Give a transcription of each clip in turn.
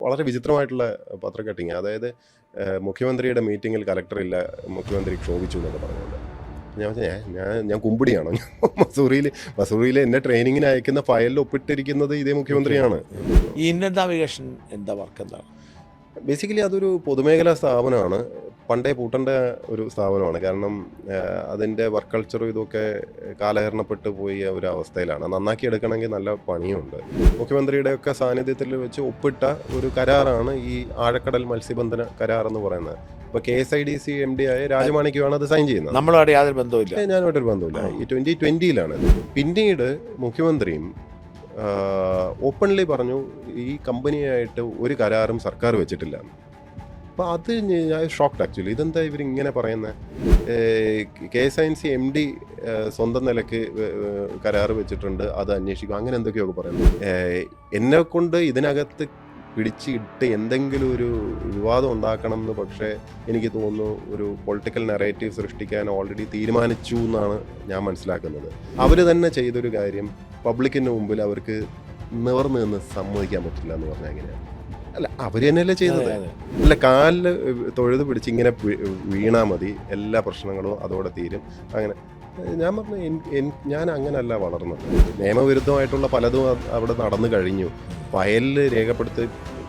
വളരെ വിചിത്രമായിട്ടുള്ള പത്രക്കട്ടിങ്. അതായത് മുഖ്യമന്ത്രിയുടെ മീറ്റിങ്ങിൽ കലക്ടറില്ല, മുഖ്യമന്ത്രി ക്ഷോഭിച്ചു എന്നൊക്കെ പറഞ്ഞുകൊണ്ട്. ഞാൻ ഞാൻ കുമ്പിടിയാണോ? മസൂറിയിൽ എന്നെ ട്രെയിനിങ്ങിന് അയക്കുന്ന ഫയലിൽ ഒപ്പിട്ടിരിക്കുന്നത് ഇതേ മുഖ്യമന്ത്രിയാണ്. ഈ ഇന്ത്യൻ നാവിഗേഷൻ എന്താ വർക്ക് എന്താണ്? ബേസിക്കലി അതൊരു പൊതുമേഖലാ സ്ഥാപനമാണ്. പണ്ടേ പൂട്ടേണ്ട ഒരു സ്ഥാപനമാണ്. കാരണം അതിൻ്റെ വർക്ക് കൾച്ചറും ഇതൊക്കെ കാലഹരണപ്പെട്ട് പോയ ഒരു അവസ്ഥയിലാണ്. നന്നാക്കി എടുക്കണമെങ്കിൽ നല്ല പണിയുണ്ട്. മുഖ്യമന്ത്രിയുടെയൊക്കെ സാന്നിധ്യത്തിൽ വെച്ച് ഒപ്പിട്ട ഒരു കരാറാണ് ഈ ആഴക്കടൽ മത്സ്യബന്ധന കരാർ എന്ന് പറയുന്നത്. ഇപ്പോൾ KSIDC MD ആയ രാജമാണിക്യമാണ് അത് സൈൻ ചെയ്യുന്നത്. നമ്മളോട് യാതൊരു ബന്ധവുമില്ല. ഞാനുമായിട്ടൊരു ബന്ധമില്ല. ഈ 2020 പിന്നീട് മുഖ്യമന്ത്രിയും ഓപ്പൺലി പറഞ്ഞു ഈ കമ്പനിയായിട്ട് ഒരു കരാറും സർക്കാർ വെച്ചിട്ടില്ല. അപ്പോൾ അത് ഞാൻ ഷോക്ക്ഡ് ആക്ച്വലി. ഇതെന്താ ഇവരിങ്ങനെ പറയുന്നത്? KSIDC MD സ്വന്തം നിലയ്ക്ക് കരാറ് വെച്ചിട്ടുണ്ട്, അത് അന്വേഷിക്കും, അങ്ങനെ എന്തൊക്കെയൊക്കെ പറയുന്നു. എന്നെ കൊണ്ട് ഇതിനകത്ത് പിടിച്ചിട്ട് എന്തെങ്കിലും ഒരു വിവാദം ഉണ്ടാക്കണം എന്ന് പക്ഷേ എനിക്ക് തോന്നുന്നു ഒരു പൊളിറ്റിക്കൽ നെറേറ്റീവ് സൃഷ്ടിക്കാൻ ഓൾറെഡി തീരുമാനിച്ചു എന്നാണ് ഞാൻ മനസ്സിലാക്കുന്നത്. അവർ തന്നെ ചെയ്തൊരു കാര്യം പബ്ലിക്കിൻ്റെ മുമ്പിൽ അവർക്ക് നിവർന്ന് നിന്ന് സമ്മതിക്കാൻ പറ്റില്ല എന്ന് പറഞ്ഞാൽ എങ്ങനെയാണ്? അല്ല, അവർ തന്നെയല്ലേ ചെയ്തത്. അല്ല, കാലിൽ തൊഴുത് പിടിച്ച് ഇങ്ങനെ വീണാൽ മതി, എല്ലാ പ്രശ്നങ്ങളും അതോടെ തീരും. അങ്ങനെ ഞാൻ പറഞ്ഞു, ഞാൻ അങ്ങനല്ല വളർന്നത്. നിയമവിരുദ്ധമായിട്ടുള്ള പലതും അവിടെ നടന്നു കഴിഞ്ഞു, ഫയലിൽ രേഖപ്പെടുത്തി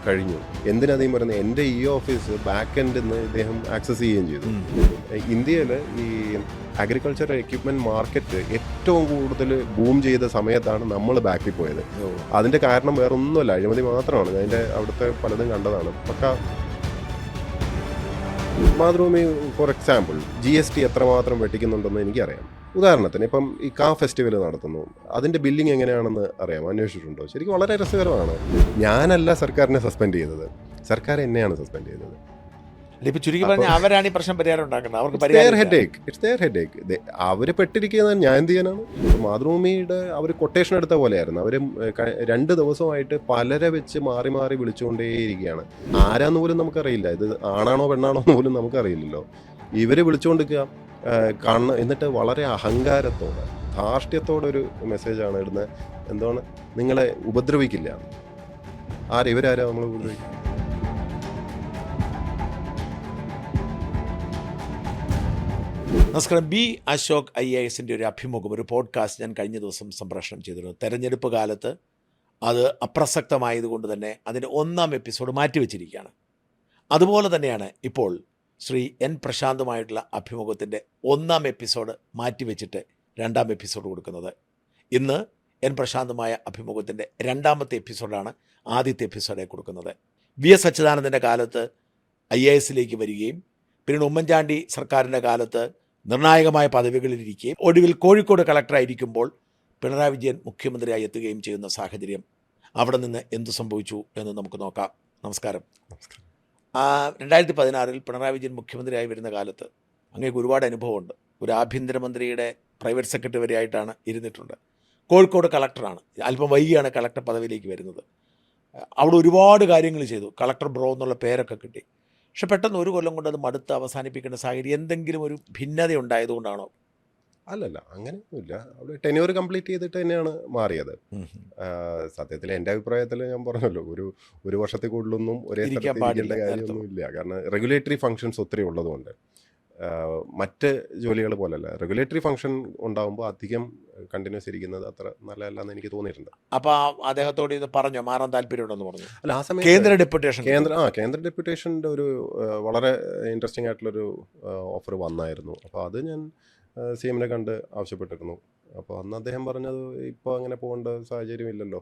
കഴിഞ്ഞു. എന്തിനധികം പറയുന്നത്, എൻ്റെ ഓഫീസ് ബാക്ക് എൻഡിൽ നിന്ന് ഇദ്ദേഹം ആക്സസ് ചെയ്യുകയും ചെയ്തു. ഇന്ത്യയിൽ ഈ അഗ്രികൾച്ചറൽ എക്യുപ്മെൻറ്റ് മാർക്കറ്റ് ഏറ്റവും കൂടുതൽ ബൂം ചെയ്ത സമയത്താണ് നമ്മൾ ബാക്കിൽ പോയത്. അതിൻ്റെ കാരണം വേറെ ഒന്നുമല്ല, അഴിമതി മാത്രമാണ്. അതിൻ്റെ അവിടുത്തെ പലതും കണ്ടതാണ്. പക്ഷേ മാതൃഭൂമി ഫോർ എക്സാമ്പിൾ GST എത്രമാത്രം വെട്ടിക്കുന്നുണ്ടെന്ന് എനിക്കറിയാം. ഉദാഹരണത്തിന് ഇപ്പം ഈ ഫെസ്റ്റിവൽ നടത്തുന്നു, അതിൻ്റെ ബില്ലിംഗ് എങ്ങനെയാണെന്ന് അറിയാം, അന്വേഷിച്ചിട്ടുണ്ടോ? ശരിക്കും വളരെ രസകരമാണ്. ഞാനല്ല സർക്കാരിനെ സസ്പെൻഡ് ചെയ്തത്, സർക്കാർ എന്നെയാണ് സസ്പെൻഡ് ചെയ്തത്. ഇപ്പം ചുരുക്കി പറഞ്ഞാൽ അവരാണ് ഈ പ്രശ്നം പരിഹാരം ഉണ്ടാക്കുന്നത്. അവർക്ക് അവർ പെട്ടിരിക്കുന്നത് ഞാൻ എന്ത് ചെയ്യാനാണ്? മാതൃഭൂമിയുടെ അവർ കൊട്ടേഷൻ എടുത്ത പോലെയായിരുന്നു. അവർ 2 ദിവസമായിട്ട് പലരെ വെച്ച് മാറി മാറി വിളിച്ചുകൊണ്ടേയിരിക്കുകയാണ്. ആരാന്ന് പോലും നമുക്കറിയില്ല, ഇത് ആണാണോ പെണ്ണാണോ എന്ന് പോലും നമുക്കറിയില്ലല്ലോ. ഇവർ വിളിച്ചുകൊണ്ടിരിക്കുക കാണുന്ന, എന്നിട്ട് വളരെ അഹങ്കാരത്തോടെ ധാർഷ്ട്യത്തോടൊരു മെസ്സേജാണ് ഇടുന്നത്. എന്താണ്, നിങ്ങളെ ഉപദ്രവിക്കില്ല. ഇവരാരാ നമ്മൾ ഉപദ്രവിക്കുക? നമസ്കാരം. ബി അശോക് IASൻ്റെ ഒരു അഭിമുഖം, ഒരു പോഡ്കാസ്റ്റ് ഞാൻ കഴിഞ്ഞ ദിവസം സംപ്രേഷണം ചെയ്തിരുന്നു. തെരഞ്ഞെടുപ്പ് കാലത്ത് അത് അപ്രസക്തമായതുകൊണ്ട് തന്നെ അതിൻ്റെ 1ാം എപ്പിസോഡ് മാറ്റിവെച്ചിരിക്കുകയാണ്. അതുപോലെ തന്നെയാണ് ഇപ്പോൾ ശ്രീ N പ്രശാന്തുമായിട്ടുള്ള അഭിമുഖത്തിൻ്റെ 1ാം എപ്പിസോഡ് മാറ്റിവെച്ചിട്ട് 2ാം എപ്പിസോഡ് കൊടുക്കുന്നത്. ഇന്ന് N പ്രശാന്തുമായ അഭിമുഖത്തിൻ്റെ 2ാമത്തെ എപ്പിസോഡാണ് ആദ്യത്തെ എപ്പിസോഡായി കൊടുക്കുന്നത്. VS അച്യുതാനന്ദൻ്റെ കാലത്ത് IASലേക്ക് വരികയും പിന്നീട് ഉമ്മൻചാണ്ടി സർക്കാരിൻ്റെ കാലത്ത് നിർണായകമായ പദവികളിലിരിക്കുകയും ഒടുവിൽ കോഴിക്കോട് കളക്ടറായിരിക്കുമ്പോൾ പിണറായി വിജയൻ മുഖ്യമന്ത്രിയായി എത്തുകയും ചെയ്യുന്ന സാഹചര്യം. അവിടെ നിന്ന് എന്തു സംഭവിച്ചു എന്ന് നമുക്ക് നോക്കാം. നമസ്കാരം. 2016 പിണറായി വിജയൻ മുഖ്യമന്ത്രിയായി വരുന്ന കാലത്ത് അങ്ങേക്ക് ഒരുപാട് അനുഭവമുണ്ട്. ഒരു ആഭ്യന്തരമന്ത്രിയുടെ പ്രൈവറ്റ് സെക്രട്ടറി വരെയായിട്ടാണ് ഇരുന്നിട്ടുണ്ട്. കോഴിക്കോട് കളക്ടറാണ്, അല്പം വൈകിയാണ് കളക്ടർ പദവിയിലേക്ക് വരുന്നത്. അവിടെ ഒരുപാട് കാര്യങ്ങൾ ചെയ്തു, കളക്ടർ ബ്രോ എന്നുള്ള പേരൊക്കെ കിട്ടി. പക്ഷെ പെട്ടെന്ന് 1 കൊല്ലം കൊണ്ട് അത് മടുത്ത് അവസാനിപ്പിക്കേണ്ട സാഹചര്യം എന്തെങ്കിലും ഒരു ഭിന്നത ഉണ്ടായതുകൊണ്ടാണോ? അല്ലല്ല, അങ്ങനെയൊന്നുമില്ല. അവിടെ ടെന്യൂർ കംപ്ലീറ്റ് ചെയ്തിട്ട് തന്നെയാണ് മാറിയത്. സത്യത്തിൽ എൻ്റെ അഭിപ്രായത്തിൽ ഞാൻ പറഞ്ഞല്ലോ, ഒരു വർഷത്തിൽ കൂടുതലൊന്നും ഒരേ സ്ഥലത്ത് ഇരിക്കേണ്ട കാര്യമൊന്നും ഇല്ല. കാരണം റെഗുലേറ്ററി ഫങ്ഷൻസ് ഒത്തിരി ഉള്ളതുകൊണ്ട്. മറ്റ് ജോലികൾ പോലല്ല, റെഗുലേറ്ററി ഫങ്ഷൻ ഉണ്ടാകുമ്പോൾ അധികം കണ്ടിന്യൂസ് ഇരിക്കുന്നത് അത്ര നല്ലതല്ലെന്ന് എനിക്ക് തോന്നിയിട്ടുണ്ട്. അപ്പോൾ അദ്ദേഹത്തോട് ഇത് പറഞ്ഞോ, മാറാൻ താല്പര്യമുണ്ടെന്ന് പറഞ്ഞു? അല്ല, ആ സമയത്ത് കേന്ദ്ര ഡെപ്യൂട്ടേഷൻ്റെ ഒരു വളരെ ഇൻട്രസ്റ്റിംഗ് ആയിട്ടുള്ളൊരു ഓഫർ വന്നായിരുന്നു. അപ്പോൾ അത് ഞാൻ CM-നെ കണ്ട് ആവശ്യപ്പെട്ടിരുന്നു. അപ്പോൾ അന്ന് അദ്ദേഹം പറഞ്ഞത് ഇപ്പോൾ അങ്ങനെ പോകേണ്ട സാഹചര്യം ഇല്ലല്ലോ,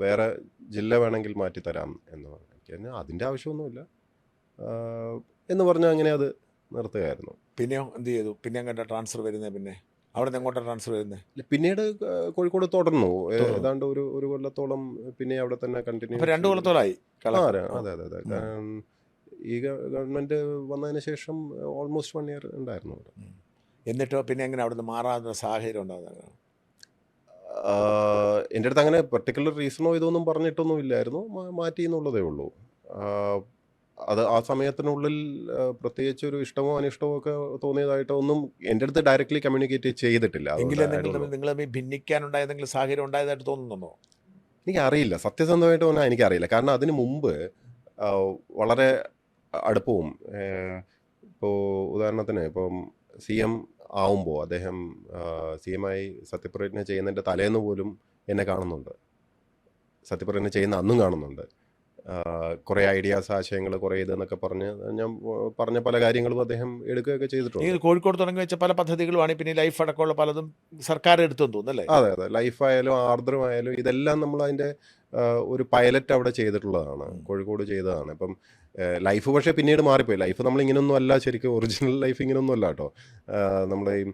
വേറെ ജില്ല വേണമെങ്കിൽ മാറ്റിത്തരാം എന്ന് പറഞ്ഞു. എനിക്ക് അതിൻ്റെ ആവശ്യമൊന്നുമില്ല എന്ന് പറഞ്ഞാൽ അങ്ങനെ അത് നിർത്തുകയായിരുന്നു. പിന്നെയോ എന്ത് ചെയ്തു? പിന്നെ അങ്ങോട്ട് ട്രാൻസ്ഫർ വരുന്നത്? പിന്നെ അവിടെ നിന്ന് എങ്ങോട്ടാണ് ട്രാൻസ്ഫർ വരുന്നത്? പിന്നീട് കോഴിക്കോട് തുടർന്നു. ഏതാണ്ട് ഒരു കൊല്ലത്തോളം പിന്നെ അവിടെ തന്നെ കണ്ടിന്യൂ. 2 കൊല്ലത്തോളമായി. അതെ. ഈ ഗവൺമെൻറ് വന്നതിന് ശേഷം ഓൾമോസ്റ്റ് 1 ഇയർ ഉണ്ടായിരുന്നു അവിടെ. എന്നിട്ടോ പിന്നെ എങ്ങനെ അവിടെ നിന്ന് മാറാത്ത സാഹചര്യം ഉണ്ടാകുന്നതാണ്? എൻ്റെ അടുത്ത് അങ്ങനെ പെർട്ടിക്കുലർ റീസണോ ഇതൊന്നും പറഞ്ഞിട്ടൊന്നും ഇല്ലായിരുന്നു, മാറ്റി എന്നുള്ളതേ ഉള്ളൂ. അത് ആ സമയത്തിനുള്ളിൽ പ്രത്യേകിച്ച് ഒരു ഇഷ്ടമോ അനിഷ്ടമോ ഒക്കെ തോന്നിയതായിട്ടോ ഒന്നും എൻ്റെ അടുത്ത് ഡയറക്റ്റ്ലി കമ്മ്യൂണിക്കേറ്റ് ചെയ്തിട്ടില്ല. നിങ്ങൾ ഭിന്നിക്കാനുണ്ടായതെങ്കിലും സാഹചര്യം ഉണ്ടായതായിട്ട് തോന്നുന്നുണ്ടോ? എനിക്കറിയില്ല, സത്യസന്ധമായിട്ട് പറഞ്ഞാൽ എനിക്കറിയില്ല. കാരണം അതിന് മുമ്പ് വളരെ അടുപ്പവും ഇപ്പോൾ ഉദാഹരണത്തിന് ഇപ്പം CM ആവുമ്പോൾ അദ്ദേഹം CM ആയി സത്യപ്രതിജ്ഞ ചെയ്യുന്നതിൻ്റെ തലേന്ന് പോലും എന്നെ കാണുന്നുണ്ട്, സത്യപ്രതിജ്ഞ ചെയ്യുന്ന അന്നും കാണുന്നുണ്ട്. കുറേ ഐഡിയാസ്, ആശയങ്ങൾ, കുറേ ഇതെന്നൊക്കെ പറഞ്ഞ് ഞാൻ പറഞ്ഞ പല കാര്യങ്ങളും അദ്ദേഹം എടുക്കുകയൊക്കെ ഈ ചെയ്തിട്ടുണ്ട്. കോഴിക്കോട് തുടങ്ങി വെച്ച പല പദ്ധതികളുമാണ് പിന്നെ ലൈഫ് അടക്കമുള്ള പലതും സർക്കാർ എടുത്തെന്ന് തോന്നുന്നല്ലേ? അതെ, ലൈഫായാലും ആർദ്രമായാലും ഇതെല്ലാം നമ്മൾ അതിൻ്റെ ഒരു പൈലറ്റ് അവിടെ ചെയ്തിട്ടുള്ളതാണ്, കോഴിക്കോട് ചെയ്തതാണ്. ഇപ്പം ലൈഫ് പക്ഷേ പിന്നീട് മാറിപ്പോയി. ലൈഫ് നമ്മൾ ഇങ്ങനെയൊന്നും അല്ല, ശരിക്കും ഒറിജിനൽ ലൈഫ് ഇങ്ങനെയൊന്നും അല്ല കേട്ടോ. നമ്മുടെ ഈ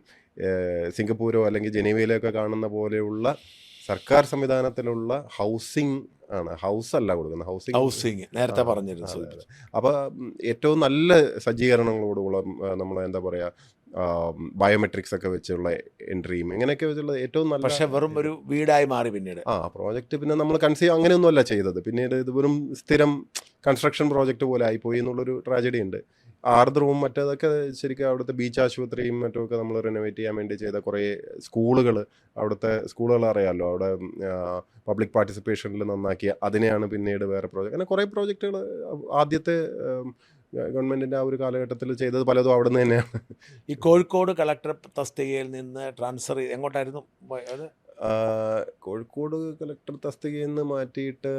സിംഗപ്പൂരോ അല്ലെങ്കിൽ ജനീവയിലൊക്കെ കാണുന്ന പോലെയുള്ള സർക്കാർ സംവിധാനത്തിലുള്ള ഹൗസിംഗ് ആണ്, ഹൗസ് അല്ല കൊടുക്കുന്നത്, ഹൗസിംഗ് നേരത്തെ പറഞ്ഞിരുന്നു. അപ്പോൾ ഏറ്റവും നല്ല സജ്ജീകരണങ്ങളോടുള്ള നമ്മൾ എന്താ പറയുക, ബയോമെട്രിക്സ് ഒക്കെ വെച്ചുള്ള എൻട്രിയും ഇങ്ങനെയൊക്കെ വെച്ചുള്ള ഏറ്റവും നല്ല. പക്ഷെ വെറും ഒരു വീടായി മാറി പിന്നീട്. പ്രോജക്റ്റ് പിന്നെ നമ്മൾ കൺസീവ് അങ്ങനെയൊന്നുമല്ല ചെയ്തത്. പിന്നീട് ഇത് വെറും സ്ഥിരം കൺസ്ട്രക്ഷൻ പ്രോജക്റ്റ് പോലെ ആയിപ്പോയി എന്നുള്ളൊരു ട്രാജഡി ഉണ്ട്. ആർദ്രവും മറ്റേതൊക്കെ ശരിക്കും അവിടുത്തെ ബീച്ച് ആശുപത്രിയും മറ്റുമൊക്കെ നമ്മൾ റിനോവേറ്റ് ചെയ്യാൻ വേണ്ടി ചെയ്ത കുറേ സ്കൂളുകൾ, അവിടുത്തെ സ്കൂളുകൾ അറിയാമല്ലോ, അവിടെ പബ്ലിക് പാർട്ടിസിപ്പേഷനിൽ നന്നാക്കിയ അതിനെയാണ് പിന്നീട് വേറെ പ്രോജക്റ്റ്, അങ്ങനെ കുറേ പ്രോജക്റ്റുകൾ ആദ്യത്തെ ഗവൺമെൻറ്റിൻ്റെ ആ ഒരു കാലഘട്ടത്തിൽ ചെയ്തത് പലതും അവിടെ നിന്ന് തന്നെയാണ്. ഈ കോഴിക്കോട് കളക്ടർ തസ്തികയിൽ നിന്ന് ട്രാൻസ്ഫർ എങ്ങോട്ടായിരുന്നു അത്? കോഴിക്കോട് കളക്ടർ തസ്തികയിൽ നിന്ന് മാറ്റിയിട്ട്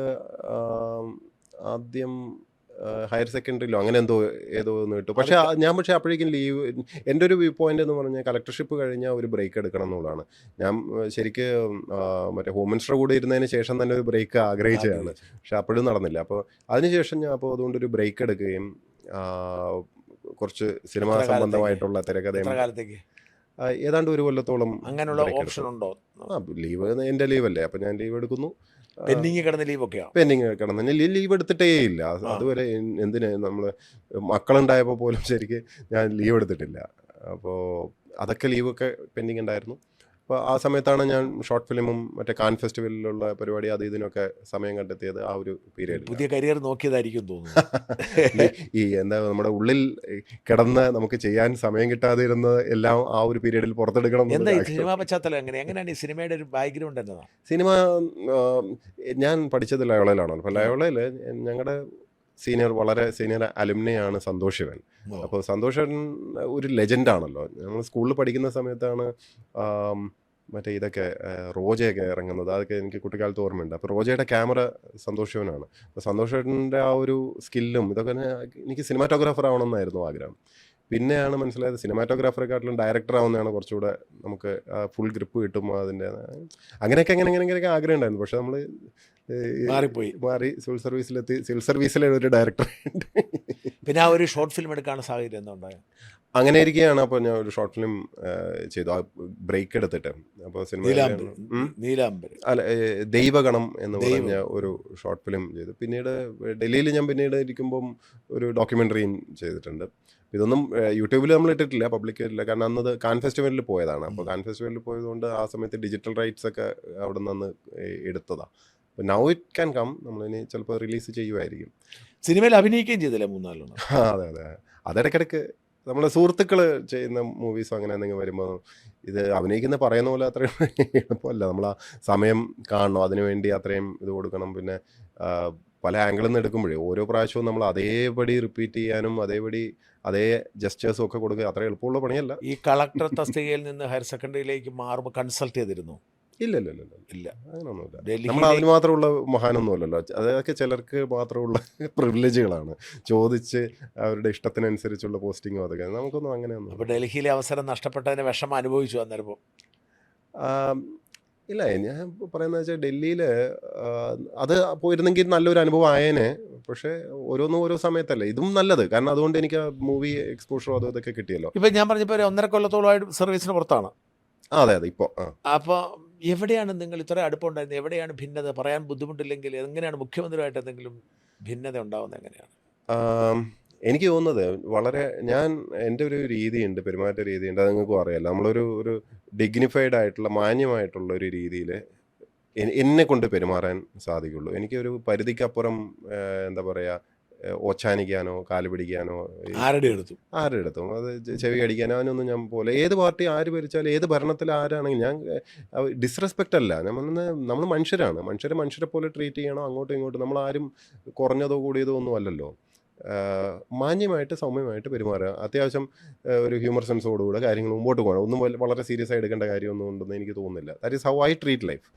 ആദ്യം ഹയർ സെക്കൻഡറിയിലോ അങ്ങനെ ഏതോ കിട്ടും. പക്ഷേ ഞാൻ അപ്പോഴേക്കും ലീവ്, എൻ്റെ ഒരു വ്യൂ പോയിന്റ് എന്ന് പറഞ്ഞാൽ കളക്ടർഷിപ്പ് കഴിഞ്ഞാൽ ഒരു ബ്രേക്ക് എടുക്കണം എന്നുള്ളതാണ്. ഞാൻ ശരിക്ക് മറ്റേ ഹോം മിനിസ്റ്റർ കൂടെ ഇരുന്നതിന് ശേഷം തന്നെ ഒരു ബ്രേക്ക് ആഗ്രഹിച്ചതാണ്, പക്ഷെ അപ്പോഴും നടന്നില്ല. അപ്പോൾ അതിനുശേഷം ഞാൻ അതുകൊണ്ടൊരു ബ്രേക്ക് എടുക്കുകയും കുറച്ച് സിനിമാ സംബന്ധമായിട്ടുള്ള തിരക്കഥയും ഏതാണ്ട് ഒരു കൊല്ലത്തോളം. അങ്ങനെയുള്ള ഓപ്ഷൻ ഉണ്ടോ? ലീവ് എൻ്റെ ലീവല്ലേ, അപ്പം ഞാൻ ലീവ് എടുക്കുന്നു. പെൻഡിങ് കിടന്ന ലീവൊക്കെയാണ്. പെൻഡിങ് കിടന്ന ഞാൻ ലീവ് എടുത്തിട്ടേ ഇല്ല അതുവരെ. എന്തിന്, നമ്മൾ മക്കളുണ്ടായപ്പോൾ പോലും ശരിക്ക് ഞാൻ ലീവ് എടുത്തിട്ടില്ല. അപ്പോൾ അതൊക്കെ ലീവൊക്കെ പെൻഡിങ് ഉണ്ടായിരുന്നു. അപ്പോൾ ആ സമയത്താണ് ഞാൻ ഷോർട്ട് ഫിലിമും മറ്റേ കാൻ ഫെസ്റ്റിവലിലുള്ള പരിപാടി അത് ഇതിനൊക്കെ സമയം കണ്ടെത്തിയത്. ആ ഒരു പീരീഡ് പുതിയ കരിയർ നോക്കിയതായിരിക്കും തോന്നുന്നു. ഈ എന്താ നമ്മുടെ ഉള്ളിൽ കിടന്ന് നമുക്ക് ചെയ്യാൻ സമയം കിട്ടാതെ ഇരുന്നത് എല്ലാം ആ ഒരു പീരീഡിൽ പുറത്തെടുക്കണം. എന്താ ഈ സിനിമാ പശ്ചാത്തലം എങ്ങനെയാണ് ഈ സിനിമയുടെ ഒരു ബാക്ക്ഗ്രൗണ്ട് എന്നതാണ്? സിനിമ ഞാൻ പഠിച്ചത് ലയോളയിലാണ്. അപ്പോൾ ലയോളയിൽ ഞങ്ങളുടെ വളരെ സീനിയർ അലുമിനിയാണ് സന്തോഷ് ശിവൻ. അപ്പോൾ സന്തോഷ് ശിവൻ ഒരു ലെജൻഡാണല്ലോ. നമ്മൾ സ്കൂളിൽ പഠിക്കുന്ന സമയത്താണ് മറ്റേ ഇതൊക്കെ റോജയൊക്കെ ഇറങ്ങുന്നത്. അതൊക്കെ എനിക്ക് കുട്ടിക്കാലത്ത് ഓർമ്മയുണ്ട്. അപ്പോൾ റോജയുടെ ക്യാമറ സന്തോഷ് ശിവനാണ്. അപ്പോൾ സന്തോഷ് ശിവൻ്റെ ആ ഒരു സ്കില്ലും ഇതൊക്കെ എനിക്ക് സിനിമാറ്റോഗ്രാഫർ ആവണമെന്നായിരുന്നു ആഗ്രഹം. പിന്നെയാണ് മനസ്സിലായത് സിനിമാറ്റോഗ്രാഫറെക്കാട്ടിലും ഡയറക്ടർ ആവുന്നതാണ് കുറച്ചുകൂടെ നമുക്ക് ഫുൾ ഗ്രിപ്പ് കിട്ടും അതിൻ്റെ. അങ്ങനെയൊക്കെ ആഗ്രഹം ഉണ്ടായിരുന്നു. പക്ഷെ നമ്മൾ മാറി സിവിൽ സർവീസിലെത്തി. സിവിൽ സർവീസിലെ ഒരു ഡയറക്ടർ. പിന്നെ ആ ഒരു ഷോർട്ട് ഫിലിം എടുക്കാനുള്ള സാഹചര്യം എന്താ ഉണ്ടായത്? അങ്ങനെ ഇരിക്കുകയാണ്. അപ്പോൾ ഞാൻ ഒരു ഷോർട്ട് ഫിലിം ചെയ്തു, ആ ബ്രേക്ക് എടുത്തിട്ട്. അപ്പോൾ സിനിമ അല്ല, ദൈവഗണം എന്ന് പറഞ്ഞ ഒരു ഷോർട്ട് ഫിലിം ചെയ്തു. പിന്നീട് ഡൽഹിയിൽ ഞാൻ ഇരിക്കുമ്പം ഒരു ഡോക്യുമെൻ്ററിയും ചെയ്തിട്ടുണ്ട്. ഇതൊന്നും യൂട്യൂബിൽ നമ്മൾ ഇട്ടിട്ടില്ല, പബ്ലിക് ഇല്ല. കാരണം അന്നത് കാൻ ഫെസ്റ്റിവലിൽ പോയതാണ്. അപ്പോൾ കാൻ ഫെസ്റ്റിവലിൽ പോയതുകൊണ്ട് ആ സമയത്ത് ഡിജിറ്റൽ റൈറ്റ്സ് ഒക്കെ അവിടെ നിന്ന് എടുത്തതാണ്. അപ്പോൾ നൗ ഇറ്റ് ക്യാൻ കം, നമ്മളിനി ചിലപ്പോൾ റിലീസ് ചെയ്യുമായിരിക്കും. സിനിമയിൽ അഭിനയിക്കുകയും ചെയ്തില്ലേ 3-4? അതെ. അതിടയ്ക്കിടയ്ക്ക് നമ്മളെ സുഹൃത്തുക്കൾ ചെയ്യുന്ന മൂവീസോ അങ്ങനെ എന്തെങ്കിലും വരുമ്പോൾ ഇത് അഭിനയിക്കുന്ന പറയുന്ന പോലെ അത്രയും എളുപ്പമല്ല. നമ്മൾ ആ സമയം കാണണം, അതിനുവേണ്ടി അത്രയും ഇത് കൊടുക്കണം. പിന്നെ പല ആംഗിളിൽ നിന്ന് എടുക്കുമ്പോഴേ ഓരോ പ്രാവശ്യവും നമ്മൾ അതേപടി റിപ്പീറ്റ് ചെയ്യാനും അതേ ജസ്റ്റേഴ്സും ഒക്കെ കൊടുക്കുക അത്ര എളുപ്പമുള്ള പണിയല്ല. ഈ കളക്ടർ തസ്തികയിൽ നിന്ന് ഹയർ സെക്കൻഡറിയിലേക്ക് മാറുമ്പോൾ കൺസൾട്ട് ചെയ്തിരുന്നു? ഇല്ല, അങ്ങനെയൊന്നുമില്ല. നമ്മൾ അതിന് മാത്രമുള്ള മഹാനൊന്നുമല്ലല്ലോ. അതൊക്കെ ചിലർക്ക് മാത്രമുള്ള പ്രിവിലേജുകളാണ്. ചോദിച്ച് അവരുടെ ഇഷ്ടത്തിനനുസരിച്ചുള്ള പോസ്റ്റിങ്ങും അതൊക്കെ നമുക്കൊന്നും അങ്ങനെയൊന്നും. അപ്പോൾ ഡൽഹിയിലെ അവസരം നഷ്ടപ്പെട്ടതിന് വിഷമം അനുഭവിച്ചു അന്നേരം? ഇല്ല, ഞാൻ പറയുന്നത് വെച്ചാൽ ഡൽഹിയിൽ അത് പോയിരുന്നെങ്കിൽ നല്ലൊരു അനുഭവം ആയേനെ. പക്ഷേ ഓരോ സമയത്തല്ലേ ഇതും നല്ലത്. കാരണം അതുകൊണ്ട് എനിക്ക് മൂവി എക്സ്പോഷറോ ഇതൊക്കെ കിട്ടിയല്ലോ. ഇപ്പം ഞാൻ പറഞ്ഞപ്പോൾ 1.5 കൊല്ലത്തോളമായിട്ട് സർവീസിന് പുറത്താണ്. അതെ ഇപ്പോൾ. അപ്പോൾ എവിടെയാണ് നിങ്ങൾ ഇത്ര അടുപ്പമുണ്ടായിരുന്നത്? എവിടെയാണ് ഭിന്നത? പറയാൻ ബുദ്ധിമുട്ടില്ലെങ്കിൽ എങ്ങനെയാണ് മുഖ്യമന്ത്രിയുമായിട്ട് എന്തെങ്കിലും ഭിന്നത ഉണ്ടാവുന്നത്? എങ്ങനെയാണ്? എനിക്ക് തോന്നുന്നത് എൻ്റെ ഒരു രീതിയുണ്ട്, പെരുമാറ്റ രീതിയുണ്ട്. അത് നിങ്ങൾക്കും അറിയാമല്ലോ. നമ്മളൊരു ഡിഗ്നിഫൈഡ് ആയിട്ടുള്ള മാന്യമായിട്ടുള്ള ഒരു രീതിയിൽ എന്നെ കൊണ്ട് പെരുമാറാൻ സാധിക്കുള്ളൂ. എനിക്കൊരു പരിധിക്കപ്പുറം എന്താ പറയുക ഓച്ചാനിക്കാനോ കാല് പിടിക്കാനോ ആരുടെ എടുത്തു ആരുടെ അടുത്തും അത് ചെവി അടിക്കാനോ അതിനൊന്നും ഞാൻ പോലെ ഏത് പാർട്ടി ആര് ഭരിച്ചാലും ഏത് ഭരണത്തിൽ ആരാണെങ്കിൽ ഞാൻ ഡിസ്റെസ്പെക്റ്റ് അല്ല നമ്മൾ മനുഷ്യരാണ് മനുഷ്യരെ പോലെ ട്രീറ്റ് ചെയ്യണം അങ്ങോട്ടും ഇങ്ങോട്ടും നമ്മൾ ആരും കുറഞ്ഞതോ കൂടിയതോ ഒന്നും അല്ലല്ലോ മാന്യമായിട്ട് സൗമ്യമായിട്ട് പെരുമാറുക അത്യാവശ്യം ഒരു ഹ്യൂമർ സെൻസോടുകൂടെ കാര്യങ്ങൾ മുമ്പോട്ട് പോകണം ഒന്നും വളരെ സീരിയസ് ആയി എടുക്കേണ്ട കാര്യമൊന്നും ഉണ്ടെന്ന് എനിക്ക് തോന്നുന്നില്ല that is how I treat life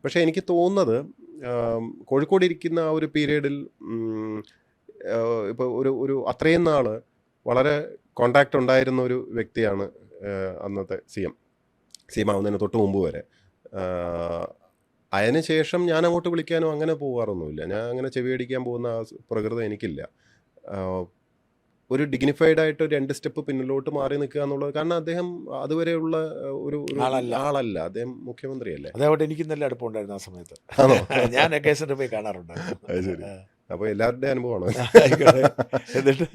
പക്ഷേ എനിക്ക് തോന്നുന്നത് കോഴിക്കോട് ഇരിക്കുന്ന ആ ഒരു പീരീഡിൽ ഇപ്പോൾ ഒരു അത്രയും നാൾ വളരെ കോണ്ടാക്റ്റ് ഉണ്ടായിരുന്ന ഒരു വ്യക്തിയാണ് അന്നത്തെ സി എം ആവുന്നതിന് തൊട്ട് മുമ്പ് വരെ അതിന് ശേഷം ഞാൻ അങ്ങോട്ട് വിളിക്കാനോ അങ്ങനെ പോകാറൊന്നുമില്ല ഞാൻ അങ്ങനെ ചെവിയടിക്കാൻ പോകുന്ന ആ പ്രകൃതം എനിക്കില്ല ഒരു ഡിഗ്നിഫൈഡ് ആയിട്ട് 2 സ്റ്റെപ്പ് പിന്നിലോട്ട് മാറി നിൽക്കുക എന്നുള്ളത് കാരണം അദ്ദേഹം അതുവരെയുള്ള ഒരു ആളല്ല അദ്ദേഹം മുഖ്യമന്ത്രിയല്ലേ അതേപോലെ എനിക്ക് നല്ല അടുപ്പമുണ്ടായിരുന്നു ആ സമയത്ത് ആണോ ഞാൻ കേസിൻ്റെ പോയി കാണാറുണ്ട് ശരി അപ്പോൾ എല്ലാവരുടെയും അനുഭവമാണ് എന്നിട്ട്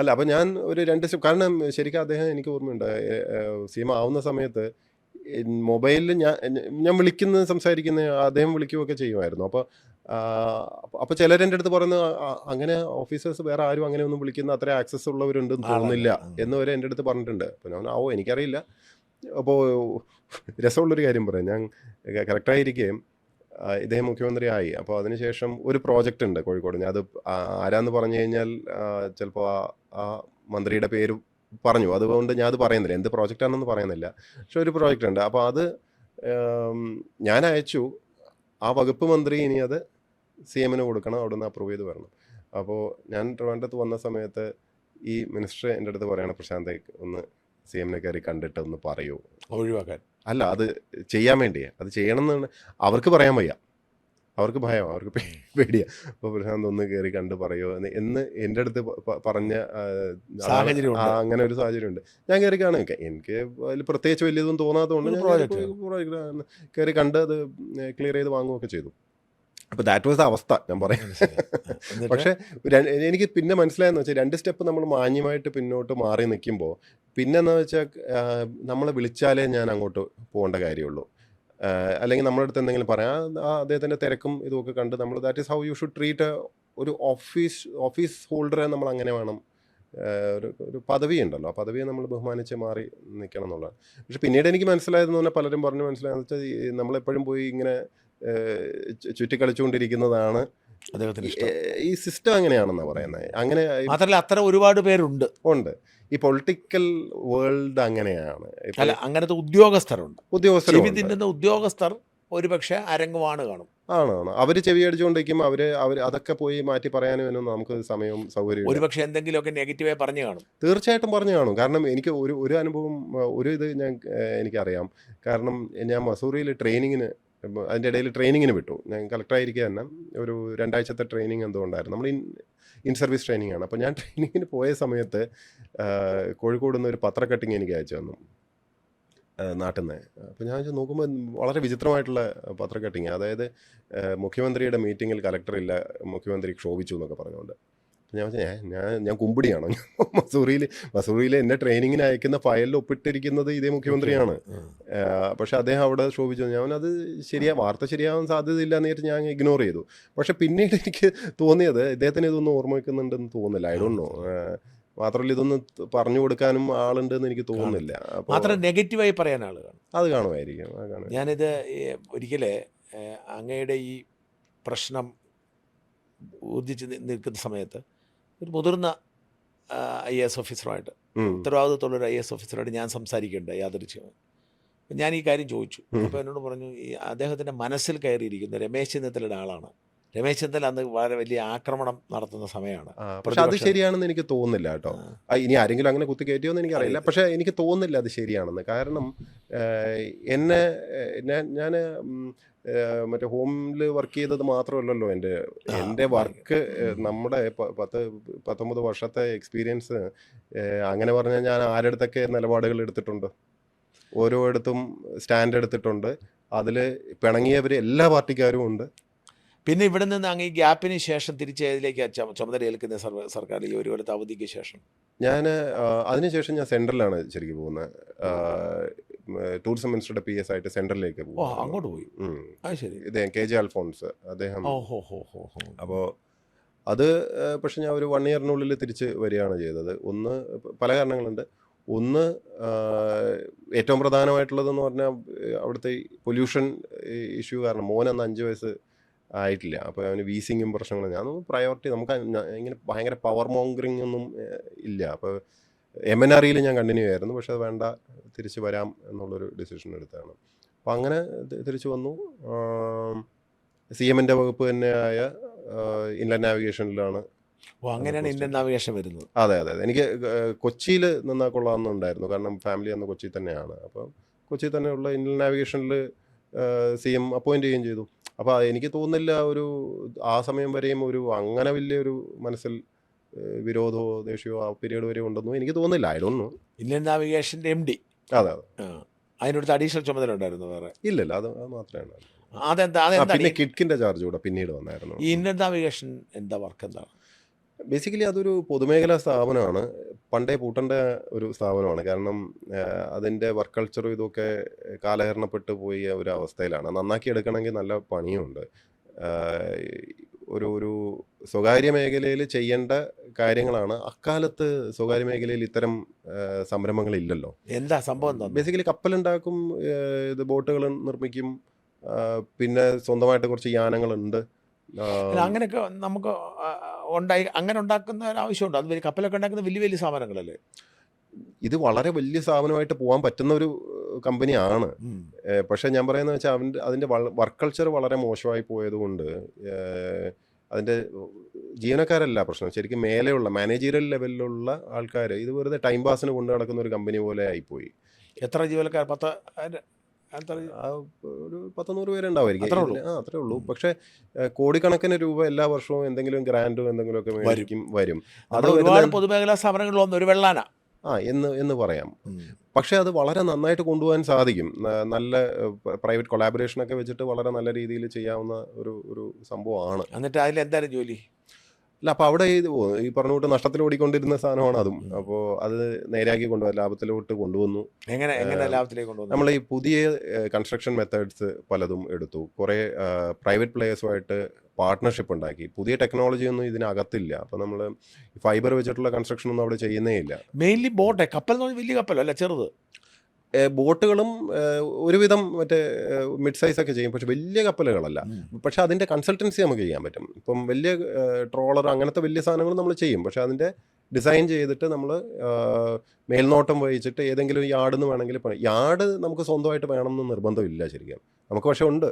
അല്ല അപ്പോൾ ഞാൻ ഒരു 2 സ്റ്റെപ്പ് കാരണം ശരിക്കും അദ്ദേഹം എനിക്ക് ഓർമ്മയുണ്ട് സീമ ആവുന്ന സമയത്ത് മൊബൈലിൽ ഞാൻ വിളിക്കുന്ന സംസാരിക്കുന്ന അദ്ദേഹം വിളിക്കുകയൊക്കെ ചെയ്യുമായിരുന്നു അപ്പോൾ ചിലരെൻ്റെ അടുത്ത് പറയുന്നത് അങ്ങനെ ഓഫീസേഴ്സ് വേറെ ആരും അങ്ങനെ ഒന്നും വിളിക്കുന്ന അത്ര ആക്സസ് ഉള്ളവരുണ്ടെന്ന് തോന്നുന്നില്ല എന്ന് വരെ എൻ്റെ അടുത്ത് പറഞ്ഞിട്ടുണ്ട് അപ്പോൾ ഞാൻ എനിക്കറിയില്ല അപ്പോൾ രസമുള്ളൊരു കാര്യം പറയാം ഞാൻ കറക്റ്റായിരിക്കുകയും ഇദ്ദേഹം മുഖ്യമന്ത്രി ആയി അപ്പോൾ അതിനുശേഷം ഒരു പ്രോജക്റ്റ് ഉണ്ട് കോഴിക്കോട് ഞാൻ അത് ആരാന്ന് പറഞ്ഞു കഴിഞ്ഞാൽ ചിലപ്പോൾ ആ മന്ത്രിയുടെ പേര് പറഞ്ഞു അതുകൊണ്ട് ഞാൻ അത് പറയുന്നില്ല എന്ത് പ്രോജക്റ്റാണെന്ന് പറയുന്നില്ല പക്ഷെ ഒരു പ്രോജക്റ്റ് ഉണ്ട് അപ്പോൾ അത് ഞാൻ അയച്ചു ആ വകുപ്പ് മന്ത്രി ഇനി അത് സി എമ്മിന് കൊടുക്കണം അവിടെ നിന്ന് അപ്രൂവ് ചെയ്ത് വരണം അപ്പോൾ ഞാൻ ട്രിവാൻഡ്രത്ത് വന്ന സമയത്ത് ഈ മിനിസ്റ്റർ എൻ്റെ അടുത്ത് പറയണം പ്രശാന്ത് ഒന്ന് സി എമ്മിനെ കയറി കണ്ടിട്ട് ഒന്ന് പറയൂ ഒഴിവാക്കാൻ അല്ല അത് ചെയ്യാൻ വേണ്ടിയാണ് അത് ചെയ്യണമെന്ന് അവർക്ക് പറയാൻ വയ്യ അവർക്ക് ഭയം അവർക്ക് പേടിയാണ് അപ്പോൾ പ്രശാന്ത് ഒന്ന് കയറി കണ്ട് പറയുമോ എന്ന് എൻ്റെ അടുത്ത് പറഞ്ഞ അങ്ങനെ ഒരു സാഹചര്യമുണ്ട് ഞാൻ കയറി കാണും എനിക്ക് അതിൽ പ്രത്യേകിച്ച് വലിയതൊന്നും തോന്നാത്തതുകൊണ്ട് കയറി കണ്ട് അത് ക്ലിയർ ചെയ്ത് വാങ്ങുകയൊക്കെ ചെയ്തു അപ്പോൾ ദാറ്റ് വാസ് അവസ്ഥ ഞാൻ പറയാം പക്ഷേ എനിക്ക് പിന്നെ മനസ്സിലായെന്ന് വെച്ചാൽ 2 സ്റ്റെപ്പ് നമ്മൾ മാന്യമായിട്ട് പിന്നോട്ട് മാറി നിൽക്കുമ്പോൾ പിന്നെന്ന് വെച്ചാൽ നമ്മളെ വിളിച്ചാലേ ഞാൻ അങ്ങോട്ട് പോകേണ്ട കാര്യമുള്ളൂ അല്ലെങ്കിൽ നമ്മുടെ അടുത്ത് എന്തെങ്കിലും പറയാം അദ്ദേഹത്തിൻ്റെ തിരക്കും ഇതുമൊക്കെ കണ്ട് നമ്മൾ that is how you should treat ഒരു ഓഫീസ് ഹോൾഡറെ നമ്മൾ അങ്ങനെ വേണം ഒരു പദവി ഉണ്ടല്ലോ ആ പദവിയെ നമ്മൾ ബഹുമാനിച്ച് മാറി നിൽക്കണം എന്നുള്ളത് പക്ഷെ പിന്നീട് എനിക്ക് മനസ്സിലായതെന്ന് പറഞ്ഞാൽ പലരും പറഞ്ഞ് മനസ്സിലായെന്ന് വെച്ചാൽ നമ്മളെപ്പോഴും പോയി ഇങ്ങനെ ചുറ്റിക്കളിച്ചുകൊണ്ടിരിക്കുന്നതാണ് അദ്ദേഹത്തിന് ഈ സിസ്റ്റം അങ്ങനെയാണെന്നാണ് പറയുന്നത് അങ്ങനെ മാത്രമല്ല അത്ര ഒരുപാട് പേരുണ്ട് ഈ പൊളിറ്റിക്കൽ വേൾഡ് അങ്ങനെയാണ് അല്ല അങ്ങനത്തെ ഉദ്യോഗസ്ഥരുണ്ട് ഉദ്യോഗസ്ഥർ തിന്നുന്ന ഉദ്യോഗസ്ഥർ ഒരുപക്ഷെ അരങ്ങുമാണ് കാണും ആണ് അവർ ചെവി അടിച്ചുകൊണ്ടിരിക്കും അവർ അതൊക്കെ പോയി മാറ്റി പറയാനും നമുക്ക് സമയവും സൗകര്യവും ഒരുപക്ഷെ എന്തെങ്കിലുമൊക്കെ നെഗറ്റീവായി പറഞ്ഞു കാണും തീർച്ചയായിട്ടും പറഞ്ഞു കാണും കാരണം എനിക്ക് ഒരു അനുഭവം ഇത് എനിക്കറിയാം കാരണം ഞാൻ മസൂറിയിൽ ട്രെയിനിങ്ങിന് അതിൻ്റെ ഇടയിൽ ട്രെയിനിങ്ങിന് വിട്ടു ഞാൻ കളക്ടറായിരിക്കുക തന്നെ ഒരു 2 ആഴ്ചത്തെ ട്രെയിനിങ് എന്തോ ഉണ്ടായിരുന്നു നമ്മൾ ഇൻ സർവീസ് ട്രെയിനിങ് ആണ് അപ്പോൾ ഞാൻ ട്രെയിനിങ്ങിന് പോയ സമയത്ത് കോഴിക്കോട് നിന്ന് ഒരു പത്ര കട്ടിങ് എനിക്ക് അയച്ചു തന്നു നാട്ടിൽ നിന്ന് അപ്പോൾ ഞാൻ നോക്കുമ്പോൾ വളരെ വിചിത്രമായിട്ടുള്ള പത്ര കട്ടിങ് അതായത് മുഖ്യമന്ത്രിയുടെ മീറ്റിങ്ങിൽ കലക്ടറില്ല മുഖ്യമന്ത്രി ക്ഷോഭിച്ചു എന്നൊക്കെ പറഞ്ഞുകൊണ്ട് ഞാൻ കുമ്പിടിയാണോ മസൂറിയിൽ എന്നെ ട്രെയിനിങ്ങിന് അയക്കുന്ന ഫയലിൽ ഒപ്പിട്ടിരിക്കുന്നത് ഇതേ മുഖ്യമന്ത്രിയാണ് പക്ഷെ അദ്ദേഹം അവിടെ ശോഭിച്ചു ഞാനത് വാർത്ത ശരിയാവാൻ സാധ്യതയില്ല എന്നിട്ട് ഞാൻ ഇഗ്നോർ ചെയ്തു പക്ഷെ പിന്നീട് എനിക്ക് തോന്നിയത് ഇദ്ദേഹത്തിന് ഇതൊന്നും ഓർമ്മ വയ്ക്കുന്നുണ്ടെന്ന് തോന്നുന്നില്ല ഐ ഡോണ്ട് നോ മാത്രമല്ല ഇതൊന്നും പറഞ്ഞു കൊടുക്കാനും ആളുണ്ടെന്ന് എനിക്ക് തോന്നുന്നില്ല മാത്രം നെഗറ്റീവായി പറയാൻ ആളുകൾ അത് കാണുമായിരിക്കും ഞാനിത് ഒരിക്കലേ അങ്ങയുടെ ഈ പ്രശ്നം ഊർജിച്ച് നിൽക്കുന്ന സമയത്ത് ഒരു മുതിർന്ന IAS ഓഫീസറുമായിട്ട് ഉത്തരവാദിത്തമുള്ളൊരു IAS ഓഫീസറുമായിട്ട് ഞാൻ സംസാരിക്കേണ്ട യാദൃച്ഛികമായി ഞാൻ ഈ കാര്യം ചോദിച്ചു അപ്പോൾ എന്നോട് പറഞ്ഞു ഈ അദ്ദേഹത്തിൻ്റെ മനസ്സിൽ കയറിയിരിക്കുന്ന രമേശ് ചെന്നിത്തലയുടെ ആളാണ് രമേശ് ചെന്നിത്തല അന്ന് വളരെ വലിയ ആക്രമണം നടത്തുന്ന സമയമാണ് പക്ഷെ അത് ശരിയാണെന്ന് എനിക്ക് തോന്നുന്നില്ല കേട്ടോ ഇനി ആരെങ്കിലും അങ്ങനെ കുത്തി കയറ്റിയോന്ന് എനിക്കറിയില്ല പക്ഷെ എനിക്ക് തോന്നുന്നില്ല അത് ശരിയാണെന്ന് കാരണം ഞാൻ മറ്റേ ഹോമിൽ വർക്ക് ചെയ്തത് മാത്രമല്ലല്ലോ എൻ്റെ വർക്ക് നമ്മുടെ 19 വർഷത്തെ എക്സ്പീരിയൻസ് അങ്ങനെ പറഞ്ഞാൽ ഞാൻ ആരുടെടുത്തൊക്കെ നിലപാടുകൾ എടുത്തിട്ടുണ്ട് ഓരോയിടത്തും സ്റ്റാൻഡ് എടുത്തിട്ടുണ്ട് അതിൽ പിണങ്ങിയവർ എല്ലാ പാർട്ടിക്കാരും ഉണ്ട് പിന്നെ ഇവിടെ നിന്ന് അങ്ങ് ഈ ഗ്യാപ്പിന് ശേഷം തിരിച്ചതിലേക്ക് ചുമതല ഏൽക്കുന്ന സർക്കാർ ഈ ഒരു കൊല്ലത്തെ അവധിക്ക് ശേഷം അതിനുശേഷം ഞാൻ സെൻട്രലാണ് ശരിക്കും പോകുന്നത് ടൂറിസം മിനിസ്റ്ററുടെ PS ആയിട്ട് സെൻട്രലിലേക്ക് പോകും അങ്ങോട്ട് പോയി ശരി KJ അൽഫോൺസ് അദ്ദേഹം അപ്പോൾ അത് പക്ഷെ ഞാൻ ഒരു 1 ഇയറിനുള്ളിൽ തിരിച്ച് വരികയാണ് ചെയ്തത്. ഒന്ന് പല കാരണങ്ങളുണ്ട്. ഒന്ന് ഏറ്റവും പ്രധാനമായിട്ടുള്ളതെന്ന് പറഞ്ഞാൽ അവിടുത്തെ പൊല്യൂഷൻ ഇഷ്യൂ കാരണം മോനന്ന് 5 വയസ്സ് ആയിട്ടില്ല. അപ്പോൾ അവന് വീസിങ്ങും പ്രശ്നങ്ങളും ഞാൻ പ്രയോറിറ്റി നമുക്ക് ഇങ്ങനെ ഭയങ്കര പവർ മോങ്കറിങ് ഒന്നും ഇല്ല. അപ്പോൾ MNREയിൽ ഞാൻ കണ്ടിന്യൂ ആയിരുന്നു. പക്ഷെ അത് വേണ്ട, തിരിച്ച് വരാം എന്നുള്ളൊരു ഡിസിഷൻ എടുത്തതാണ്. അപ്പോൾ അങ്ങനെ തിരിച്ചു വന്നു. CMൻ്റെ വകുപ്പ് തന്നെയായ ഇൻലാൻഡ് നാവിഗേഷനിലാണ്. അങ്ങനെയാണ് ഇന്ത്യൻ നാവിഗേഷൻ വരുന്നത്. അതെ. എനിക്ക് കൊച്ചിയിൽ നിന്നാൽ കൊള്ളാമെന്നുണ്ടായിരുന്നു. കാരണം ഫാമിലി അന്ന് കൊച്ചി തന്നെയാണ്. അപ്പോൾ കൊച്ചി തന്നെയുള്ള ഇൻലാൻഡ് നാവിഗേഷനിൽ CM അപ്പോയിൻ്റ് ചെയ്യുകയും ചെയ്തു. അപ്പോൾ എനിക്ക് തോന്നുന്നില്ല ആ സമയം വരെയും അങ്ങനെ വലിയൊരു മനസ്സിൽ വിരോധമോ ദേഷ്യമോ ആ പീരീഡ് വരെ ഉണ്ടെന്നോ എനിക്ക് തോന്നുന്നില്ല. I don't know. ഇന്ത്യൻ നാവിഗേഷൻ്റെ MD. അതെ. അതിനടുത്ത് അഡീഷണൽ ചുമതല ഉണ്ടായിരുന്നു വേറെ? ഇല്ല, അത് മാത്രമേ ഉണ്ടായിരുന്നു. അതെന്താ പിന്നെ കിഡ്കിൻ്റെ ചാർജ് കൂടെ പിന്നീട് വന്നായിരുന്നു. ഈ ഇന്ത്യൻ നാവിഗേഷൻ എന്താ വർക്ക് എന്താണ്? ബേസിക്കലി അതൊരു പൊതുമേഖലാ സ്ഥാപനമാണ്. പണ്ടേ പൂട്ടേണ്ട ഒരു സ്ഥാപനമാണ്. കാരണം അതിൻ്റെ വർക്ക് കൾച്ചറും ഇതൊക്കെ കാലഹരണപ്പെട്ട് പോയ ഒരു അവസ്ഥയിലാണ്. നന്നാക്കി എടുക്കണമെങ്കിൽ നല്ല പണിയുണ്ട്. ഒരു സ്വകാര്യ മേഖലയിൽ ചെയ്യേണ്ട കാര്യങ്ങളാണ്. അക്കാലത്ത് സ്വകാര്യ മേഖലയിൽ ഇത്തരം സംരംഭങ്ങളില്ലല്ലോ. എന്താ സംഭവം എന്താ? ബേസിക്കലി കപ്പലുണ്ടാക്കും, ഇത് ബോട്ടുകൾ നിർമ്മിക്കും, പിന്നെ സ്വന്തമായിട്ട് കുറച്ച് യാനങ്ങളുണ്ട്. അങ്ങനെയൊക്കെ നമുക്ക് അങ്ങനെ ഉണ്ടാക്കുന്ന ഒരു ആവശ്യമുണ്ട്. അത് കപ്പലൊക്കെ ഉണ്ടാക്കുന്ന വലിയ വലിയ സ്ഥാപനങ്ങളല്ലേ? ഇത് വളരെ വലിയ സ്ഥാപനമായിട്ട് പോകാൻ പറ്റുന്ന ഒരു കമ്പനിയാണ്. പക്ഷെ ഞാൻ പറയുന്നത് വെച്ചാൽ അതിൻ്റെ വർക്ക് കൾച്ചർ വളരെ മോശമായി പോയതുകൊണ്ട് അതിൻ്റെ ജീവനക്കാരല്ല പ്രശ്നം, ശരിക്കും മേലെയുള്ള മാനേജീരിയൽ ലെവലിലുള്ള ആൾക്കാർ ഇത് വെറുതെ ടൈം പാസിന് കൊണ്ടു നടക്കുന്ന ഒരു കമ്പനി പോലെ ആയിപ്പോയി. എത്ര ജീവനക്കാർ? ഒരു 100-100 പേരുണ്ടാവുമായിരിക്കും. അത്രേ ഉള്ളൂ. പക്ഷെ കോടിക്കണക്കിന് രൂപ എല്ലാ വർഷവും എന്തെങ്കിലും ഗ്രാൻഡോ എന്തെങ്കിലുമൊക്കെ വരും. അത് ഒരുപാട് പൊതുമേഖലാ സ്ഥാപനങ്ങളൊന്നും ഒരു വെള്ളാന എന്ന് പറയാം. പക്ഷെ അത് വളരെ നന്നായിട്ട് കൊണ്ടുപോകാൻ സാധിക്കും. നല്ല പ്രൈവറ്റ് കൊളാബറേഷനൊക്കെ വെച്ചിട്ട് വളരെ നല്ല രീതിയിൽ ചെയ്യാവുന്ന ഒരു സംഭവമാണ്. എന്നിട്ട് അതിൽ എന്തായാലും ജോലി അല്ല. അപ്പോൾ അവിടെ ഈ പറഞ്ഞ കൂട്ട് നഷ്ടത്തിൽ ഓടിക്കൊണ്ടിരുന്ന സാധനമാണ് അതും. അപ്പോൾ അത് നേരെയാക്കി കൊണ്ടുപോകാൻ ലാഭത്തിലോട്ട് കൊണ്ടുവന്നു. എങ്ങനെ ലാഭത്തിലേക്ക് കൊണ്ടുവന്നു? നമ്മൾ ഈ പുതിയ കൺസ്ട്രക്ഷൻ മെത്തേഡ്സ് പലതും എടുത്തു. കുറേ പ്രൈവറ്റ് പ്ലേയേഴ്സുമായിട്ട് പാർട്ട്ണർഷിപ്പ് ഉണ്ടാക്കി. പുതിയ ടെക്നോളജി ഒന്നും ഇതിനകത്തില്ല. അപ്പോൾ നമ്മൾ ഫൈബർ വെച്ചിട്ടുള്ള കൺസ്ട്രക്ഷൻ ഒന്നും അവിടെ ചെയ്യുന്നേ ഇല്ല. മെയിൻലി ബോട്ട്, കപ്പൽ എന്ന് പറഞ്ഞാൽ വലിയ കപ്പലല്ല, ചെറുത് ബോട്ടുകളും ഒരുവിധം മറ്റേ മിഡ് സൈസ് ഒക്കെ ചെയ്യും. പക്ഷെ വലിയ കപ്പലുകളല്ല. പക്ഷെ അതിൻ്റെ കൺസൾട്ടൻസി നമുക്ക് ചെയ്യാൻ പറ്റും. ഇപ്പം വലിയ ട്രോളർ അങ്ങനത്തെ വലിയ സാധനങ്ങൾ നമ്മൾ ചെയ്യും. പക്ഷെ അതിൻ്റെ ഡിസൈൻ ചെയ്തിട്ട് നമ്മൾ മേൽനോട്ടം വഹിച്ചിട്ട് ഏതെങ്കിലും യാർഡെന്ന് വേണമെങ്കിൽ യാർഡ് നമുക്ക് സ്വന്തമായിട്ട് വേണമെന്ന് നിർബന്ധമില്ല ശരിക്കും. നമുക്ക് പക്ഷെ ഉണ്ട്,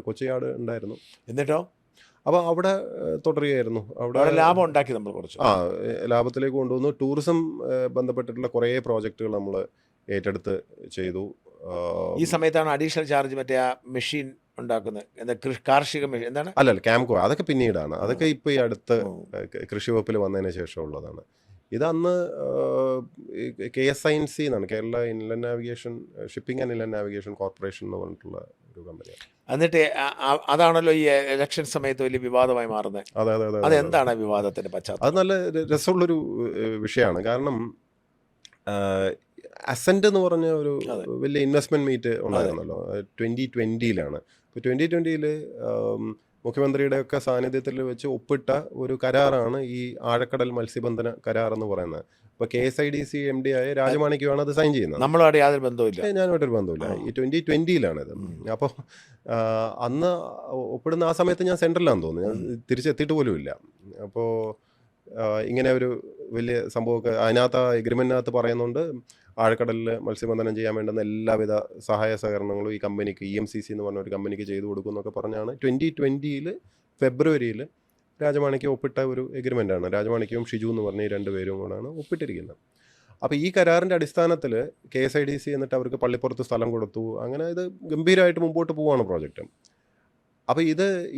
കൊച്ചി യാർഡ് ഉണ്ടായിരുന്നു. എന്നിട്ടോ അപ്പോൾ അവിടെ തുടരുകയായിരുന്നു. അവിടെ ലാഭം ഉണ്ടാക്കി നമ്മൾ കുറച്ച് ലാഭത്തിലേക്ക് കൊണ്ടുവന്നു. ടൂറിസം ബന്ധപ്പെട്ടിട്ടുള്ള കുറേ പ്രോജക്റ്റുകൾ നമ്മൾ ഏറ്റെടുത്ത് ചെയ്തു. ഈ സമയത്താണ് അഡീഷണൽ ചാർജ് മറ്റേ ആ മെഷീൻ ഉണ്ടാക്കുന്നത്, കാർഷിക മെഷീൻ എന്താണ്? അല്ലല്ല, ക്യാംകോ. അതൊക്കെ പിന്നീടാണ്. അതൊക്കെ ഇപ്പോൾ ഈ അടുത്ത് കൃഷി വകുപ്പിൽ വന്നതിന് ശേഷമുള്ളതാണ്. ഇതന്ന് KSINC എന്നാണ്, Kerala inland navigation shipping and inland navigation corporation എന്ന് പറഞ്ഞിട്ടുള്ള ഒരു കമ്പനിയാണ്. എന്നിട്ട് അതാണല്ലോ ഈ ഇലക്ഷൻ സമയത്ത് വലിയ വിവാദമായി മാറുന്നത്. അതെന്താണ് വിവാദത്തിന്റെ പശ്ചാത്തലം? അത് നല്ല രസമുള്ളൊരു വിഷയമാണ്. കാരണം അസെന്റ് എന്ന് പറഞ്ഞ ഒരു വലിയ ഇൻവെസ്റ്റ്മെന്റ് മീറ്റ് ഉണ്ടായിരുന്നല്ലോ 2020-ലാണ്. ഇപ്പോൾ 2020-ൽ മുഖ്യമന്ത്രിയുടെ ഒക്കെ സാന്നിധ്യത്തിൽ വെച്ച് ഒപ്പിട്ട ഒരു കരാറാണ് ഈ ആഴക്കടൽ മത്സ്യബന്ധന കരാർ എന്ന് പറയുന്നത്. ഇപ്പോൾ KSIDC MD ആയ രാജമാണിക്യമാണ് അത് സൈൻ ചെയ്യുന്നത്. നമ്മളോട് യാതൊരു ബന്ധമില്ല. ഞാനുമായിട്ടൊരു ബന്ധമില്ല. ഈ 2020-ലാണിത്. അപ്പോൾ അന്ന് ഒപ്പിടുന്ന ആ സമയത്ത് ഞാൻ സെൻട്രലാണെന്ന് തോന്നുന്നു. ഞാൻ തിരിച്ചെത്തിയിട്ട് പോലും ഇല്ല. അപ്പോൾ ഇങ്ങനെ ഒരു വലിയ സംഭവമൊക്കെ അതിനകത്ത് ആ എഗ്രിമെൻറ്റിനകത്ത് പറയുന്നുണ്ട്, ആഴക്കടലിൽ മത്സ്യബന്ധനം ചെയ്യാൻ വേണ്ടുന്ന എല്ലാവിധ സഹായ സഹകരണങ്ങളും ഈ കമ്പനിക്ക് EMCC എന്ന് പറഞ്ഞ ഒരു കമ്പനിക്ക് ചെയ്തു കൊടുക്കും എന്നൊക്കെ പറഞ്ഞാണ് 2020-ൽ ഫെബ്രുവരിയിൽ രാജമാണിക്യം ഒപ്പിട്ട ഒരു എഗ്രിമെൻ്റാണ്. രാജമാണിക്യവും ഷിജു എന്ന് പറഞ്ഞ ഈ 2 പേരും കൂടാണ് ഒപ്പിട്ടിരിക്കുന്നത്. അപ്പോൾ ഈ കരാറിൻ്റെ അടിസ്ഥാനത്തിൽ KSIDC എന്നിട്ട് അവർക്ക് പള്ളിപ്പുറത്ത് സ്ഥലം കൊടുത്തു. അങ്ങനെ ഇത് ഗംഭീരമായിട്ട് മുമ്പോട്ട് പോവുകയാണ് പ്രോജക്റ്റ്. അപ്പോൾ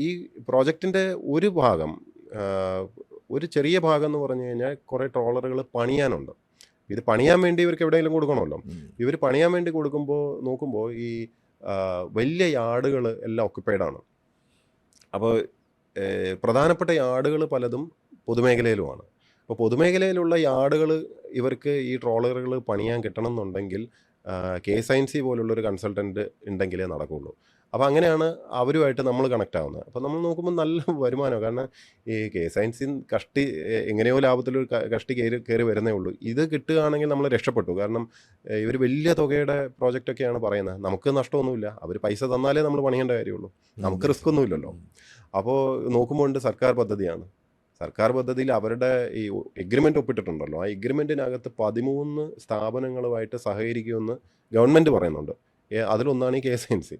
ഈ പ്രോജക്റ്റിൻ്റെ ഒരു ഭാഗം, ഒരു ചെറിയ ഭാഗം എന്ന് പറഞ്ഞു കഴിഞ്ഞാൽ കുറേ ട്രോളറുകൾ പണിയാനുണ്ട്. ഇത് പണിയാൻ വേണ്ടി ഇവർക്ക് എവിടെയെങ്കിലും കൊടുക്കണമല്ലോ. ഇവർ പണിയാൻ വേണ്ടി നോക്കുമ്പോൾ ഈ വലിയ യാർഡുകൾ എല്ലാം ഒക്യുപ്പൈഡാണ്. അപ്പോൾ പ്രധാനപ്പെട്ട യാർഡുകൾ പലതും പൊതുമേഖലയിലുമാണ്. അപ്പോൾ പൊതുമേഖലയിലുള്ള യാർഡുകൾ ഇവർക്ക് ഈ ട്രോളറുകൾ പണിയാൻ കിട്ടണം എന്നുണ്ടെങ്കിൽ KSINC പോലുള്ളൊരു കൺസൾട്ടൻറ്റ് ഉണ്ടെങ്കിലേ നടക്കുകയുള്ളൂ. അപ്പോൾ അങ്ങനെയാണ് അവരുമായിട്ട് നമ്മൾ കണക്ട് ആവുന്നത്. അപ്പോൾ നമ്മൾ നോക്കുമ്പോൾ നല്ല വരുമാനമാണ്. കാരണം ഈ സയൻസിൻ കഷ്ടി എങ്ങനെയോ ലാഭത്തിലൊരു കഷ്ടി കയറി വരുന്നേ ഉള്ളൂ. ഇത് കിട്ടുകയാണെങ്കിൽ നമ്മൾ രക്ഷപ്പെട്ടു. കാരണം ഇവർ വലിയ തുകയുടെ പ്രോജക്റ്റൊക്കെയാണ് പറയുന്നത്. നമുക്ക് നഷ്ടമൊന്നുമില്ല. അവർ പൈസ തന്നാലേ നമ്മൾ പണിയേണ്ട കാര്യമുള്ളൂ. നമുക്ക് റിസ്ക് ഒന്നുമില്ലല്ലോ. അപ്പോൾ നോക്കുമ്പോൾ ഉണ്ട് സർക്കാർ പദ്ധതിയാണ്. സർക്കാർ പദ്ധതിയിൽ അവരുടെ ഈ എഗ്രിമെൻ്റ് ഒപ്പിട്ടിട്ടുണ്ടല്ലോ. ആ എഗ്രിമെൻറ്റിനകത്ത് 13 സ്ഥാപനങ്ങളുമായിട്ട് സഹകരിക്കുമെന്ന് ഗവൺമെൻറ് പറയുന്നുണ്ട്. അതിലൊന്നാണ് ഈ KSNC.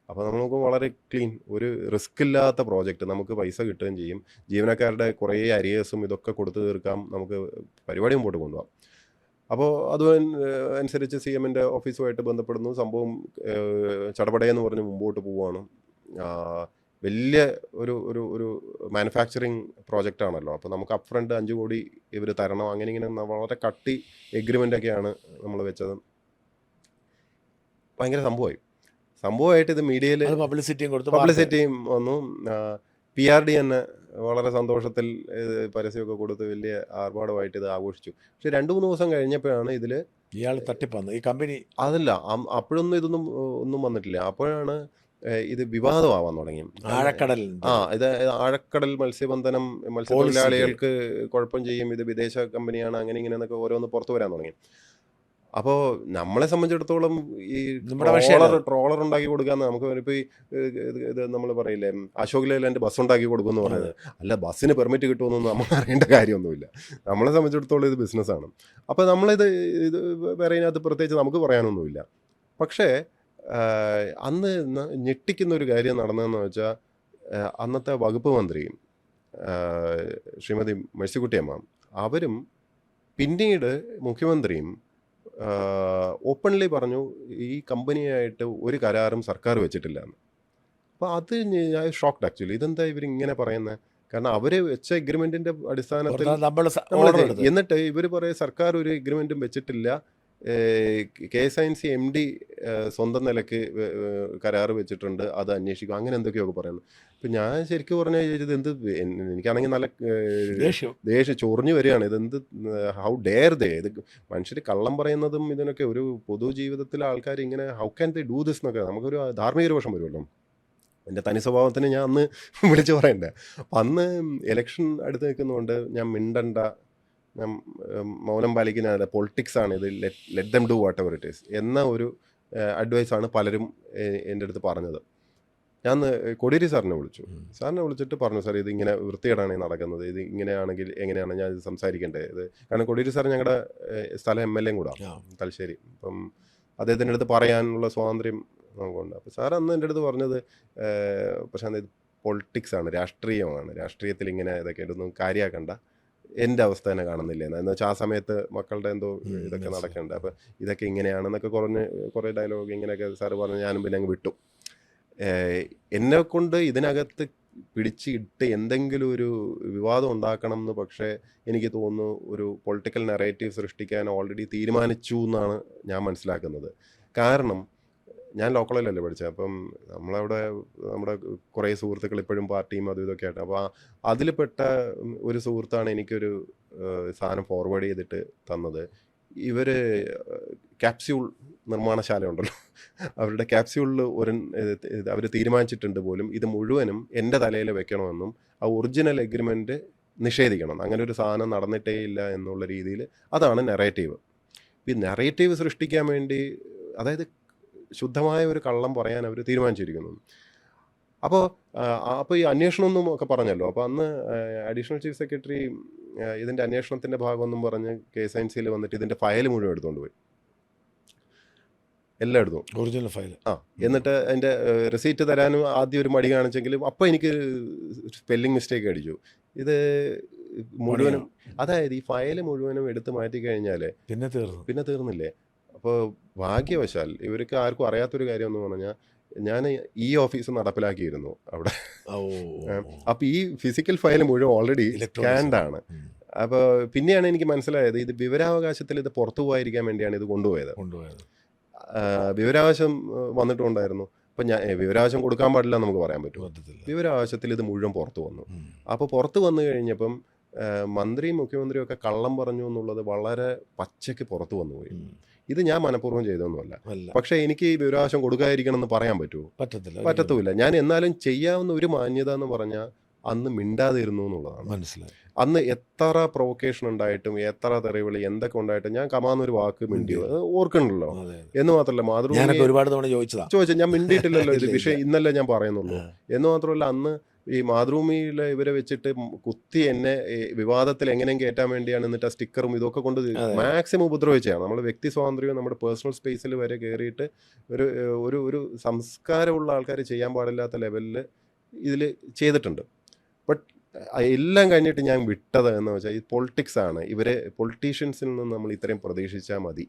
അപ്പോൾ നമുക്ക് വളരെ ക്ലീൻ, ഒരു റിസ്ക് ഇല്ലാത്ത പ്രോജക്റ്റ്, നമുക്ക് പൈസ കിട്ടുകയും ചെയ്യും. ജീവനക്കാരുടെ കുറേ അരിയേഴ്സും ഇതൊക്കെ കൊടുത്തു തീർക്കാം. നമുക്ക് പരിപാടി മുമ്പോട്ട് കൊണ്ടുപോകാം. അപ്പോൾ അത് അനുസരിച്ച് CMൻ്റെ ഓഫീസുമായിട്ട് ബന്ധപ്പെടുന്നു. സംഭവം ചടപടയെന്ന് പറഞ്ഞ് മുമ്പോട്ട് പോവുകയാണ്. വലിയ ഒരു ഒരു ഒരു മാനുഫാക്ചറിങ് പ്രോജക്റ്റ് ആണല്ലോ. അപ്പോൾ നമുക്ക് അപ്പ് ഫ്രണ്ട് 5 കോടി ഇവർ തരണം. അങ്ങനെ ഇങ്ങനെ വളരെ കട്ടി എഗ്രിമെൻ്റൊക്കെയാണ് നമ്മൾ വെച്ചത്. ഭയങ്കര സംഭവമായിട്ട് ഇത് മീഡിയയിൽ പബ്ലിസിറ്റിയും വന്നു. PRD തന്നെ വളരെ സന്തോഷത്തിൽ പരസ്യമൊക്കെ കൊടുത്ത് വലിയ ആർഭാടമായിട്ട് ഇത് ആഘോഷിച്ചു. പക്ഷെ 2-3 ദിവസം കഴിഞ്ഞപ്പോഴാണ് ഇതിൽ ഇയാൾ തട്ടിപ്പാന്ന് ഈ കമ്പനി അതല്ല, അപ്പോഴൊന്നും ഒന്നും വന്നിട്ടില്ല. അപ്പോഴാണ് ഇത് വിവാദമാവാൻ തുടങ്ങി. ഇത് ആഴക്കടൽ മത്സ്യത്തൊഴിലാളികൾക്ക് കുഴപ്പം ചെയ്യും, ഇത് വിദേശ കമ്പനിയാണ്, അങ്ങനെ ഇങ്ങനെ എന്നൊക്കെ ഓരോന്ന് പുറത്തു വരാൻ തുടങ്ങി. അപ്പോൾ നമ്മളെ സംബന്ധിച്ചിടത്തോളം ഈ ട്രോളർ ഉണ്ടാക്കി കൊടുക്കാന്ന് നമുക്ക് ഇപ്പോൾ ഇത് നമ്മൾ പറയില്ലേ, അശോക് ലേലാൻഡ് ബസ് ഉണ്ടാക്കി കൊടുക്കുമെന്ന് പറയുന്നത്. അല്ല, ബസ്സിന് പെർമിറ്റ് കിട്ടുമെന്നൊന്നും നമ്മൾ അറിയേണ്ട കാര്യമൊന്നുമില്ല. നമ്മളെ സംബന്ധിച്ചിടത്തോളം ഇത് ബിസിനസ്സാണ്. അപ്പോൾ നമ്മളിത് പറയുന്നതിനകത്ത് പ്രത്യേകിച്ച് നമുക്ക് പറയാനൊന്നുമില്ല. പക്ഷേ അന്ന് ഞെട്ടിക്കുന്ന ഒരു കാര്യം നടന്നതെന്ന് വെച്ചാൽ, അന്നത്തെ വകുപ്പ് മന്ത്രിയും ശ്രീമതി മേഴ്സിക്കുട്ടിയമ്മ അവരും പിന്നീട് മുഖ്യമന്ത്രിയും ഓപ്പൺലി പറഞ്ഞു ഈ കമ്പനിയായിട്ട് ഒരു കരാറും സർക്കാർ വെച്ചിട്ടില്ല എന്ന്. അപ്പോൾ അത് ഞാൻ ഷോക്ക്ഡ് ആക്ച്വലി. ഇതെന്താ ഇവരിങ്ങനെ പറയുന്നത്? കാരണം അവർ വെച്ച എഗ്രിമെൻറ്റിൻ്റെ അടിസ്ഥാനത്തിൽ എന്നിട്ട് ഇവർ പറയും സർക്കാർ ഒരു എഗ്രിമെൻറ്റും വെച്ചിട്ടില്ല, KSNC MD സ്വന്തം നിലയ്ക്ക് കരാറ് വെച്ചിട്ടുണ്ട്, അത് അന്വേഷിക്കും, അങ്ങനെ എന്തൊക്കെയൊക്കെ പറയുന്നു. അപ്പം ഞാൻ ശരിക്കും പറഞ്ഞാൽ ചോദിച്ചത് എന്ത്, എനിക്കാണെങ്കിൽ നല്ല ദേഷ്യം ചൊറിഞ്ഞു വരികയാണ്. ഇതെന്ത്, ഹൗ ഡെയർ ദേ, ഇത് മനുഷ്യർ കള്ളം പറയുന്നതും ഇതിനൊക്കെ ഒരു പൊതുജീവിതത്തിലെ ആൾക്കാർ ഇങ്ങനെ how can they do this എന്നൊക്കെ നമുക്കൊരു ധാർമ്മിക രോഷം വരുമല്ലോ. എൻ്റെ തനി സ്വഭാവത്തിന് ഞാൻ അന്ന് വിളിച്ച് പറയണ്ടേ. അപ്പം അന്ന് ഇലക്ഷൻ അടുത്ത് നിൽക്കുന്നതുകൊണ്ട് ഞാൻ മിണ്ടണ്ട, ഞാൻ മൗനം പാലിക്കുന്ന, പൊളിറ്റിക്സ് ആണ് ഇത്, let them do what ever it is എന്ന ഒരു അഡ്വൈസാണ് പലരും എൻ്റെ അടുത്ത് പറഞ്ഞത്. ഞാൻ കോടിയേരി സാറിനെ വിളിച്ചിട്ട് പറഞ്ഞു, സാർ ഇത് ഇങ്ങനെ വൃത്തികേടാണ് നടക്കുന്നത്, ഇത് ഇങ്ങനെയാണെങ്കിൽ എങ്ങനെയാണ് ഞാൻ ഇത് സംസാരിക്കേണ്ടത്? ഇത് കാരണം കോടിയേരി സാർ ഞങ്ങളുടെ സ്ഥലം MLA കൂടാ, തലശ്ശേരി. അപ്പം അദ്ദേഹത്തിൻ്റെ അടുത്ത് പറയാനുള്ള സ്വാതന്ത്ര്യം നമുക്കുണ്ട്. അപ്പോൾ സാർ അന്ന് എൻ്റെ അടുത്ത് പറഞ്ഞത്, പക്ഷേ ഇത് പൊളിറ്റിക്സ് ആണ്, രാഷ്ട്രീയത്തിൽ ഇങ്ങനെ ഇതൊക്കെ ഇതൊന്നും കാര്യമാക്കണ്ട, എൻ്റെ അവസ്ഥ തന്നെ കാണുന്നില്ല എന്ന് വെച്ചാൽ ആ സമയത്ത് മക്കളുടെ എന്തോ ഇതൊക്കെ നടക്കുന്നുണ്ട്. അപ്പോൾ ഇതൊക്കെ ഇങ്ങനെയാണെന്നൊക്കെ കുറേ ഡയലോഗ് ഇങ്ങനെയൊക്കെ സാറ് പറഞ്ഞ് ഞാനും പിന്നെ അങ്ങ് വിട്ടു. എന്നെക്കൊണ്ട് ഇതിനകത്ത് പിടിച്ചിട്ട് എന്തെങ്കിലും ഒരു വിവാദം ഉണ്ടാക്കണം എന്ന് പക്ഷേ എനിക്ക് തോന്നുന്നു ഒരു പൊളിറ്റിക്കൽ നറേറ്റീവ് സൃഷ്ടിക്കാൻ ഓൾറെഡി തീരുമാനിച്ചു എന്നാണ് ഞാൻ മനസ്സിലാക്കുന്നത്. കാരണം ഞാൻ ലോക്കലിലല്ലേ പഠിച്ചത്. അപ്പം നമ്മളവിടെ നമ്മുടെ കുറേ സുഹൃത്തുക്കൾ ഇപ്പോഴും പാർട്ടിയും അതും ഇതൊക്കെ ആയിട്ട്, അപ്പോൾ അതിൽപ്പെട്ട ഒരു സുഹൃത്താണ് എനിക്കൊരു സാധനം ഫോർവേഡ് ചെയ്തിട്ട് തന്നത്. ഇവർ ക്യാപ്സ്യൂൾ നിർമ്മാണശാല ഉണ്ടല്ലോ, അവരുടെ ക്യാപ്സ്യൂളിൽ അവർ തീരുമാനിച്ചിട്ടുണ്ട് പോലും ഇത് മുഴുവനും എൻ്റെ തലയിൽ വെക്കണമെന്നും ആ ഒറിജിനൽ എഗ്രിമെൻറ്റ് നിഷേധിക്കണം, അങ്ങനെ ഒരു സാധനം നടന്നിട്ടേ ഇല്ല എന്നുള്ള രീതിയിൽ. അതാണ് നെറേറ്റീവ്. ഈ നെറേറ്റീവ് സൃഷ്ടിക്കാൻ വേണ്ടി, അതായത് ശുദ്ധമായ ഒരു കള്ളം പറയാൻ അവർ തീരുമാനിച്ചിരിക്കുന്നു. അപ്പോൾ ഈ അന്വേഷണമെന്നും ഒക്കെ പറഞ്ഞല്ലോ. അപ്പോൾ അന്ന് അഡീഷണൽ ചീഫ് സെക്രട്ടറി ഇതിൻ്റെ അന്വേഷണത്തിൻ്റെ ഭാഗമൊന്നും പറഞ്ഞ് KSNCയിൽ വന്നിട്ട് ഇതിൻ്റെ ഫയൽ മുഴുവൻ എടുത്തുകൊണ്ട് പോയി, എല്ലാം എടുത്തു, ഒറിജിനൽ ഫയൽ. എന്നിട്ട് അതിൻ്റെ റിസീറ്റ് തരാനും ആദ്യം ഒരു മടി കാണിച്ചെങ്കിലും അപ്പോൾ എനിക്ക് സ്പെല്ലിംഗ് മിസ്റ്റേക്ക് അടിച്ചു. ഇത് മുഴുവനും, അതായത് ഈ ഫയൽ മുഴുവനും എടുത്ത് മാറ്റി കഴിഞ്ഞാൽ പിന്നെ തീർന്നില്ലേ. അപ്പോൾ ഭാഗ്യവശാൽ ഇവർക്ക് ആർക്കും അറിയാത്തൊരു കാര്യം എന്ന് പറഞ്ഞാൽ, ഞാൻ ഈ ഓഫീസ് നടപ്പിലാക്കിയിരുന്നു അവിടെ. അപ്പോൾ ഈ ഫിസിക്കൽ ഫയൽ മുഴുവൻ ഓൾറെഡി സ്കാൻഡാണ്. അപ്പോൾ പിന്നെയാണ് എനിക്ക് മനസ്സിലായത് ഇത് വിവരാവകാശത്തിൽ ഇത് പുറത്തു പോകാതിരിക്കാൻ വേണ്ടിയാണ് ഇത് കൊണ്ടുപോയത്. വിവരാവകാശം വന്നിട്ടുണ്ടായിരുന്നു. അപ്പം ഞാൻ വിവരാവകാശം കൊടുക്കാൻ പാടില്ല നമുക്ക് പറയാൻ പറ്റുമോ? വിവരാവകാശത്തിൽ ഇത് മുഴുവൻ പുറത്തു വന്നു. അപ്പോൾ പുറത്ത് വന്നു കഴിഞ്ഞപ്പം മന്ത്രിയും മുഖ്യമന്ത്രിയും ഒക്കെ കള്ളം പറഞ്ഞു എന്നുള്ളത് വളരെ പച്ചയ്ക്ക് പുറത്തു വന്നുപോയി. ഇത് ഞാൻ മനഃപൂർവ്വം ചെയ്തൊന്നുമല്ല. അല്ല, പക്ഷേ എനിക്ക് ഈ വിവരാവകാശം കൊടുക്കാതിരിക്കണം എന്ന് പറയാൻ പറ്റുമോ? പറ്റത്തില്ല. പറ്റത്തുമില്ല. ഞാൻ എന്നാലും ചെയ്യാവുന്ന ഒരു മാന്യത എന്ന് പറഞ്ഞാൽ അന്ന് മിണ്ടാതിരുന്നു എന്നുള്ളതാണ്. മനസ്സിലായി. അന്ന് എത്ര പ്രൊവക്കേഷൻ ഉണ്ടായിട്ടും എത്ര തെറിവിളി എന്തൊക്കെ ഉണ്ടായിട്ടും ഞാൻ കമാന്നൊരു വാക്ക് മിണ്ടിയോ ഓർക്കണ്ടല്ലോ. അതെ, എന്ന് മാത്രമല്ല മാതൃഭൂമി ഞാനൊക്കെ ഒരുപാട് തവണ ചോദിച്ചതാ. ചോദിച്ചാൽ ഞാൻ മിണ്ടിയിട്ടില്ലല്ലോ, ഇത് ഇല്ല, വിഷയം ഇന്നല്ലേ ഞാൻ പറയുന്നുള്ളൂ. എന്ന് മാത്രമല്ല അന്ന് ഈ മാതൃഭൂമിയിലെ ഇവരെ വെച്ചിട്ട് കുത്തി എന്നെ വിവാദത്തിൽ എങ്ങനെയും കയറ്റാൻ വേണ്ടിയാണ് എന്നിട്ട് ആ സ്റ്റിക്കറും ഇതൊക്കെ കൊണ്ട് മാക്സിമം ഉപദ്രവിച്ചാണ്. നമ്മൾ വ്യക്തി സ്വാതന്ത്ര്യവും നമ്മുടെ പേഴ്സണൽ സ്പേസിൽ വരെ കയറിയിട്ട് ഒരു ഒരു ഒരു സംസ്കാരമുള്ള ആൾക്കാർ ചെയ്യാൻ പാടില്ലാത്ത ലെവലിൽ ഇതിൽ ചെയ്തിട്ടുണ്ട്. ബട്ട് എല്ലാം കഴിഞ്ഞിട്ട് ഞാൻ വിട്ടത് എന്ന് വെച്ചാൽ ഈ പൊളിറ്റിക്സ് ആണ്, ഇവരെ പൊളിറ്റീഷ്യൻസിൽ നിന്ന് നമ്മൾ ഇത്രയും പ്രതീക്ഷിച്ചാൽ മതി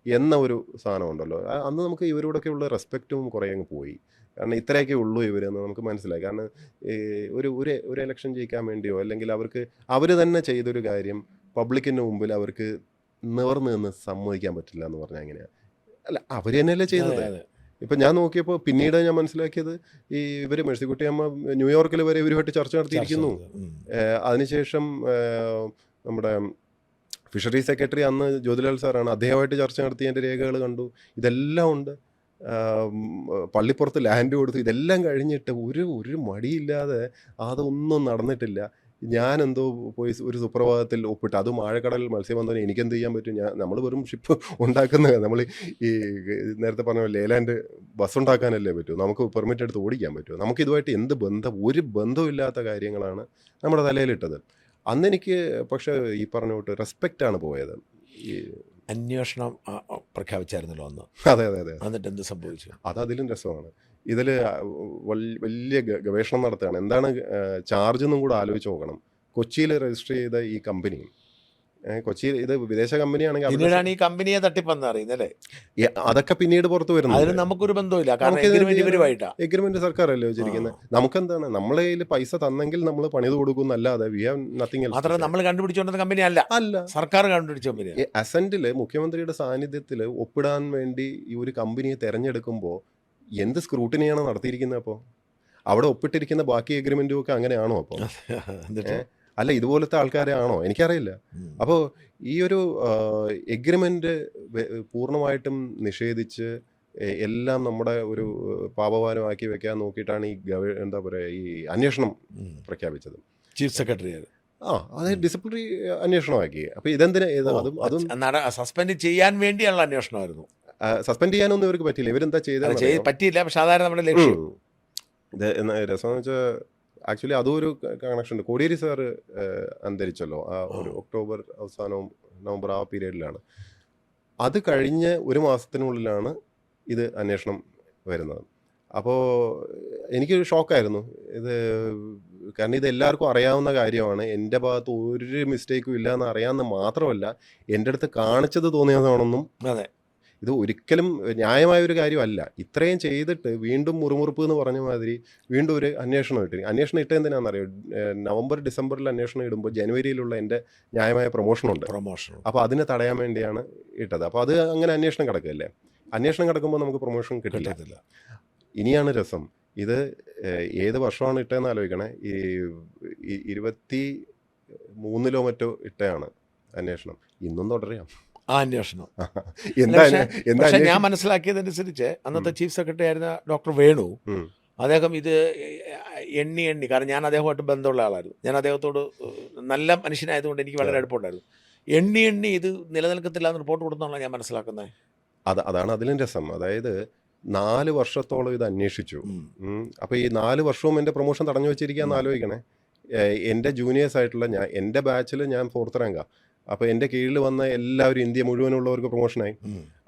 എന്ന ഒരു സാധനം ഉണ്ടല്ലോ. അന്ന് നമുക്ക് ഇവരോടൊക്കെ ഉള്ള റെസ്പെക്റ്റും കുറേ അങ്ങ് പോയി. കാരണം ഇത്രയൊക്കെ ഉള്ളൂ ഇവരെന്ന് നമുക്ക് മനസ്സിലായി. കാരണം ഒരു ഒരു ഒരു ഇലക്ഷൻ ജയിക്കാൻ വേണ്ടിയോ അല്ലെങ്കിൽ അവർ തന്നെ ചെയ്തൊരു കാര്യം പബ്ലിക്കിൻ്റെ മുമ്പിൽ അവർക്ക് നിവർന്ന് നിന്ന് സമ്മതിക്കാൻ പറ്റില്ല എന്ന് പറഞ്ഞാൽ എങ്ങനെയാണ്? അല്ല, അവർ തന്നെയല്ലേ ചെയ്തത്. ഇപ്പം ഞാൻ നോക്കിയപ്പോൾ പിന്നീട് ഞാൻ മനസ്സിലാക്കിയത് ഇവർ മേഴ്സിക്കുട്ടിയമ്മ ന്യൂയോർക്കിൽ വരെ ഇവരുമായിട്ട് ചർച്ച നടത്തിയിരിക്കുന്നു. അതിനുശേഷം നമ്മുടെ ഫിഷറീസ് സെക്രട്ടറി അന്ന് ജ്യോതിലാൽ സാറാണ്, അദ്ദേഹമായിട്ട് ചർച്ച നടത്തിയതിൻ്റെ രേഖകൾ കണ്ടു. ഇതെല്ലാം ഉണ്ട്. പള്ളിപ്പുറത്ത് ലാൻഡ് കൊടുത്തു. ഇതെല്ലാം കഴിഞ്ഞിട്ട് ഒരു മടിയില്ലാതെ അതൊന്നും നടന്നിട്ടില്ല. ഞാനെന്തോ പോയി ഒരു സുപ്രഭാതത്തിൽ ഒപ്പിട്ട്, അതും ആഴക്കടലിൽ മത്സ്യബന്ധനം എനിക്കെന്ത് ചെയ്യാൻ പറ്റും? നമ്മൾ വെറും ഷിപ്പ് ഉണ്ടാക്കുന്ന, നമ്മൾ ഈ നേരത്തെ പറഞ്ഞ ലേലാൻഡ് ബസ് ഉണ്ടാക്കാനല്ലേ പറ്റൂ, നമുക്ക് പെർമിറ്റ് എടുത്ത് ഓടിക്കാൻ പറ്റുമോ? നമുക്ക് ഇതുമായിട്ട് എന്ത് ബന്ധം? ഒരു ബന്ധമില്ലാത്ത കാര്യങ്ങളാണ് നമ്മുടെ തലയിലിട്ടത്. അന്നെനിക്ക് പക്ഷേ ഈ പറഞ്ഞ തൊട്ട് റെസ്പെക്റ്റാണ് പോയത്. ഈ അന്വേഷണം പ്രഖ്യാപിച്ചായിരുന്നല്ലോ അന്ന്. അതെ അതെ അതെ. എന്നിട്ട് എന്ത് സംഭവിച്ചു? അതിലും രസമാണ്. ഇതിൽ വലിയ ഗവേഷണം നടത്തുകയാണ്. എന്താണ് ചാർജ് എന്നും കൂടെ ആലോചിച്ച് നോക്കണം. കൊച്ചിയിൽ രജിസ്റ്റർ ചെയ്ത ഈ കമ്പനി, കൊച്ചിയിൽ ഇത് വിദേശ കമ്പനിയാണെങ്കിൽ പിന്നീടാണ് ഈ കമ്പനിയെ തട്ടിപ്പെന്ന് അറിയുന്നല്ലേ? അതൊക്കെ പിന്നീട് പുറത്ത് വരുന്നത്. അതിന് നമുക്കൊരു ബന്ധമില്ല. കാരണം എഗ്രിമെന്റ് സർക്കാരല്ലേ വെച്ചിരിക്കുന്നത്. നമുക്കെന്താണ്, നമ്മളെ കയ്യിൽ പൈസ തന്നെങ്കിൽ നമ്മൾ പണിത് കൊടുക്കുന്നല്ലാതെ വി ഹാവ് നത്തിങ് എൽസ്. മാത്രമല്ല നമ്മൾ കണ്ടുപിടിച്ചുകൊണ്ടിരുന്ന കമ്പനി അല്ല, സർക്കാർ കണ്ടുപിടിച്ച കമ്പനി. അസന്റില് മുഖ്യമന്ത്രിയുടെ സാന്നിധ്യത്തിൽ ഒപ്പിടാൻ വേണ്ടി ഈ ഒരു കമ്പനിയെ തെരഞ്ഞെടുക്കുമ്പോൾ എന്ത് സ്ക്രൂട്ടിനിയാണ് നടത്തിയിരിക്കുന്നത്? അപ്പോൾ അവിടെ ഒപ്പിട്ടിരിക്കുന്ന ബാക്കി എഗ്രിമെന്റും ഒക്കെ അങ്ങനെയാണോ? അപ്പോൾ അല്ല, ഇതുപോലത്തെ ആൾക്കാരെ ആണോ? എനിക്കറിയില്ല. അപ്പോൾ ഈ ഒരു എഗ്രിമെന്റ് പൂർണ്ണമായിട്ടും നിഷേധിച്ച് എല്ലാം നമ്മുടെ ഒരു പാപഭാരമാക്കി വെക്കാൻ നോക്കിയിട്ടാണ് ഈ എന്താ പറയുക ഈ അന്വേഷണം പ്രഖ്യാപിച്ചത്. ചീഫ് സെക്രട്ടറി അത് ഡിസിപ്ലിനറി അന്വേഷണമാക്കി. അപ്പോൾ ഇതെന്തിനാ? അതും സസ്പെൻഡ് ചെയ്യാൻ വേണ്ടിയുള്ള അന്വേഷണമായിരുന്നു. സസ്പെൻഡ് ചെയ്യാനൊന്നും ഇവർക്ക് പറ്റിയില്ല. ഇവരെന്താ ചെയ്തത് പറ്റിയില്ല. പക്ഷെ സാധാരണ നമ്മുടെ ലക്ഷ്യം രസം എന്ന് വെച്ചാൽ ആക്ച്വലി അതും ഒരു കണക്ഷൻ ഉണ്ട്. കോടിയേരി സാറ് അന്തരിച്ചല്ലോ ആ ഒരു ഒക്ടോബർ അവസാനവും നവംബർ ആ പീരീഡിലാണ്. അത് കഴിഞ്ഞ് ഒരു മാസത്തിനുള്ളിലാണ് ഇത് അന്വേഷണം വരുന്നത്. അപ്പോൾ എനിക്കൊരു ഷോക്കായിരുന്നു ഇത്. കാരണം ഇത് എല്ലാവർക്കും അറിയാവുന്ന കാര്യമാണ്. എൻ്റെ ഭാഗത്ത് ഒരു മിസ്റ്റേക്കും ഇല്ല എന്ന് അറിയാമെന്ന് മാത്രമല്ല, എൻ്റെ അടുത്ത് കാണിച്ചത് തോന്നിയതാണെന്നും. അതെ, ഇത് ഒരിക്കലും ന്യായമായ ഒരു കാര്യമല്ല. ഇത്രയും ചെയ്തിട്ട് വീണ്ടും മുറുമുറുപ്പ് എന്ന് പറഞ്ഞ മാതിരി വീണ്ടും ഒരു അന്വേഷണം അന്വേഷണം എന്തിനാണെന്നറിയോ? നവംബർ ഡിസംബറിൽ അന്വേഷണം ഇടുമ്പോൾ ജനുവരിയിലുള്ള എൻ്റെ ന്യായമായ പ്രൊമോഷനുണ്ട്. അപ്പോൾ അതിനെ തടയാൻ വേണ്ടിയാണ് ഇട്ടത്. അപ്പോൾ അത് അങ്ങനെ അന്വേഷണം കിടക്കുകയല്ലേ. അന്വേഷണം കിടക്കുമ്പോൾ നമുക്ക് പ്രൊമോഷൻ കിട്ടില്ല. ഇനിയാണ് രസം. ഇത് ഏത് വർഷമാണ് ഇട്ടതെന്ന് ആലോചിക്കണേ. ഈ 23 മറ്റോ ഇട്ടയാണ് അന്വേഷണം. ഇന്നും തുടരാം ആ അന്വേഷണം. ഞാൻ മനസ്സിലാക്കിയതനുസരിച്ച് അന്നത്തെ ചീഫ് സെക്രട്ടറി ആയിരുന്ന ഡോക്ടർ വേണു, അദ്ദേഹം ഇത് എണ്ണി കാരണം ഞാൻ അദ്ദേഹമായിട്ട് ബന്ധമുള്ള ആളായിരുന്നു. ഞാൻ അദ്ദേഹത്തോട് നല്ല മനുഷ്യനായതുകൊണ്ട് എനിക്ക് വളരെ അടുപ്പമുണ്ടായിരുന്നു. എണ്ണി ഇത് നിലനിൽക്കത്തില്ല എന്ന് റിപ്പോർട്ട് കൊടുത്താണ് ഞാൻ മനസ്സിലാക്കുന്നത്. അതാണ് അതിലും രസം. അതായത് 4 വർഷത്തോളം ഇത് അന്വേഷിച്ചു. അപ്പോൾ ഈ 4 വർഷവും എൻ്റെ പ്രൊമോഷൻ തടഞ്ഞു വെച്ചിരിക്കുകയെന്ന് ആലോചിക്കണേ. എൻ്റെ ജൂനിയേഴ്സ് ആയിട്ടുള്ള എൻ്റെ ബാച്ചിൽ ഞാൻ 4th റാങ്കാണ്. അപ്പോൾ എൻ്റെ കീഴിൽ വന്ന എല്ലാവരും ഇന്ത്യ മുഴുവനുള്ളവർക്ക് പ്രൊമോഷനായി.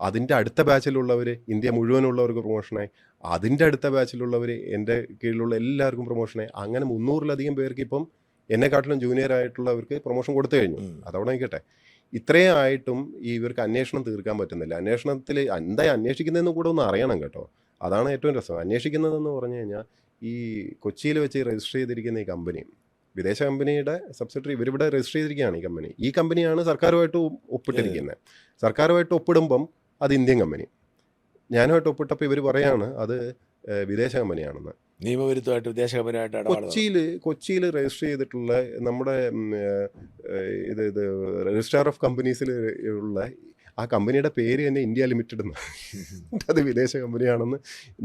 അതിൻ്റെ അടുത്ത ബാച്ചിലുള്ളവർ ഇന്ത്യ മുഴുവനുള്ളവർക്ക് പ്രൊമോഷനായി. അതിൻ്റെ അടുത്ത ബാച്ചിലുള്ളവർ എൻ്റെ കീഴിലുള്ള എല്ലാവർക്കും പ്രൊമോഷനായി. അങ്ങനെ 300-ലധികം പേർക്ക് ഇപ്പം എന്നെക്കാട്ടിലും ജൂനിയർ ആയിട്ടുള്ളവർക്ക് പ്രൊമോഷൻ കൊടുത്തു കഴിഞ്ഞു. അതവിടെ നിൽക്കട്ടെ. ഇത്രയും ആയിട്ടും ഇവർക്ക് അന്വേഷണം തീർക്കാൻ പറ്റുന്നില്ല. അന്വേഷണത്തിൽ എന്താ അന്വേഷിക്കുന്നതെന്ന് കൂടെ ഒന്ന് അറിയണം കേട്ടോ. അതാണ് ഏറ്റവും രസം. അന്വേഷിക്കുന്നതെന്ന് പറഞ്ഞു കഴിഞ്ഞാൽ ഈ കൊച്ചിയിൽ വെച്ച് രജിസ്റ്റർ ചെയ്തിരിക്കുന്ന ഈ കമ്പനി, വിദേശ കമ്പനിയുടെ സബ്സിഡറി, ഇവരിവിടെ രജിസ്റ്റർ ചെയ്തിരിക്കുകയാണ്. ഈ കമ്പനിയാണ് സർക്കാരുമായിട്ട് ഒപ്പിട്ടിരിക്കുന്നത്. സർക്കാരുമായിട്ട് ഒപ്പിടുമ്പം അത് ഇന്ത്യൻ കമ്പനി. ഞാനുമായിട്ട് ഒപ്പിട്ടപ്പോൾ ഇവർ പറയാണ് അത് വിദേശ കമ്പനിയാണെന്ന്. നിയമവിരുദ്ധമായിട്ട് വിദേശ കമ്പനിയായിട്ട് കൊച്ചിയിൽ രജിസ്റ്റർ ചെയ്തിട്ടുള്ള നമ്മുടെ ഇത് രജിസ്ട്രാർ ഓഫ് കമ്പനീസിൽ ഉള്ള ആ കമ്പനിയുടെ പേര് തന്നെ ഇന്ത്യ ലിമിറ്റഡ് എന്ന്. അത് വിദേശ കമ്പനിയാണെന്ന്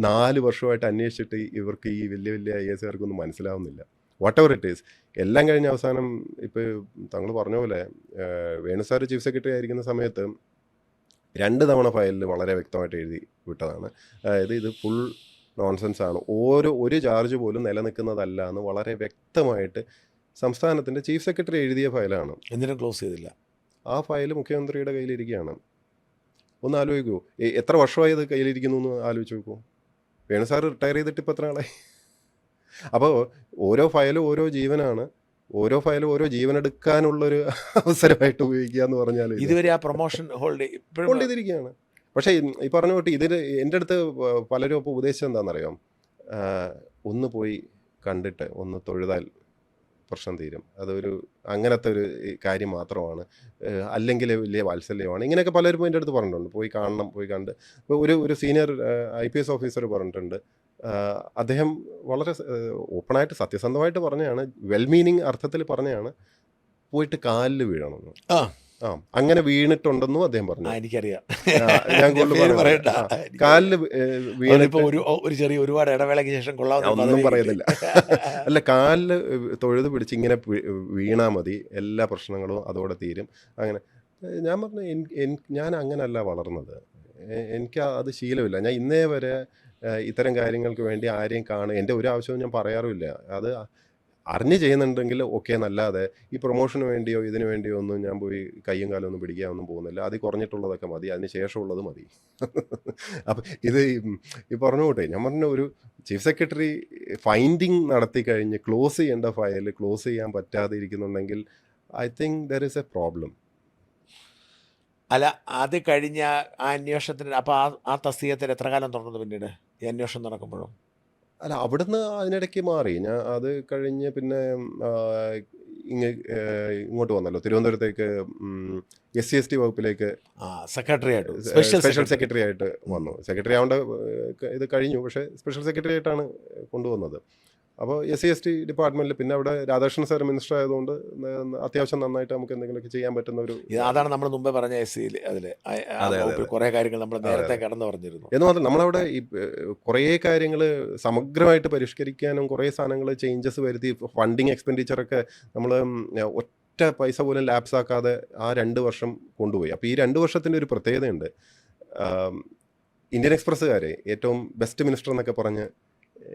4 വർഷമായിട്ട് അന്വേഷിച്ചിട്ട് ഇവർക്ക് ഈ വലിയ വലിയ IASകാർക്കൊന്നും മനസ്സിലാവുന്നില്ല. വാട്ട് എവർ ഇറ്റ് ഈസ്, എല്ലാം കഴിഞ്ഞ അവസാനം ഇപ്പോൾ താങ്കൾ പറഞ്ഞ പോലെ വേണു സാർ ചീഫ് സെക്രട്ടറി ആയിരിക്കുന്ന സമയത്ത് 2 തവണ ഫയലിൽ വളരെ വ്യക്തമായിട്ട് എഴുതി വിട്ടതാണ്. അതായത് ഇത് ഫുൾ നോൺസെൻസ് ആണ്, ഒരു ചാർജ് പോലും നിലനിൽക്കുന്നതല്ല എന്ന് വളരെ വ്യക്തമായിട്ട് സംസ്ഥാനത്തിൻ്റെ ചീഫ് സെക്രട്ടറി എഴുതിയ ഫയലാണ്. എന്തിനും ക്ലോസ് ചെയ്തില്ല. ആ ഫയൽ മുഖ്യമന്ത്രിയുടെ കയ്യിലിരിക്കുകയാണ്. ഒന്ന് ആലോചിക്കൂ, എത്ര വർഷമായി ഇത് കയ്യിലിരിക്കുന്നു എന്ന് ആലോചിച്ച് നോക്കൂ. വേണു സാർ റിട്ടയർ ചെയ്തിട്ട് ഇപ്പോൾ എത്ര നാളായി? അപ്പോൾ ഓരോ ഫയലും ഓരോ ജീവനാണ്, ഓരോ ഫയലും ഓരോ ജീവനെടുക്കാനുള്ളൊരു അവസരമായിട്ട് ഉപയോഗിക്കുക എന്ന് പറഞ്ഞാൽ ഇതുവരെ ആ പ്രൊമോഷൻ ഹോൾഡ് ചെയ്തിരിക്കുകയാണ്. പക്ഷേ ഈ പറഞ്ഞ തൊട്ട് ഇതിന് എൻ്റെ അടുത്ത് പലരും ഇപ്പോൾ ഉപദേശിച്ചത് എന്താണെന്നറിയാം, ഒന്ന് പോയി കണ്ടിട്ട് ഒന്ന് തൊഴുതാൽ പ്രശ്നം തീരും, അതൊരു അങ്ങനത്തെ ഒരു കാര്യം മാത്രമാണ്, അല്ലെങ്കിൽ വലിയ വാത്സല്യമാണ്, ഇങ്ങനെയൊക്കെ പലരും എൻ്റെ അടുത്ത് പറഞ്ഞിട്ടുണ്ട്. പോയി കാണണം, പോയി കണ്ട്. ഇപ്പോൾ ഒരു സീനിയർ IPS ഓഫീസർ പറഞ്ഞിട്ടുണ്ട്, അദ്ദേഹം വളരെ ഓപ്പണായിട്ട് സത്യസന്ധമായിട്ട് പറഞ്ഞതാണ്, വെൽ മീനിങ് അർത്ഥത്തിൽ പറഞ്ഞതാണ്, പോയിട്ട് കാലിൽ വീഴണമെന്ന്. അങ്ങനെ വീണിട്ടുണ്ടെന്നും അദ്ദേഹം പറഞ്ഞു. എനിക്കറിയാം, ഞാൻ കാലിൽ വീണിപ്പോ ഒരു ചെറിയ ഒരുപാട് ഇടവേളയ്ക്ക് ശേഷം ഒന്നും പറയുന്നില്ല. അല്ല, കാലിൽ തൊഴുത് പിടിച്ച് ഇങ്ങനെ വീണാൽ മതി, എല്ലാ പ്രശ്നങ്ങളും അതോടെ തീരും. അങ്ങനെ ഞാൻ പറഞ്ഞു, ഞാൻ അങ്ങനല്ല വളർന്നത്, എനിക്ക് അത് ശീലമില്ല. ഞാൻ ഇന്നേ വരെ ഇത്തരം കാര്യങ്ങൾക്ക് വേണ്ടി ആരെയും കാണുക, എൻ്റെ ഒരു ആവശ്യവും ഞാൻ പറയാറുമില്ല. അത് അറിഞ്ഞ് ചെയ്യുന്നുണ്ടെങ്കിൽ ഓക്കെ എന്നല്ലാതെ ഈ പ്രൊമോഷന് വേണ്ടിയോ ഇതിനു വേണ്ടിയോ ഒന്നും ഞാൻ പോയി കയ്യും കാലം ഒന്നും പിടിക്കാനൊന്നും പോകുന്നില്ല. അത് കുറഞ്ഞിട്ടുള്ളതൊക്കെ മതി, അതിന് ശേഷമുള്ളത് മതി. അപ്പം ഇത് ഈ പറഞ്ഞു കൂട്ടെ, ഞാൻ പറഞ്ഞ ഒരു ചീഫ് സെക്രട്ടറി ഫൈൻഡിങ് നടത്തി കഴിഞ്ഞ് ക്ലോസ് ചെയ്യേണ്ട ഫയൽ ക്ലോസ് ചെയ്യാൻ പറ്റാതെ ഇരിക്കുന്നുണ്ടെങ്കിൽ I think there is a problem. അല്ല, അത് കഴിഞ്ഞ ആ അന്വേഷണത്തിന് അപ്പോൾ ആ തസ്തികത്തിൽ എത്ര കാലം തുടർന്നു പിന്നീട് ഈ അന്വേഷണം നടക്കുമ്പോഴും? അല്ല, അവിടുന്ന് അതിനിടയ്ക്ക് മാറി. ഞാൻ അത് കഴിഞ്ഞ് പിന്നെ ഇങ്ങോട്ട് വന്നല്ലോ, തിരുവനന്തപുരത്തേക്ക് SC/ST വകുപ്പിലേക്ക് സ്പെഷ്യൽ സെക്രട്ടറി ആയിട്ട് വന്നു. സെക്രട്ടറി ആവേണ്ട ഇത് കഴിഞ്ഞു, പക്ഷേ സ്പെഷ്യൽ സെക്രട്ടറി ആയിട്ടാണ് കൊണ്ടുവന്നത്. അപ്പോൾ SC/ST ഡിപ്പാർട്ട്മെൻറ്റിൽ പിന്നെ അവിടെ രാധാകൃഷ്ണൻ സാർ മിനിസ്റ്റർ ആയതുകൊണ്ട് അത്യാവശ്യം നന്നായിട്ട് നമുക്ക് എന്തെങ്കിലുമൊക്കെ ചെയ്യാൻ പറ്റുന്ന ഒരു അതാണ് നമ്മൾ മുമ്പേ പറഞ്ഞ SC അതിൽ കുറേ കാര്യങ്ങൾ നമ്മൾ നേരത്തെ കടന്നു പറഞ്ഞിരുന്നു. എന്ന് മാത്രം നമ്മളവിടെ ഈ കുറേ കാര്യങ്ങൾ സമഗ്രമായിട്ട് പരിഷ്കരിക്കാനും കുറേ സാധനങ്ങൾ ചേഞ്ചസ് വരുത്തി, ഫണ്ടിങ് എക്സ്പെൻഡിച്ചറൊക്കെ നമ്മൾ ഒറ്റ പൈസ പോലും ലാപ്സ് ആക്കാതെ ആ 2 വർഷം കൊണ്ടുപോയി. അപ്പോൾ ഈ 2 വർഷത്തിൻ്റെ ഒരു പ്രത്യേകതയുണ്ട്. ഇന്ത്യൻ എക്സ്പ്രസ്സുകാരെ ഏറ്റവും ബെസ്റ്റ് മിനിസ്റ്റർ എന്നൊക്കെ പറഞ്ഞ്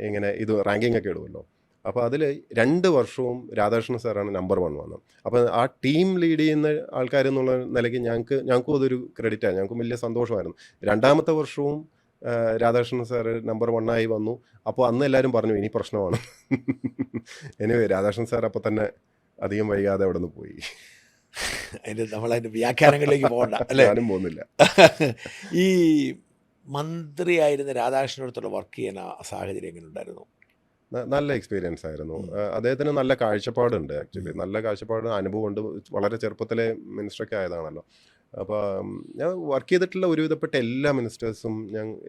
ഇങ്ങനെ ഇത് റാങ്കിങ് ഒക്കെ ഇടുമല്ലോ. അപ്പോൾ അതിൽ 2 വർഷവും രാധാകൃഷ്ണൻ സാറാണ് നമ്പർ 1 വന്നത്. അപ്പോൾ ആ ടീം ലീഡ് ചെയ്യുന്ന ആൾക്കാരെന്നുള്ള നിലയ്ക്ക് ഞങ്ങൾക്കും അതൊരു ക്രെഡിറ്റാണ്, ഞങ്ങൾക്കും വലിയ സന്തോഷമായിരുന്നു. 2ാമത്തെ വർഷവും രാധാകൃഷ്ണൻ സാറ് നമ്പർ 1 ആയി വന്നു. അപ്പോൾ അന്ന് എല്ലാവരും പറഞ്ഞു ഇനി പ്രശ്നമാണ്. എനിവേ രാധാകൃഷ്ണൻ സാർ അപ്പോൾ തന്നെ അധികം വൈകാതെ അവിടെ നിന്ന് പോയി. നമ്മളതിൻ്റെ വ്യാഖ്യാനങ്ങളിലേക്ക് പോകണ്ട അല്ലേ? ഞാനും പോകുന്നില്ല. ഈ മന്ത്രിയായിരുന്ന രാധാകൃഷ്ണനോടത്തോടെ വർക്ക് ചെയ്യാൻ സാഹചര്യം എങ്ങനെ ഉണ്ടായിരുന്നു? നല്ല എക്സ്പീരിയൻസ് ആയിരുന്നു. അദ്ദേഹത്തിന് നല്ല കാഴ്ചപ്പാടുണ്ട്. ആക്ച്വലി നല്ല കാഴ്ചപ്പാട്, അനുഭവമുണ്ട്. വളരെ ചെറുപ്പത്തിലെ മിനിസ്റ്ററൊക്കെ ആയതാണല്ലോ. അപ്പോൾ ഞാൻ വർക്ക് ചെയ്തിട്ടുള്ള ഒരുവിധപ്പെട്ട എല്ലാ മിനിസ്റ്റേഴ്സും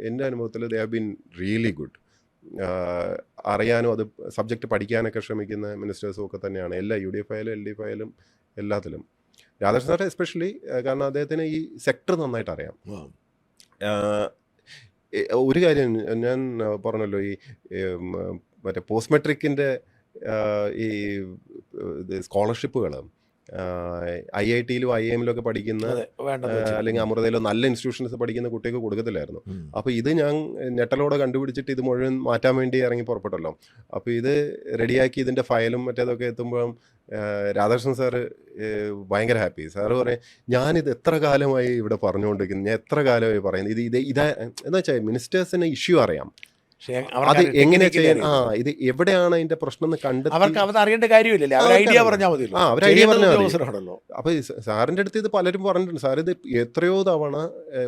എൻ്റെ അനുഭവത്തിൽ they have been really good. അറിയാനും അത് സബ്ജക്റ്റ് പഠിക്കാനൊക്കെ ശ്രമിക്കുന്ന മിനിസ്റ്റേഴ്സും ഒക്കെ തന്നെയാണ്. എല്ലാ UDF ആയാലും LDF ആയാലും എല്ലാത്തിലും. രാധാകൃഷ്ണൻ സാറെ എസ്പെഷ്യലി, കാരണം അദ്ദേഹത്തിന് ഈ സെക്ടർ നന്നായിട്ട് അറിയാം. ഒരു കാര്യം ഞാൻ പറഞ്ഞല്ലോ, ഈ മറ്റേ പോസ്റ്റ് മെട്രിക്കിൻ്റെ ഈ സ്കോളർഷിപ്പുകൾ IIT-യിലും IIM-ലും ഒക്കെ പഠിക്കുന്ന, അല്ലെങ്കിൽ അമൃതയിലോ നല്ല ഇൻസ്റ്റിറ്റ്യൂഷൻസ് പഠിക്കുന്ന കുട്ടികൾക്ക് കൊടുക്കത്തില്ലായിരുന്നു. അപ്പോൾ ഇത് ഞാൻ ഞെട്ടലോടെ കണ്ടുപിടിച്ചിട്ട് ഇത് മുഴുവൻ മാറ്റാൻ വേണ്ടി ഇറങ്ങി പുറപ്പെട്ടല്ലോ. അപ്പോൾ ഇത് റെഡിയാക്കി ഇതിൻ്റെ ഫയലും മറ്റേതൊക്കെ എത്തുമ്പോഴും രാധാകൃഷ്ണൻ സാറ് ഭയങ്കര ഹാപ്പി. സാറ് പറയും, ഞാനിത് എത്ര കാലമായി ഇവിടെ പറഞ്ഞുകൊണ്ടിരിക്കുന്നു, ഞാൻ എത്ര കാലമായി പറയുന്നത്, ഇതാ എന്ന് വെച്ചാൽ മിനിസ്റ്റേഴ്സിന് ഇഷ്യൂ അറിയാം, അത് എങ്ങനെ ചെയ്യാൻ, ഇത് എവിടെയാണ് അതിന്റെ പ്രശ്നം എന്ന് കണ്ടെത്തി അവർക്ക് അറിയേണ്ട കാര്യമില്ലല്ലോ, അവർ ഐഡിയ പറഞ്ഞാൽ മതി. അപ്പോൾ സാറിൻ്റെ അടുത്ത് ഇത് പലരും പറഞ്ഞിട്ടുണ്ട്, സാർ ഇത് എത്രയോ തവണ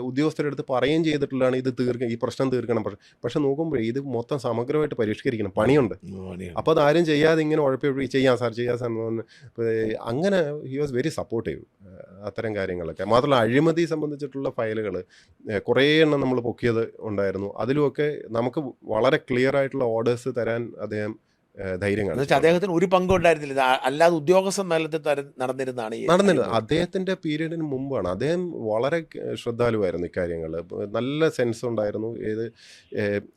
ഉദ്യോഗസ്ഥരുടെ അടുത്ത് പറയുകയും ചെയ്തിട്ടുള്ളതാണ്, ഇത് ഈ പ്രശ്നം തീർക്കണം. പക്ഷെ നോക്കുമ്പോഴേ ഇത് മൊത്തം സമഗ്രമായിട്ട് പരിഷ്കരിക്കണം, പണിയുണ്ട്. അപ്പോൾ അതാരും ചെയ്യാതെ ഇങ്ങനെ ഉഴപ്പി ചെയ്യാം സാർ അങ്ങനെ ഹി വാസ് വെരി സപ്പോർട്ടീവ് അത്തരം കാര്യങ്ങളൊക്കെ. മാത്രമല്ല അഴിമതി സംബന്ധിച്ചിട്ടുള്ള ഫയലുകൾ കുറേ എണ്ണം നമ്മൾ പൊക്കിയത് ഉണ്ടായിരുന്നു. അതിലുമൊക്കെ നമുക്ക് വളരെ ക്ലിയർ ആയിട്ടുള്ള ഓർഡേഴ്സ് തരാൻ അദ്ദേഹം ധൈര്യം എന്ന് വെച്ചാൽ കാണിച്ചു. അദ്ദേഹത്തിന് ഒരു പങ്കും ഉണ്ടായിരുന്നില്ല. ഇത് അല്ലാതെ ഉദ്യോഗസ്ഥ തലത്തിൽ നടന്നിരുന്നതാണ് ഈ നടന്നില്ല. അഴിമതി. അദ്ദേഹത്തിന്റെ പീരീഡിന് മുമ്പാണ്. അദ്ദേഹം വളരെ ശ്രദ്ധാലുവായിരുന്നു ഇക്കാര്യങ്ങൾ. നല്ല സെൻസ് ഉണ്ടായിരുന്നു.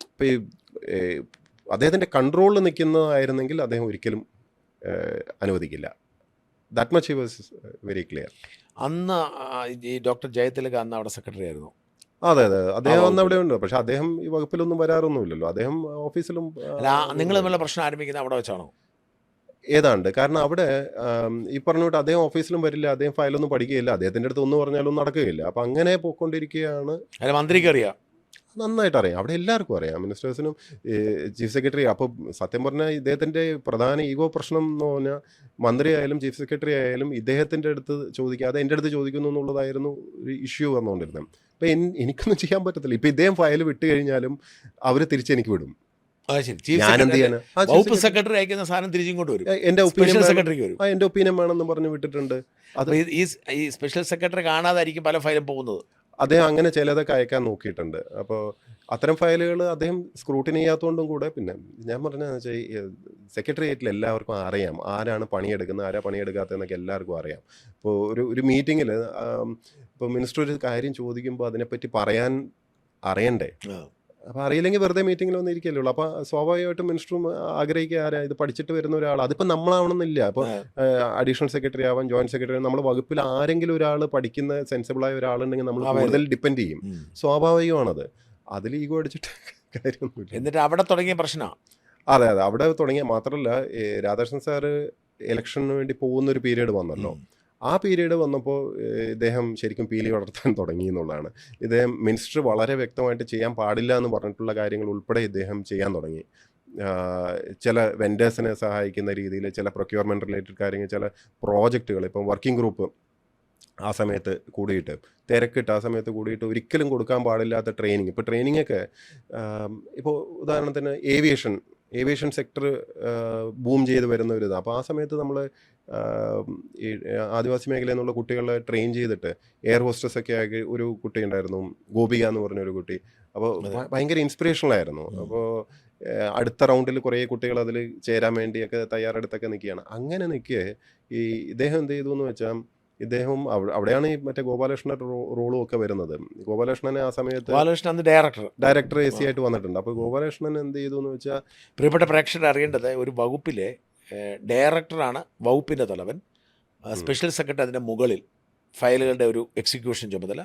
ഇപ്പൊ ഈ അദ്ദേഹത്തിന്റെ കൺട്രോളിൽ നിൽക്കുന്നതായിരുന്നെങ്കിൽ അദ്ദേഹം ഒരിക്കലും അനുവദിക്കില്ല. That much he was very clear. അന്ന് ഈ ഡോക്ടർ ജയതിലക അന്ന് അവിടെ സെക്രട്ടറി ആയിരുന്നു. അതെ അദ്ദേഹം ആ അന്ന് അവിടെ വകുപ്പിൽ. ഉണ്ട്. പക്ഷെ അദ്ദേഹം ഈ വകുപ്പിലൊന്നും വരാറൊന്നുമില്ലല്ലോ. അദ്ദേഹം ഓഫീസിലും അല്ല, നിങ്ങൾ തമ്മിലുള്ള പ്രശ്നം ആരംഭിക്കുന്നത് അവിടെ വെച്ചാണോ? ഏതാണ്ട്. കാരണം അവിടെ ഈ പറഞ്ഞ പോലെ അദ്ദേഹം ഓഫീസിലും വരില്ല, അദ്ദേഹം ഫയലൊന്നും പഠിക്കുകയില്ല, അദ്ദേഹത്തിൻ്റെ അടുത്ത് ഒന്ന് പറഞ്ഞാലും നടക്കുകയില്ല. അപ്പം അങ്ങനെ പോയിക്കൊണ്ടിരിക്കുകയാണ്. അല്ല, മന്ത്രിക്ക് അറിയാം. നന്നായിട്ട് അറിയാം, അവിടെ എല്ലാവർക്കും അറിയാം, മിനിസ്റ്റേഴ്സിനും ചീഫ് സെക്രട്ടറി. അപ്പോൾ സത്യം പറഞ്ഞാൽ ഇദ്ദേഹത്തിൻ്റെ പ്രധാന ഈഗോ പ്രശ്നം എന്ന് പറഞ്ഞാൽ മന്ത്രി ആയാലും ചീഫ് സെക്രട്ടറി ആയാലും ഇദ്ദേഹത്തിൻ്റെ അടുത്ത് ചോദിക്കാതെ എൻ്റെ അടുത്ത് ചോദിക്കുന്നു എന്നുള്ളതായിരുന്നു ഒരു ഇഷ്യൂ വന്നുകൊണ്ടിരുന്നത്. അപ്പം എനിക്കൊന്നും ചെയ്യാൻ പറ്റത്തില്ല. ഇപ്പം ഇദ്ദേഹം ഫയൽ വിട്ട് കഴിഞ്ഞാലും അവർ തിരിച്ചെനിക്ക് വിടും. അത് ശരി. ചീഫ് ഞാൻ എന്ത് സെക്രട്ടറി ചെയ്യാനാ? വകുപ്പ് സെക്രട്ടറി അയക്കുന്ന സാധനം തിരിച്ചിങ്ങോട്ട് വരും. എൻ്റെ സ്പെഷ്യൽ ഒപ്പീനിയൻ സെക്രട്ടറിക്ക് വരും. എൻ്റെ ഒപ്പീനിയൻ വേണമെന്ന് പറഞ്ഞ് വിട്ടിട്ടുണ്ട്. അത് അപ്പോൾ ഈ സ്പെഷ്യൽ സെക്രട്ടറി കാണാതായിരിക്കും പല ഫയലും പോകുന്നത്. അദ്ദേഹം അങ്ങനെ ചിലതൊക്കെ അയക്കാൻ നോക്കിയിട്ടുണ്ട്. അപ്പോൾ അത്തരം ഫയലുകൾ അദ്ദേഹം സ്ക്രൂട്ടിനി ചെയ്യാത്തതുകൊണ്ടും കൂടെ. പിന്നെ ഞാൻ പറഞ്ഞതെന്ന് വെച്ചാൽ സെക്രട്ടേറിയറ്റിൽ എല്ലാവർക്കും അറിയാം ആരാണ് പണിയെടുക്കുന്നത്, ആരാ പണിയെടുക്കാത്തതെന്നൊക്കെ എല്ലാവർക്കും അറിയാം. ഇപ്പോൾ ഒരു മീറ്റിങ്ങിൽ ഇപ്പോൾ മിനിസ്റ്റർ ഒരു കാര്യം ചോദിക്കുമ്പോൾ അതിനെപ്പറ്റി പറയാൻ അറിയണ്ടേ. അപ്പോൾ അറിയില്ലെങ്കിൽ വെറുതെ മീറ്റിങ്ങിൽ വന്ന് ഇരിക്കല്ലേ ഉള്ളൂ. അപ്പോൾ സ്വാഭാവികമായിട്ടും മിനിസ്റ്ററും ആഗ്രഹിക്കുക ആരാ ഇത് പഠിച്ചിട്ട് വരുന്ന ഒരാൾ. അതിപ്പോൾ നമ്മളാവണമെന്നില്ല. അപ്പോൾ അഡീഷണൽ സെക്രട്ടറി ആവാൻ, ജോയിന്റ് സെക്രട്ടറി, നമ്മൾ വകുപ്പിൽ ആരെങ്കിലും ഒരാൾ പഠിക്കുന്ന സെൻസിബിളായ ഒരാളുണ്ടെങ്കിൽ നമ്മൾ കൂടുതൽ ഡിപ്പെൻഡ് ചെയ്യും. സ്വാഭാവികമാണത്. അതിൽ ഈഗോ അടിച്ചിട്ട് കാര്യമൊന്നുമില്ല. എന്നിട്ട് അവിടെ തുടങ്ങിയ പ്രശ്നമാണ്. അതെ അവിടെ തുടങ്ങിയ മാത്രമല്ല, രാധാകൃഷ്ണൻ സാറ് ഇലക്ഷന് വേണ്ടി പോകുന്നൊരു പീരീഡ് വന്നല്ലോ. ആ പീരീഡ് വന്നപ്പോൾ ഇദ്ദേഹം ശരിക്കും പീലി വളർത്താൻ തുടങ്ങി എന്നുള്ളതാണ്. ഇദ്ദേഹം മിനിസ്റ്റർ വളരെ വ്യക്തമായിട്ട് ചെയ്യാൻ പാടില്ല എന്ന് പറഞ്ഞിട്ടുള്ള കാര്യങ്ങൾ ഉൾപ്പെടെ ഇദ്ദേഹം ചെയ്യാൻ തുടങ്ങി. ചില വെൻഡേഴ്സിനെ സഹായിക്കുന്ന രീതിയിൽ ചില പ്രൊക്യൂർമെൻറ്റ് റിലേറ്റഡ് കാര്യങ്ങൾ, ചില പ്രോജക്റ്റുകൾ, ഇപ്പം വർക്കിംഗ് ഗ്രൂപ്പ് ആ സമയത്ത് കൂടിയിട്ട് തിരക്കിട്ട് ആ സമയത്ത് കൂടിയിട്ട് ഒരിക്കലും കൊടുക്കാൻ പാടില്ലാത്ത ട്രെയിനിങ്. ഇപ്പോൾ ട്രെയിനിങ്ങൊക്കെ ഇപ്പോൾ ഉദാഹരണത്തിന് ഏവിയേഷൻ സെക്ടർ ബൂം ചെയ്ത് വരുന്ന ഒരു ഇതാണ്. അപ്പോൾ ആ സമയത്ത് നമ്മൾ ഈ ആദിവാസി മേഖലയിൽ നിന്നുള്ള കുട്ടികളെ ട്രെയിൻ ചെയ്തിട്ട് എയർ ഹോസ്റ്റസ് ഒക്കെ ആക്കി ഒരു കുട്ടി ഉണ്ടായിരുന്നു, ഗോപിക എന്ന് പറഞ്ഞൊരു കുട്ടി. അപ്പോൾ ഭയങ്കര ഇൻസ്പിറേഷണലായിരുന്നു. അപ്പോൾ അടുത്ത റൗണ്ടിൽ കുറേ കുട്ടികൾ അതിൽ ചേരാൻ വേണ്ടിയൊക്കെ തയ്യാറെടുത്തൊക്കെ നിൽക്കുകയാണ്. അങ്ങനെ നിൽക്കുക ഈ ഇദ്ദേഹം എന്ത് ചെയ്തു എന്ന് വെച്ചാൽ, ഇദ്ദേഹം അവിടെയാണ് ഈ മറ്റേ ഗോപാലകൃഷ്ണൻ്റെ റോളും ഒക്കെ വരുന്നത്. ഗോപാലകൃഷ്ണനെ ആ സമയത്ത് ഡയറക്ടർ എ സി ആയിട്ട് വന്നിട്ടുണ്ട്. അപ്പോൾ ഗോപാലകൃഷ്ണൻ എന്ത് ചെയ്തു എന്ന് വെച്ചാൽ, പ്രിയപ്പെട്ട പ്രേക്ഷകർ അറിയേണ്ടത്, ഒരു വകുപ്പിലെ ഡയറക്ടറാണ് വകുപ്പിൻ്റെ തലവൻ, സ്പെഷ്യൽ സെക്രട്ടറി അതിൻ്റെ മുകളിൽ ഫയലുകളുടെ ഒരു എക്സിക്യൂഷൻ ചുമതല,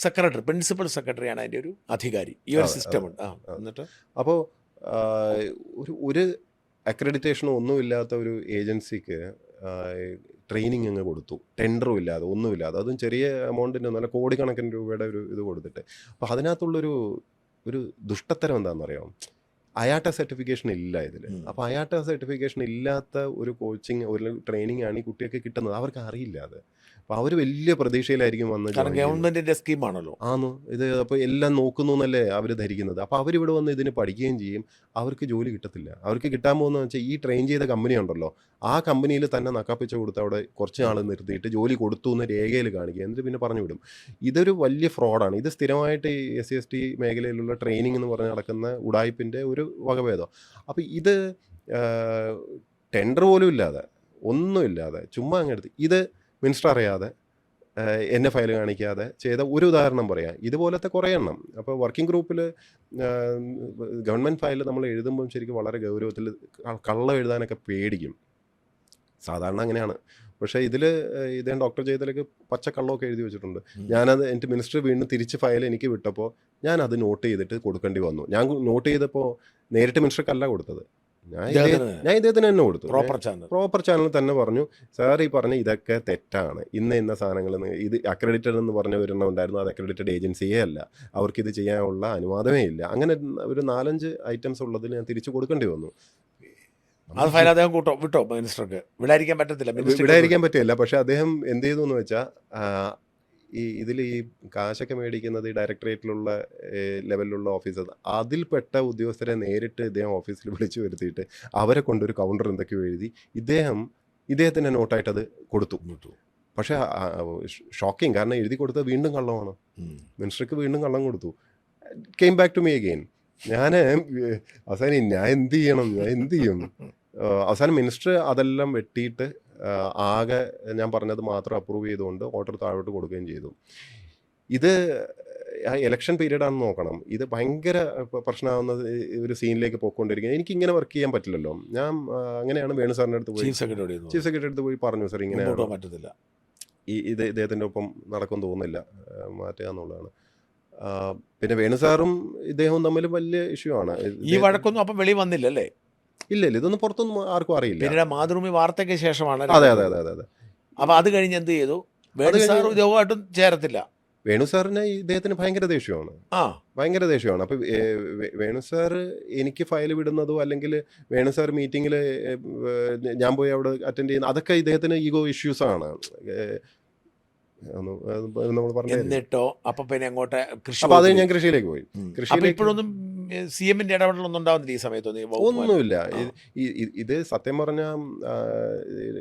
സെക്രട്ടറി പ്രിൻസിപ്പൽ സെക്രട്ടറിയാണ് അതിൻ്റെ ഒരു അധികാരി. ഈ ഒരു സിസ്റ്റം ഉണ്ട്. എന്നിട്ട് അപ്പോൾ ഒരു അക്രഡിറ്റേഷനോ ഒന്നുമില്ലാത്ത ഒരു ഏജൻസിക്ക് ട്രെയിനിങ് അങ്ങ് കൊടുത്തു, ടെൻഡറും ഇല്ലാതെ ഒന്നുമില്ലാതെ, അതും ചെറിയ എമൗണ്ടിന് നല്ല കോടിക്കണക്കിന് രൂപയുടെ ഒരു ഇത് കൊടുത്തിട്ട്. അപ്പോൾ അതിനകത്തുള്ളൊരു ദുഷ്ടത്തരം എന്താണെന്നറിയാം, അയാട്ട സർട്ടിഫിക്കേഷൻ ഇല്ല ഇതിൽ. അപ്പോൾ അയാട്ട സർട്ടിഫിക്കേഷൻ ഇല്ലാത്ത ഒരു കോച്ചിങ്, ഒരു ട്രെയിനിങ് ആണ് ഈ കുട്ടിയൊക്കെ കിട്ടുന്നത്. അവർക്ക് അറിയില്ല അത്. അപ്പോൾ അവർ വലിയ പ്രതീക്ഷയിലായിരിക്കും വന്ന്, ഗവൺമെന്റിന്റെ സ്കീമാണല്ലോ ഇത്. അപ്പോൾ എല്ലാം നോക്കുന്നു എന്നല്ലേ അവർ ധരിക്കുന്നത്. അപ്പോൾ അവരിവിടെ വന്ന് ഇതിന് പഠിക്കുകയും ചെയ്യും. അവർക്ക് ജോലി കിട്ടത്തില്ല. അവർക്ക് കിട്ടാൻ പോകുന്നതെന്ന് വെച്ചാൽ ഈ ട്രെയിൻ ചെയ്ത കമ്പനി ഉണ്ടല്ലോ, ആ കമ്പനിയിൽ തന്നെ നക്കാപ്പിച്ച കൊടുത്ത് അവിടെ കുറച്ച് നാൾ നിർത്തിയിട്ട് ജോലി കൊടുത്തു എന്ന് രേഖയിൽ കാണിക്കുക, എന്നിട്ട് പിന്നെ പറഞ്ഞു വിടും. ഇതൊരു വലിയ ഫ്രോഡാണ്. ഇത് സ്ഥിരമായിട്ട് ഈ SC/ST മേഖലയിലുള്ള ട്രെയിനിങ് എന്ന് പറഞ്ഞ് നടക്കുന്ന ഉടായ്പിൻ്റെ ഒരു വകഭേദം. അപ്പോൾ ഇത് ടെൻഡർ പോലും ഇല്ലാതെ, ഒന്നുമില്ലാതെ ചുമ്മാ അങ്ങെടുത്ത് ഇത് മിനിസ്റ്റർ അറിയാതെ, എന്നെ ഫയൽ കാണിക്കാതെ ചെയ്ത ഒരു ഉദാഹരണം പറയാം. ഇതുപോലത്തെ കുറേ എണ്ണം. അപ്പോൾ വർക്കിംഗ് ഗ്രൂപ്പിൽ ഗവൺമെൻറ് ഫയൽ നമ്മൾ എഴുതുമ്പം ശരിക്കും വളരെ ഗൗരവത്തിൽ കള്ളം എഴുതാനൊക്കെ പേടിക്കും. സാധാരണ അങ്ങനെയാണ്. പക്ഷേ ഇദ്ദേഹം ഡോക്ടർ ജയതിലക്ക് പച്ചക്കള്ളമൊക്കെ എഴുതി വെച്ചിട്ടുണ്ട്. ഞാനത് എൻ്റെ മിനിസ്റ്റർ വീണ്ടും തിരിച്ച് ഫയൽ എനിക്ക് വിട്ടപ്പോൾ ഞാനത് നോട്ട് ചെയ്തിട്ട് കൊടുക്കേണ്ടി വന്നു. ഞാൻ നോട്ട് ചെയ്തപ്പോൾ നേരിട്ട് മിനിസ്റ്റർക്കല്ല കൊടുത്തത്, ഞാൻ ഇദ്ദേഹത്തിന് തന്നെ കൊടുത്തു. പ്രോപ്പർ ചാനൽ തന്നെ പറഞ്ഞു, സാർ ഈ പറഞ്ഞ ഇതൊക്കെ തെറ്റാണ്, ഇന്ന സാധനങ്ങൾ ഇത് അക്രഡിറ്റഡ് എന്ന് പറഞ്ഞ ഒരെണ്ണം ഉണ്ടായിരുന്നു, അത് അക്രഡിറ്റഡ് ഏജൻസിയേ അല്ല, അവർക്കിത് ചെയ്യാനുള്ള അനുവാദമേ ഇല്ല. അങ്ങനെ ഒരു 4-5 ഐറ്റംസ് ഉള്ളതിൽ ഞാൻ തിരിച്ചു കൊടുക്കേണ്ടി വന്നു. അത് ഫയൽ അദ്ദേഹം വിട്ടോ മിനിസ്റ്റർക്ക്? വിടാതിരിക്കാൻ പറ്റില്ല. പക്ഷെ അദ്ദേഹം എന്ത് ചെയ്തു എന്ന് വെച്ചാൽ, ഇതിൽ ഈ കാശൊക്കെ മേടിക്കുന്നത് ഈ ഡയറക്ടറേറ്റിലുള്ള ലെവലിലുള്ള ഓഫീസർ, അതിൽപ്പെട്ട ഉദ്യോഗസ്ഥരെ നേരിട്ട് ഇദ്ദേഹം ഓഫീസിൽ വിളിച്ചു വരുത്തിയിട്ട് അവരെ കൊണ്ടൊരു കൗണ്ടർ എന്തൊക്കെയോ എഴുതി ഇദ്ദേഹത്തിൻ്റെ നോട്ടായിട്ട് അത് കൊടുത്തു. പക്ഷേ ഷോക്കിങ്, കാരണം എഴുതി കൊടുത്തത് വീണ്ടും കള്ളമാണ്. മിനിസ്റ്റർക്ക് വീണ്ടും കള്ളം കൊടുത്തു. Came back to me again. ഞാൻ അവസാനം ഞാൻ എന്ത് ചെയ്യും അവസാനം മിനിസ്റ്റർ അതെല്ലാം വെട്ടിയിട്ട് ആകെ ഞാൻ പറഞ്ഞത് മാത്രം അപ്രൂവ് ചെയ്തുകൊണ്ട് ഓർഡർ താഴോട്ട് കൊടുക്കുകയും ചെയ്തു. ഇത് ഇലക്ഷൻ പീരീഡ് ആണെന്ന് നോക്കണം. ഇത് ഭയങ്കര പ്രശ്നമാവുന്നത് ഒരു സീനിലേക്ക് പോയിക്കൊണ്ടിരിക്കുന്നത്. എനിക്ക് ഇങ്ങനെ വർക്ക് ചെയ്യാൻ പറ്റില്ലല്ലോ. ഞാൻ അങ്ങനെയാണ് വേണു സാറിൻ്റെ അടുത്ത് പോയി ചീഫ് സെക്രട്ടറി അടുത്ത് പോയി പറഞ്ഞു, സാർ ഇങ്ങനെ പറ്റത്തില്ല, ഇദ്ദേഹത്തിൻ്റെ ഒപ്പം നടക്കുമെന്ന് തോന്നുന്നില്ല, മാറ്റുക എന്നുള്ളതാണ്. പിന്നെ വേണു സാറും ഇദ്ദേഹവും തമ്മിൽ വലിയ ഇഷ്യൂ ആണ്. ഈ വഴക്കൊന്നും അപ്പം വെളി വന്നില്ലല്ലേ? ഇല്ല, ഇതൊന്നും പുറത്തൊന്നും ആർക്കും അറിയില്ല. പിന്നെ മാതൃഭൂമി വാർത്തയ്ക്ക് ശേഷമാണ്. അതെ. അപ്പൊ അത് കഴിഞ്ഞ് എന്ത് ചെയ്തു? വേണു സാർ ഇതുമായിട്ടും ചേരത്തില്ല. വേണു സാറിന് ഇദ്ദേഹത്തിന് ഭയങ്കര ദേഷ്യമാണ്. അപ്പൊ വേണു സാർ എനിക്ക് ഫയൽ വിടുന്നതോ അല്ലെങ്കിൽ വേണു സാർ മീറ്റിങ്ങിൽ ഞാൻ പോയി അവിടെ അറ്റൻഡ് ചെയ്യുന്ന അതൊക്കെ ഇദ്ദേഹത്തിന് ഈഗോ ഇഷ്യൂസ് ആണ്. നമ്മൾ പറഞ്ഞു എന്നിട്ടോ അപ്പൊ പിന്നെ അങ്ങോട്ട് കൃഷി, അപ്പൊ അത് ഞാൻ കൃഷിയിലേക്ക് പോയി. ഇപ്പോഴൊന്നും സി എമ്മിന്റെ ഇടപെടലൊന്നും ഉണ്ടാവുന്നില്ല ഈ സമയത്തൊന്നും? ഒന്നുമില്ല. ഇത് സത്യം പറഞ്ഞാൽ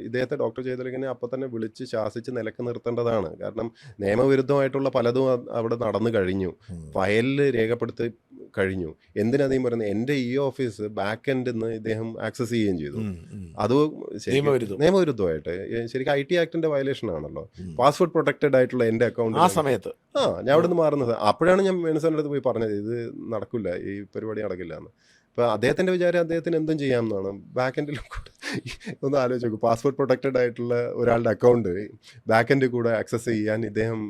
ഇദ്ദേഹത്തെ ഡോക്ടർ ചെയ്തലിങ്ങനെ അപ്പൊ തന്നെ വിളിച്ച് ശാസിച്ച് നിലക്ക് നിർത്തേണ്ടതാണ്. കാരണം നിയമവിരുദ്ധമായിട്ടുള്ള പലതും അവിടെ നടന്നു കഴിഞ്ഞു, ഫയലിൽ രേഖപ്പെടുത്തി കഴിഞ്ഞു. എന്തിനധികം പറയുന്നത്, എൻ്റെ ഈ ഓഫീസ് ബാക്ക് എൻഡിൽ നിന്ന് ഇദ്ദേഹം ആക്സസ് ചെയ്യുകയും ചെയ്തു. അത് നിയമവിരുദ്ധമായിട്ട് ശരിക്കും IT ആക്ടിന്റെ വയലേഷൻ ആണല്ലോ. പാസ്വേഡ് പ്രൊട്ടക്റ്റഡ് ആയിട്ടുള്ള എൻ്റെ അക്കൗണ്ട് ആ സമയത്ത് ഞാൻ അവിടെ നിന്ന് മാറുന്നത്. അപ്പോഴാണ് ഞാൻ വേണുസാറിൻ്റെ അടുത്ത് പോയി പറഞ്ഞത് ഇത് നടക്കില്ല, ഈ പരിപാടി നടക്കില്ല എന്ന്. അപ്പോൾ അദ്ദേഹത്തിൻ്റെ വിചാരം അദ്ദേഹത്തിന് എന്തും ചെയ്യാമെന്നാണ്. ബാക്ക് എൻഡിലും കൂടെ ഒന്ന് ആലോചിച്ച് നോക്കും, പാസ്വേഡ് പ്രൊട്ടക്റ്റഡ് ആയിട്ടുള്ള ഒരാളുടെ അക്കൗണ്ട് ബാക്ക് എൻഡിൽ കൂടെ ആക്സസ് ചെയ്യാൻ ഇദ്ദേഹം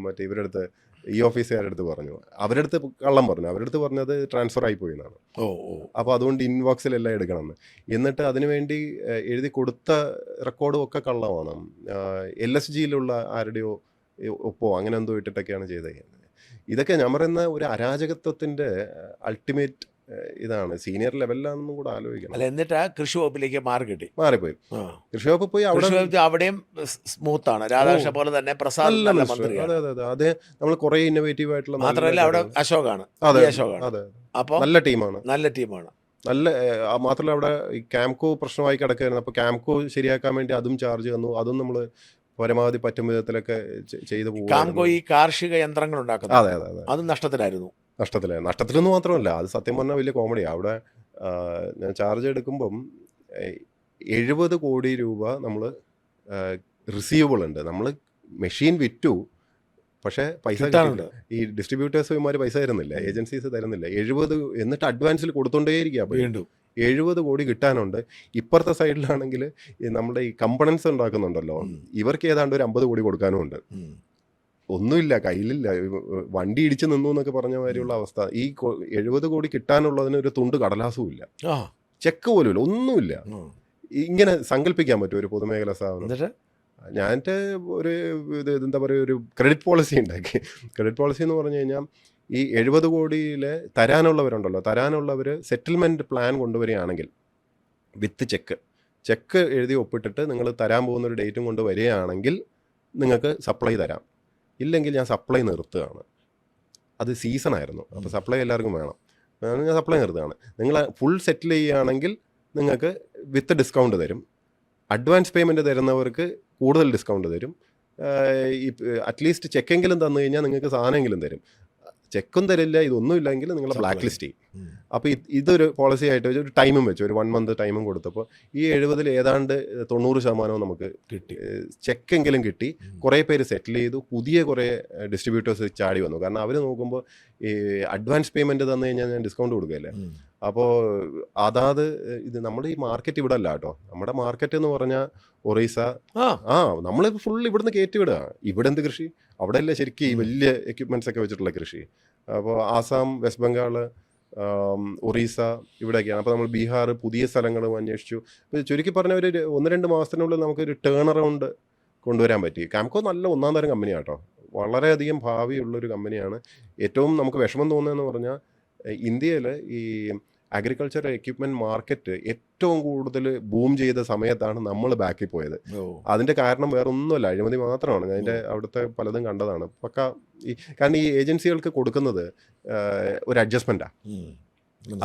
മറ്റേ ഇവരുടെ അടുത്ത് ഈ ഓഫീസുകാരുടെ അടുത്ത് പറഞ്ഞു. അവരുടെ അടുത്ത് കള്ളം പറഞ്ഞു. അവരുടെ അടുത്ത് പറഞ്ഞത് ട്രാൻസ്ഫർ ആയി പോയി എന്നാണ്. അപ്പോൾ അതുകൊണ്ട് ഇൻബോക്സിലെല്ലാം എടുക്കണമെന്ന്. എന്നിട്ട് അതിനുവേണ്ടി എഴുതി കൊടുത്ത റെക്കോർഡും ഒക്കെ കള്ളമാണ്. LSGയിലുള്ള ആരുടെയോ ഒപ്പോ അങ്ങനെ എന്തോ ഇട്ടിട്ടൊക്കെയാണ് ചെയ്തത്. ഇതൊക്കെ ഞാൻ പറയുന്ന ഒരു അരാജകത്വത്തിൻ്റെ അൾട്ടിമേറ്റ് ഇതാണ്. സീനിയർ ലെവലിലാണെന്നും കൂടെ ആലോചിക്കണം. അല്ല, എന്നിട്ട് കൃഷി വകുപ്പിലേക്ക് മാറിപ്പോയി. കൃഷി വകുപ്പ് പോയി അവിടെയും സ്മൂത്താണ്. രാധാകൃഷ്ണ പോലെ തന്നെ പ്രസാദ് അതെ. നമ്മൾ കുറെ ഇന്നോവേറ്റീവ് ആയിട്ടുള്ള, മാത്രമല്ല അവിടെ അശോകാണ്. അപ്പൊ നല്ല ടീമാണ്. നല്ല മാത്രമല്ല അവിടെ ക്യാംകോ പ്രശ്നമായി കിടക്കുകയായിരുന്നു. അപ്പോൾ ക്യാംകോ ശരിയാക്കാൻ വേണ്ടി അതും ചാർജ് തന്നു. അതും നമ്മൾ പരമാവധി പറ്റും വിധത്തിലൊക്കെ ചെയ്തു പോകും. കാംകോ ഈ കാർഷിക യന്ത്രങ്ങൾ ഉണ്ടാക്കുന്നത്. അതെ. അത് നഷ്ടത്തിലൊന്നും മാത്രമല്ല, അത് സത്യം പറഞ്ഞാൽ വലിയ കോമഡിയാണ്. അവിടെ ഞാൻ ചാർജ് എടുക്കുമ്പം 70 കോടി രൂപ നമ്മൾ റിസീവബിൾ ഉണ്ട്. നമ്മൾ മെഷീൻ വിറ്റു, പക്ഷേ പൈസ കിട്ടുന്നുണ്ട്. ഈ ഡിസ്ട്രിബ്യൂട്ടേഴ്സുമാർ പൈസ തരുന്നില്ല, ഏജൻസീസ് തരുന്നില്ല. 70 എന്നിട്ട് അഡ്വാൻസിൽ കൊടുത്തോണ്ടേയിരിക്കുക. വീണ്ടും 70 കോടി കിട്ടാനുണ്ട്. ഇപ്പുറത്തെ സൈഡിലാണെങ്കിൽ നമ്മുടെ ഈ കമ്പണൻസ് ഉണ്ടാക്കുന്നുണ്ടല്ലോ, ഇവർക്ക് ഏതാണ്ട് ഒരു 50 കോടി കൊടുക്കാനും ഉണ്ട്. ഒന്നുമില്ല, കയ്യിലില്ല. വണ്ടി ഇടിച്ചു നിന്നു എന്നൊക്കെ പറഞ്ഞ മാതിരിയുള്ള അവസ്ഥ. ഈ 70 കോടി കിട്ടാനുള്ളതിന് ഒരു തുണ്ട് കടലാസും ഇല്ല, ചെക്ക് പോലും ഇല്ല, ഒന്നുമില്ല. ഇങ്ങനെ സങ്കല്പിക്കാൻ പറ്റും ഒരു പൊതുമേഖലാ സ്ഥാപനം. ഞാൻ ഒരു എന്താ പറയുക, ഒരു ക്രെഡിറ്റ് പോളിസി ഉണ്ടാക്കി. ക്രെഡിറ്റ് പോളിസി എന്ന് പറഞ്ഞു കഴിഞ്ഞാൽ ഈ 70 കോടിയിൽ തരാനുള്ളവർ സെറ്റിൽമെൻറ്റ് പ്ലാൻ കൊണ്ടുവരികയാണെങ്കിൽ വിത്ത് ചെക്ക് എഴുതി ഒപ്പിട്ടിട്ട് നിങ്ങൾ തരാൻ പോകുന്നൊരു ഡേറ്റും കൊണ്ട് വരികയാണെങ്കിൽ നിങ്ങൾക്ക് സപ്ലൈ തരാം. ഇല്ലെങ്കിൽ ഞാൻ സപ്ലൈ നിർത്തുകയാണ്. അത് സീസണായിരുന്നു, അപ്പോൾ സപ്ലൈ എല്ലാവർക്കും വേണം. ഞാൻ സപ്ലൈ നിർത്തുകയാണ്. നിങ്ങൾ ഫുൾ സെറ്റിൽ ചെയ്യുകയാണെങ്കിൽ നിങ്ങൾക്ക് വിത്ത് ഡിസ്കൗണ്ട് തരും. അഡ്വാൻസ് പേയ്മെൻറ്റ് തരുന്നവർക്ക് കൂടുതൽ ഡിസ്കൗണ്ട് തരും. ഈ അറ്റ്ലീസ്റ്റ് ചെക്കെങ്കിലും തന്നു കഴിഞ്ഞാൽ നിങ്ങൾക്ക് സാധനമെങ്കിലും തരും. ചെക്കും തരില്ല, ഇതൊന്നും ഇല്ലെങ്കിൽ നിങ്ങളെ ബ്ലാക്ക് ലിസ്റ്റ് ചെയ്യും. അപ്പോൾ ഇതൊരു പോളിസി ആയിട്ട് ഒരു ടൈമും വെച്ചു, ഒരു 1 മന്ത് ടൈമും കൊടുത്തപ്പോൾ ഈ 70 ഏതാണ്ട് 90% നമുക്ക് കിട്ടി. ചെക്കെങ്കിലും കിട്ടി. കുറേ പേര് സെറ്റിൽ ചെയ്തു. പുതിയ കുറേ ഡിസ്ട്രിബ്യൂട്ടേഴ്സ് ചാടി വന്നു. കാരണം അവർ നോക്കുമ്പോൾ ഈ അഡ്വാൻസ് പേയ്മെൻറ്റ് തന്നു കഴിഞ്ഞാൽ ഞാൻ ഡിസ്കൗണ്ട് കൊടുക്കുകയല്ലേ. അപ്പോൾ ഇത് നമ്മുടെ ഈ മാർക്കറ്റ് ഇവിടെ അല്ല കേട്ടോ. നമ്മുടെ മാർക്കറ്റ് എന്ന് പറഞ്ഞാൽ ഒറീസ, നമ്മൾ ഫുൾ ഇവിടുന്ന് കയറ്റി വിടുക. ഇവിടെ എന്ത് കൃഷി? അവിടെ അല്ലേ ശരിക്കും ഈ വലിയ എക്യുപ്മെൻറ്റ്സ് ഒക്കെ വെച്ചിട്ടുള്ള കൃഷി. അപ്പോൾ ആസാം, വെസ്റ്റ് ബംഗാൾ, ഒറീസ ഇവിടെയൊക്കെയാണ്. അപ്പോൾ നമ്മൾ ബീഹാർ, പുതിയ സ്ഥലങ്ങളും അന്വേഷിച്ചു. അപ്പോൾ ചുരുക്കി പറഞ്ഞ ഒരു 1-2 മാസത്തിനുള്ളിൽ നമുക്കൊരു ടേൺ അറൗണ്ട് കൊണ്ടുവരാൻ പറ്റി. കാംകോ നല്ല ഒന്നാം തരം കമ്പനിയാണ് കേട്ടോ. വളരെയധികം ഭാവിയുള്ളൊരു കമ്പനിയാണ്. ഏറ്റവും നമുക്ക് വിഷമം തോന്നുന്നതെന്ന് പറഞ്ഞാൽ ഇന്ത്യയിൽ ഈ അഗ്രികൾച്ചർ എക്യുപ്മെൻറ്റ് മാർക്കറ്റ് ഏറ്റവും കൂടുതൽ ബൂം ചെയ്ത സമയത്താണ് നമ്മൾ ബാക്കിൽ പോയത്. അതിൻ്റെ കാരണം വേറെ ഒന്നുമല്ല, അഴിമതി മാത്രമാണ്. അതിൻ്റെ അവിടുത്തെ പലതും കണ്ടതാണ്. കാരണം ഈ ഏജൻസികൾക്ക് കൊടുക്കുന്നത് ഒരു അഡ്ജസ്റ്റ്മെൻറ്റാണ്.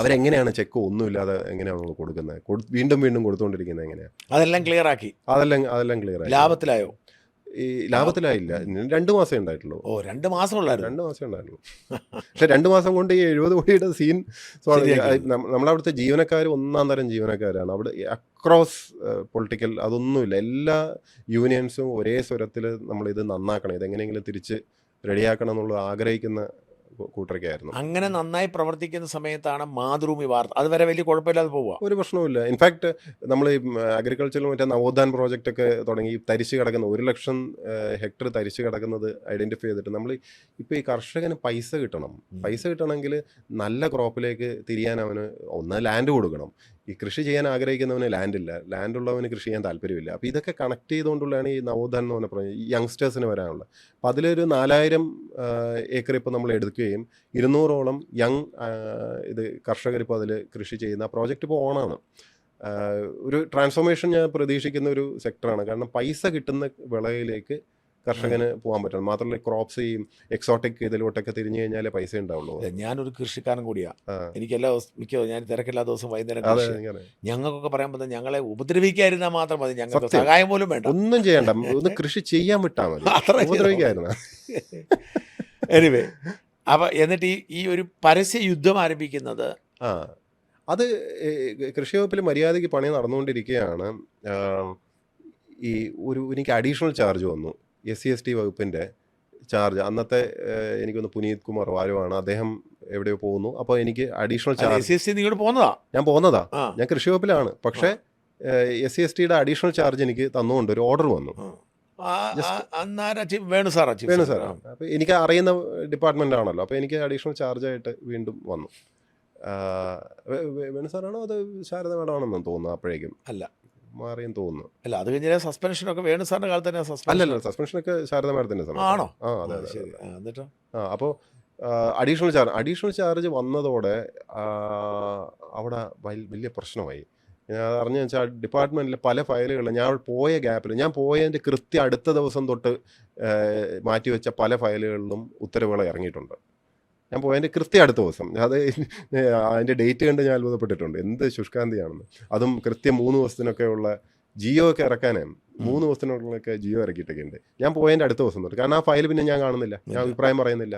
അവരെങ്ങനെയാണ് ചെക്ക് ഒന്നുമില്ലാതെ എങ്ങനെയാണ് നമ്മൾ കൊടുക്കുന്നത്, വീണ്ടും കൊടുത്തുകൊണ്ടിരിക്കുന്നത് എങ്ങനെയാണ്? അതെല്ലാം ക്ലിയർ ആക്കി. അതെല്ലാം ക്ലിയർ ആയി. ലാഭത്തിലായോ? ഈ ലാഭത്തിലായില്ല. 2 മാസമേ ഉണ്ടായിട്ടുള്ളൂ. 2 മാസമുള്ളായിരുന്നു. 2 മാസമേ ഉണ്ടായിട്ടുള്ളൂ. പക്ഷെ 2 മാസം കൊണ്ട് ഈ 70 കോടിയുടെ സീൻ നമ്മളവിടുത്തെ ജീവനക്കാർ ഒന്നാം തരം ജീവനക്കാരാണ്. അവിടെ അക്രോസ് പൊളിറ്റിക്കൽ അതൊന്നുമില്ല. എല്ലാ യൂണിയൻസും ഒരേ സ്വരത്തിൽ നമ്മളിത് നന്നാക്കണം, ഇതെങ്ങനെയെങ്കിലും തിരിച്ച് റെഡിയാക്കണം എന്നുള്ളത് ആഗ്രഹിക്കുന്ന കൂട്ടരൊക്കെയായിരുന്നു. അങ്ങനെ നന്നായി പ്രവർത്തിക്കുന്ന സമയത്താണ് മാതൃഭൂമി വാർത്ത. അതുവരെ വലിയ കുഴപ്പമില്ലാതെ പോവുക, ഒരു പ്രശ്നവുമില്ല. ഇൻഫാക്ട് നമ്മൾ ഈ അഗ്രികൾച്ചറിൽ മറ്റേ നവോത്ഥാൻ പ്രോജക്റ്റ് ഒക്കെ തുടങ്ങി തരിച്ച് കിടക്കുന്ന 1 ലക്ഷം ഹെക്ടർ തരിച്ച് കിടക്കുന്നത് ഐഡന്റിഫൈ ചെയ്തിട്ട് നമ്മൾ ഇപ്പോൾ ഈ കർഷകന് പൈസ കിട്ടണം. പൈസ കിട്ടണമെങ്കിൽ നല്ല ക്രോപ്പിലേക്ക് തിരിയാൻ അവന് ഒന്ന് ലാൻഡ് കൊടുക്കണം. ഈ കൃഷി ചെയ്യാൻ ആഗ്രഹിക്കുന്നവന് ലാൻഡില്ല, ലാൻഡുള്ളവന് കൃഷി ചെയ്യാൻ താല്പര്യമില്ല. അപ്പോൾ ഇതൊക്കെ കണക്ട് ചെയ്തുകൊണ്ടുള്ളതാണ് ഈ നവോത്ഥാൻ എന്ന് പറഞ്ഞ ഈ യങ്സ്റ്റേഴ്സിന് വരാനുള്ളത്. അപ്പോൾ അതിലൊരു 4000 ഏക്കർ ഇപ്പോൾ നമ്മൾ എടുക്കുകയും 200ഓളം യങ് ഇത് കർഷകർ ഇപ്പോൾ അതിൽ കൃഷി ചെയ്യുന്ന പ്രോജക്റ്റ് ഇപ്പോൾ ഓണാണ്. ഒരു ട്രാൻസ്ഫോർമേഷൻ ഞാൻ പ്രതീക്ഷിക്കുന്ന ഒരു സെക്ടറാണ്. കാരണം പൈസ കിട്ടുന്ന വിളയിലേക്ക് കർഷകന് പോകാൻ പറ്റണം. മാത്രമല്ല ക്രോപ്സ് ഈ എക്സോട്ടിക് ഇതിലോട്ടൊക്കെ തിരിഞ്ഞു കഴിഞ്ഞാലേ പൈസ ഉണ്ടാവുള്ളൂ. ഞാനൊരു കൃഷിക്കാരൻ കൂടിയാണ്. എനിക്ക് എല്ലാ ദിവസം ഞാൻ തിരക്കില്ലാത്ത ദിവസം വൈകുന്നേരം ഞങ്ങൾക്കൊക്കെ പറയാൻ പറ്റുന്നത് ഞങ്ങളെ ഉപദ്രവിക്കാതിരുന്നാൽ മാത്രം മതി, ഞങ്ങൾക്ക് സഹായം പോലും വേണ്ട, ഒന്നും ചെയ്യണ്ട, ഒന്ന് കൃഷി ചെയ്യാൻ വിട്ടാൽ മതി, ഉപദ്രവിക്കാതിരുന്ന. എനിവേ, അപ്പൊ എന്നിട്ട് ഈ ഒരു പരസ്യ യുദ്ധം ആരംഭിക്കുന്നത് അത് കൃഷി വകുപ്പിൽ മര്യാദയ്ക്ക് പണി നടന്നുകൊണ്ടിരിക്കുകയാണ്. ഈ എനിക്ക് അഡീഷണൽ ചാർജ് വന്നു. SC/ST വകുപ്പിൻ്റെ ചാർജ് അന്നത്തെ എനിക്കൊന്ന് പുനീത് കുമാർ വാരുവാണ്, അദ്ദേഹം എവിടെയോ പോകുന്നു. അപ്പോൾ എനിക്ക് അഡീഷണൽ ചാർജ് ഞാൻ പോകുന്നതാ, ഞാൻ കൃഷി വകുപ്പിലാണ്. പക്ഷേ SC/STയുടെ അഡീഷണൽ ചാർജ് എനിക്ക് തന്നുകൊണ്ട് ഒരു ഓർഡർ വന്നു. വേണു സാറാണ്. അപ്പോൾ എനിക്ക് അറിയുന്ന ഡിപ്പാർട്ട്മെൻ്റ് ആണല്ലോ, അപ്പോൾ എനിക്ക് അഡീഷണൽ ചാർജായിട്ട് വീണ്ടും വന്നു. വേണു സാറാണോ അത് ശാരദ മേഡമാണെന്ന് തോന്നുന്നു. അപ്പോഴേക്കും അല്ല, മാറിയെന്ന് തോന്നുന്നു. അല്ല, അത് കഴിഞ്ഞ സസ്പെൻഷനൊക്കെ വേണു സാറിന്റെ കാലത്ത് തന്നെ. അല്ലല്ല, സസ്പെൻഷനൊക്കെ ശാരദ മേഡത്തിന്റെ സമയം ആണോ? അതെ. എന്നിട്ടോ അപ്പോൾ അഡീഷണൽ ചാർജ് വന്നതോടെ അവിടെ വലിയ പ്രശ്നമായി. ഞാൻ അറിഞ്ഞു വെച്ചാൽ ഡിപ്പാർട്ട്മെൻറ്റിലെ പല ഫയലുകളിലും ഞാൻ പോയ ഗ്യാപ്പിൽ, ഞാൻ പോയതിൻ്റെ കൃത്യം അടുത്ത ദിവസം തൊട്ട് മാറ്റിവെച്ച പല ഫയലുകളിലും ഉത്തരവുകൾ ഇറങ്ങിയിട്ടുണ്ട്. ഞാൻ പോയതിൻ്റെ കൃത്യം അടുത്ത ദിവസം, അത് അതിൻ്റെ ഡേറ്റ് കണ്ട് ഞാൻ അത്ഭുതപ്പെട്ടിട്ടുണ്ട്, എന്ത് ശുഷ്കാന്തിയാണെന്ന്. അതും കൃത്യം 3 ദിവസത്തിനൊക്കെ ഉള്ള ജിയോ ഒക്കെ ഇറക്കാനേ 3 ദിവസത്തിനുള്ളൊക്കെ ജിയോ ഇറക്കിയിട്ടൊക്കെ ഉണ്ട്. ഞാൻ പോയതിൻ്റെ അടുത്ത ദിവസം തൊട്ട്, കാരണം ആ ഫയൽ പിന്നെ ഞാൻ കാണുന്നില്ല, ഞാൻ അഭിപ്രായം പറയുന്നില്ല,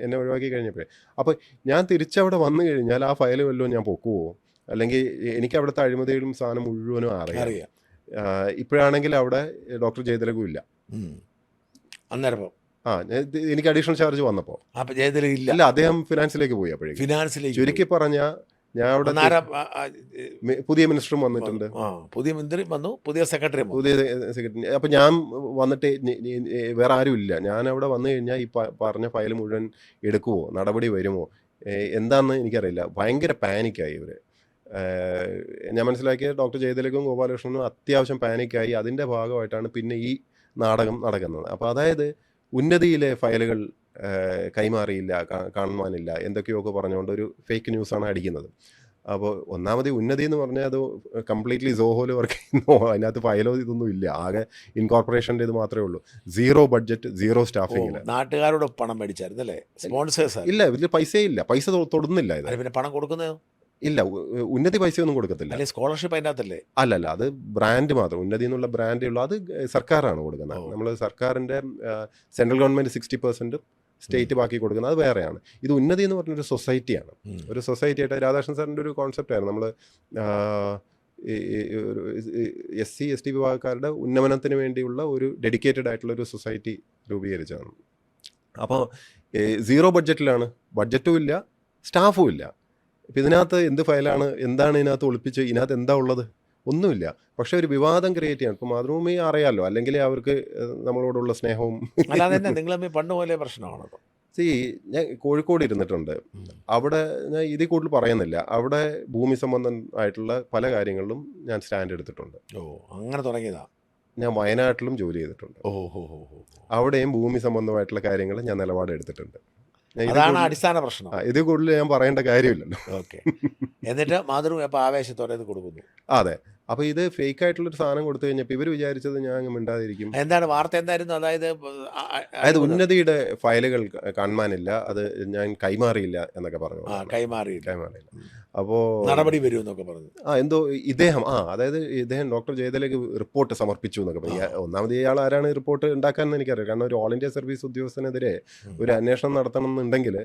എന്നെ ഒഴിവാക്കി കഴിഞ്ഞപ്പോഴേ. അപ്പോൾ ഞാൻ തിരിച്ചവിടെ വന്നു കഴിഞ്ഞാൽ ആ ഫയൽ വല്ലതും ഞാൻ പൊക്കുവോ, അല്ലെങ്കിൽ എനിക്ക് അവിടുത്തെ അഴിമതികളും സാധനം മുഴുവനും അറിയാം. ഇപ്പോഴാണെങ്കിൽ അവിടെ ഡോക്ടർ ജയതിലകും ഇല്ല. അന്നേരം എനിക്ക് അഡീഷണൽ ചാർജ് വന്നപ്പോൾ അല്ല, അദ്ദേഹം ഫിനാൻസിലേക്ക് പോയി. അപ്പോഴേക്കും ചുരുക്കി പറഞ്ഞാൽ ഞാൻ അവിടെ പുതിയ മിനിസ്റ്ററും വന്നിട്ടുണ്ട്, പുതിയ മന്ത്രി വന്നു, പുതിയ സെക്രട്ടറി. അപ്പം ഞാൻ വന്നിട്ട് വേറെ ആരും ഇല്ല. ഞാൻ അവിടെ വന്നു കഴിഞ്ഞാൽ ഈ പറഞ്ഞ ഫയൽ മുഴുവൻ എടുക്കുമോ, നടപടി വരുമോ, എന്താണെന്ന് എനിക്കറിയില്ല. ഭയങ്കര പാനിക്കായി ഇവർ. ഞാൻ മനസ്സിലാക്കിയ ഡോക്ടർ ജയതിലകും ഗോപാലകൃഷ്ണനും അത്യാവശ്യം പാനിക്കായി. അതിൻ്റെ ഭാഗമായിട്ടാണ് പിന്നെ ഈ നാടകം നടക്കുന്നത്. അപ്പോൾ അതായത് ഉന്നതിയിലെ ഫയലുകൾ കൈമാറിയില്ല, കാണുവാനില്ല, എന്തൊക്കെയൊക്കെ പറഞ്ഞുകൊണ്ട് ഒരു ഫേക്ക് ന്യൂസാണ് അടിക്കുന്നത്. അപ്പോൾ ഒന്നാമത് ഉന്നതി എന്ന് പറഞ്ഞാൽ അത് കംപ്ലീറ്റ്ലി സോഹോയിൽ വർക്ക് ചെയ്യുന്നു. അതിനകത്ത് ഫയലോ ഇതൊന്നും ഇല്ല, ആകെ ഇൻകോർപ്പറേഷൻ്റെ ഇത് മാത്രമേ ഉള്ളൂ. 0 ബഡ്ജറ്റ്, 0 സ്റ്റാഫിംഗ്. നാട്ടുകാരോട് പണം മേടിച്ചായിരുന്നല്ലേ, സ്പോൺസേഴ്സ് ഇല്ല, ഇതിൽ പൈസയില്ല, പൈസ തൊടുന്നില്ല. ഇത് പിന്നെ പണം കൊടുക്കുന്നത് ഇല്ല, ഉന്നതി പൈസയൊന്നും കൊടുക്കത്തില്ല. സ്കോളർഷിപ്പ് അതിനകത്തല്ലേ? അല്ലല്ല, അത് ബ്രാൻഡ് മാത്രം, ഉന്നതി എന്നുള്ള ബ്രാൻഡേ ഉള്ളൂ. അത് സർക്കാരാണ് കൊടുക്കുന്നത്. നമ്മൾ സർക്കാരിൻ്റെ സെൻട്രൽ ഗവൺമെൻറ് 60%, സ്റ്റേറ്റ് ബാക്കി കൊടുക്കുന്നത്, അത് വേറെയാണ്. ഇത് ഉന്നതി എന്ന് പറഞ്ഞൊരു സൊസൈറ്റിയാണ്. ഒരു സൊസൈറ്റി ആയിട്ട് രാധാകൃഷ്ണൻ സാറിൻ്റെ ഒരു കോൺസെപ്റ്റായിരുന്നു. നമ്മൾ SC/ST വിഭാഗക്കാരുടെ ഉന്നമനത്തിന് വേണ്ടിയുള്ള ഒരു ഡെഡിക്കേറ്റഡ് ആയിട്ടുള്ള ഒരു സൊസൈറ്റി രൂപീകരിച്ചതാണ്. അപ്പോൾ 0 ബഡ്ജറ്റിലാണ്, ബഡ്ജറ്റും ഇല്ല, സ്റ്റാഫും ഇല്ല. ഇപ്പം ഇതിനകത്ത് എന്ത് ഫയലാണ്, എന്താണ് ഇതിനകത്ത് ഒളിപ്പിച്ച്, ഇതിനകത്ത് എന്താ ഉള്ളത്, ഒന്നുമില്ല. പക്ഷെ ഒരു വിവാദം ക്രിയേറ്റ് ചെയ്യണം. ഇപ്പം മാതൃഭൂമി അറിയാമല്ലോ, അല്ലെങ്കിൽ അവർക്ക് നമ്മളോടുള്ള സ്നേഹവും. പണ്ട് പോലെ പ്രശ്നമാണ്. ഞാൻ കോഴിക്കോട് ഇരുന്നിട്ടുണ്ട്. അവിടെ ഞാൻ ഇതിൽ കൂടുതൽ പറയുന്നില്ല. അവിടെ ഭൂമി സംബന്ധം ആയിട്ടുള്ള പല കാര്യങ്ങളിലും ഞാൻ സ്റ്റാൻഡ് എടുത്തിട്ടുണ്ട്. അങ്ങനെ തുടങ്ങിയതാ. ഞാൻ വയനാട്ടിലും ജോലി ചെയ്തിട്ടുണ്ട്. അവിടെയും ഭൂമി സംബന്ധമായിട്ടുള്ള കാര്യങ്ങൾ ഞാൻ നിലപാട് എടുത്തിട്ടുണ്ട്. അതാണ് അടിസ്ഥാന പ്രശ്നം. ഇത് കൂടുതൽ ഞാൻ പറയേണ്ട കാര്യമില്ലല്ലോ. ഓക്കെ. എന്നിട്ട് മാതൃഭൂമി അപ്പോൾ ആവേശത്തോടെ ഇത് കൊടുക്കുന്നു. അതെ. അപ്പോൾ ഇത് ഫേക്ക് ആയിട്ടുള്ളൊരു സാധനം കൊടുത്തു കഴിഞ്ഞപ്പോൾ ഇവർ വിചാരിച്ചത് ഞാൻ അങ്ങ് മിണ്ടാതിരിക്കും. എന്താണ് വാർത്ത എന്തായിരുന്നു? അതായത് ഉന്നതിയുടെ ഫയലുകൾ കാണുവാനില്ല, അത് ഞാൻ കൈമാറിയില്ല എന്നൊക്കെ പറഞ്ഞു. കൈമാറിയില്ല. അപ്പോൾ നടപടി വരുമെന്നൊക്കെ പറഞ്ഞു. എന്തോ അതായത് ഇദ്ദേഹം ഡോക്ടർ ജയതിലേക്ക് റിപ്പോർട്ട് സമർപ്പിച്ചു എന്നൊക്കെ പറഞ്ഞു. ഒന്നാമത് ഇയാൾ ആരാണ് റിപ്പോർട്ട് ഉണ്ടാക്കാനെന്ന് എനിക്കറിയാം. കാരണം ഒരു ഓൾ ഇന്ത്യ സർവീസ് ഉദ്യോഗസ്ഥനെതിരെ ഒരു അന്വേഷണം നടത്തണം എന്നുണ്ടെങ്കിൽ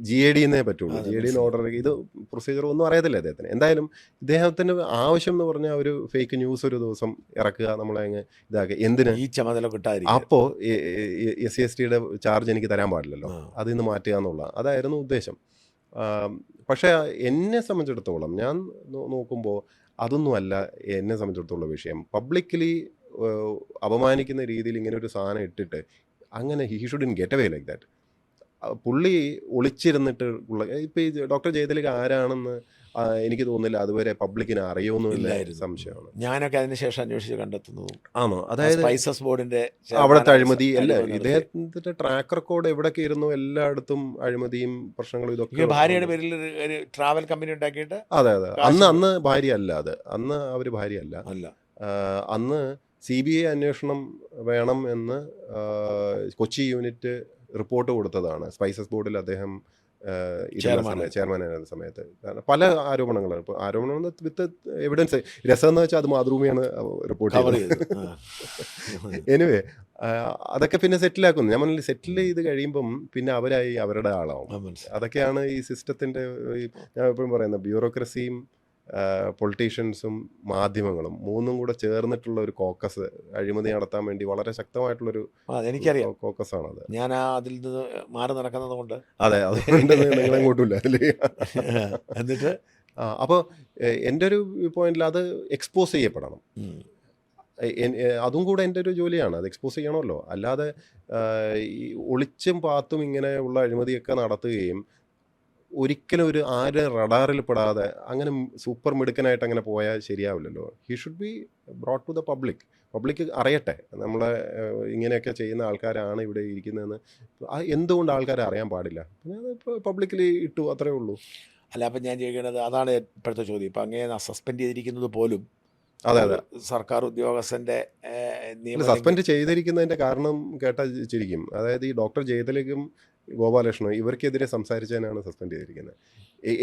GAD എന്നേ പറ്റുള്ളൂ. GAD ഓർഡർ ഇത് പ്രൊസീജിയർ ഒന്നും അറിയത്തില്ല അദ്ദേഹത്തിന്. എന്തായാലും ഇദ്ദേഹത്തിന് ആവശ്യം എന്ന് പറഞ്ഞാൽ ഒരു ഫേക്ക് ന്യൂസ് ഒരു ദിവസം ഇറക്കുക, നമ്മളെ അങ്ങ് ഇതാക്കുക. എന്തിന് ഈ ചുമതല കിട്ടാതിരിക്കും. അപ്പോൾ SC/ST ചാർജ് എനിക്ക് തരാൻ പാടില്ലല്ലോ, അതിൽ നിന്ന് മാറ്റുക എന്നുള്ള അതായിരുന്നു ഉദ്ദേശം. പക്ഷേ എന്നെ സംബന്ധിച്ചിടത്തോളം ഞാൻ നോക്കുമ്പോൾ അതൊന്നുമല്ല എന്നെ സംബന്ധിച്ചിടത്തോളം വിഷയം. പബ്ലിക്കലി അപമാനിക്കുന്ന രീതിയിൽ ഇങ്ങനെ ഒരു സാധനം ഇട്ടിട്ട് അങ്ങനെ he shouldn't get away like that. പുള്ളി ഒളിച്ചിരുന്നിട്ട് ഇപ്പം ഈ ഡോക്ടർ ജയതിലേക്ക് ആരാണെന്ന് എനിക്ക് തോന്നുന്നില്ല അതുവരെ പബ്ലിക്കിന് അറിയുമെന്നില്ല, സംശയമാണ്. ഞാനൊക്കെ അതിനുശേഷം അന്വേഷിച്ച് കണ്ടെത്തുന്നു. ആണോ? അതായത് സ്പൈസസ് ബോർഡിന്റെ അവിടുത്തെ അഴിമതി ഇദ്ദേഹത്തിന്റെ ട്രാക്ക് റെക്കോർഡ് എവിടെയൊക്കെ ഇരുന്നു, എല്ലായിടത്തും അഴിമതിയും പ്രശ്നങ്ങളും ഇതൊക്കെ. ഭാര്യയുടെ പേരിൽ ഒരു ട്രാവൽ കമ്പനി ഉണ്ടാക്കിയിട്ട്. അതെ. അന്ന് ഭാര്യ അല്ല, അന്ന് അവര് ഭാര്യ അല്ല. അന്ന് CBI അന്വേഷണം വേണം എന്ന് കൊച്ചി യൂണിറ്റ് റിപ്പോർട്ട് കൊടുത്തതാണ്. സ്പൈസസ് ബോർഡിൽ അദ്ദേഹം ചെയർമാനായിരുന്ന സമയത്ത്. കാരണം പല ആരോപണങ്ങളാണ്. ഇപ്പോൾ ആരോപണം വിത്ത് എവിഡൻസ്. രസം എന്ന് വെച്ചാൽ അത് മാതൃഭൂമിയാണ് റിപ്പോർട്ട് ചെയ്തത്. എനിവേ അതൊക്കെ പിന്നെ സെറ്റിലാക്കുന്നു. ഞാൻ പറഞ്ഞില്ല, സെറ്റിൽ ചെയ്ത് കഴിയുമ്പം പിന്നെ അവരായി അവരുടെ ആളാവും. അതൊക്കെയാണ് ഈ സിസ്റ്റത്തിൻ്റെ, ഞാൻ എപ്പോഴും പറയുന്നത്, ബ്യൂറോക്രസിയും പൊളിറ്റീഷ്യൻസും മാധ്യമങ്ങളും മൂന്നും കൂടെ ചേർന്നിട്ടുള്ള ഒരു കോക്കസ് അഴിമതി നടത്താൻ വേണ്ടി വളരെ ശക്തമായിട്ടുള്ളൊരു എനിക്കറിയാം കോക്കസ് ആണത്. ഞാൻ അതിൽ നിന്ന് മാറി നടക്കുന്നത് കൊണ്ട്. അതെ, അതുകൊണ്ട് നിങ്ങളെങ്ങോട്ടുമില്ല അതില്. എന്നിട്ട് അപ്പോൾ എൻ്റെ ഒരു പോയിന്റിൽ അത് എക്സ്പോസ് ചെയ്യപ്പെടണം. അതും കൂടെ എൻ്റെ ഒരു ജോലിയാണ്, അത് എക്സ്പോസ് ചെയ്യണമല്ലോ. അല്ലാതെ ഈ ഒളിച്ചും പാത്തും ഇങ്ങനെ ഉള്ള അഴിമതിയൊക്കെ നടത്തുകയും ഒരിക്കലും ഒരു ആര് റഡാറിൽ പെടാതെ അങ്ങനെ സൂപ്പർ മിടുക്കനായിട്ട് അങ്ങനെ പോയാൽ ശരിയാവില്ലല്ലോ. He should be brought to the public അറിയട്ടെ നമ്മളെ ഇങ്ങനെയൊക്കെ ചെയ്യുന്ന ആൾക്കാരാണ് ഇവിടെ ഇരിക്കുന്നതെന്ന്. എന്തുകൊണ്ട് ആൾക്കാരെ അറിയാൻ പാടില്ല? പബ്ലിക്കലി ഇട്ടു, അത്രേ ഉള്ളൂ. അല്ല, അപ്പം ഞാൻ ചോദിക്കുന്നത് അതാണ് ഇപ്പോഴത്തെ ചോദ്യം. ഇപ്പം അങ്ങനെ സസ്പെൻഡ് ചെയ്തിരിക്കുന്നത് പോലും അതെ സർക്കാർ ഉദ്യോഗസ്ഥൻ്റെ സസ്പെൻഡ് ചെയ്തിരിക്കുന്നതിൻ്റെ കാരണം കേട്ടാൽ ചിരിക്കും. അതായത് ഈ ഡോക്ടർ ജയതിലകും ഗോപാലകൃഷ്ണൻ ഇവർക്കെതിരെ സംസാരിച്ചതിനാണ് സസ്പെൻഡ് ചെയ്തിരിക്കുന്നത്.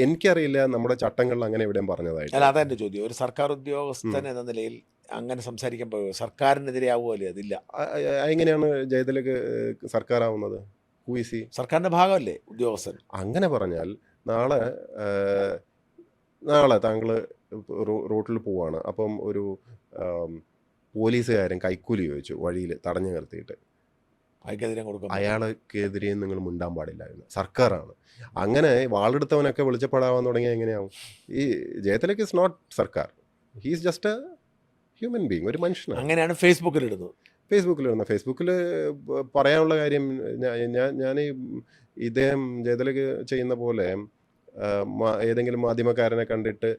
എനിക്കറിയില്ല നമ്മുടെ ചട്ടങ്ങളിൽ അങ്ങനെ എവിടെയും പറഞ്ഞതായിട്ട്. അല്ല, അതെൻ്റെ ചോദ്യം. ഒരു സർക്കാർ ഉദ്യോഗസ്ഥൻ എന്ന നിലയിൽ അങ്ങനെ സംസാരിക്കാൻ പോയോ? സർക്കാരിനെതിരെ ആവുമല്ലേ? അതില്ല. എങ്ങനെയാണ് ജയതിലക് സർക്കാരാവുന്നത്? ഹൂയിസി സർക്കാരിൻ്റെ ഭാഗമല്ലേ ഉദ്യോഗസ്ഥൻ? അങ്ങനെ പറഞ്ഞാൽ നാളെ താങ്കൾ റോട്ടിൽ പോവാണ്, അപ്പം ഒരു പോലീസുകാരൻ കൈക്കൂലി ചോദിച്ചു വഴിയിൽ തടഞ്ഞു നിർത്തിയിട്ട്, അയാൾക്കെതിരെ നിങ്ങൾ മിണ്ടാൻ പാടില്ലായിരുന്നു. സർക്കാരാണ്. അങ്ങനെ വാളെടുത്തവനൊക്കെ വെളിച്ചപ്പെടാവാൻ തുടങ്ങിയാൽ എങ്ങനെയാവും? ഈ ജയതിലക് ഇസ് നോട്ട് സർക്കാർ, he's just A human being, ഒരു മനുഷ്യനാണ്. അങ്ങനെയാണ് ഫേസ്ബുക്കിലിടുന്നത്. ഫേസ്ബുക്കിൽ പറയാനുള്ള കാര്യം ഞാൻ ഇദ്ദേഹം ജയതിലക് ചെയ്യുന്ന പോലെ ഏതെങ്കിലും മാധ്യമക്കാരനെ കണ്ടിട്ട്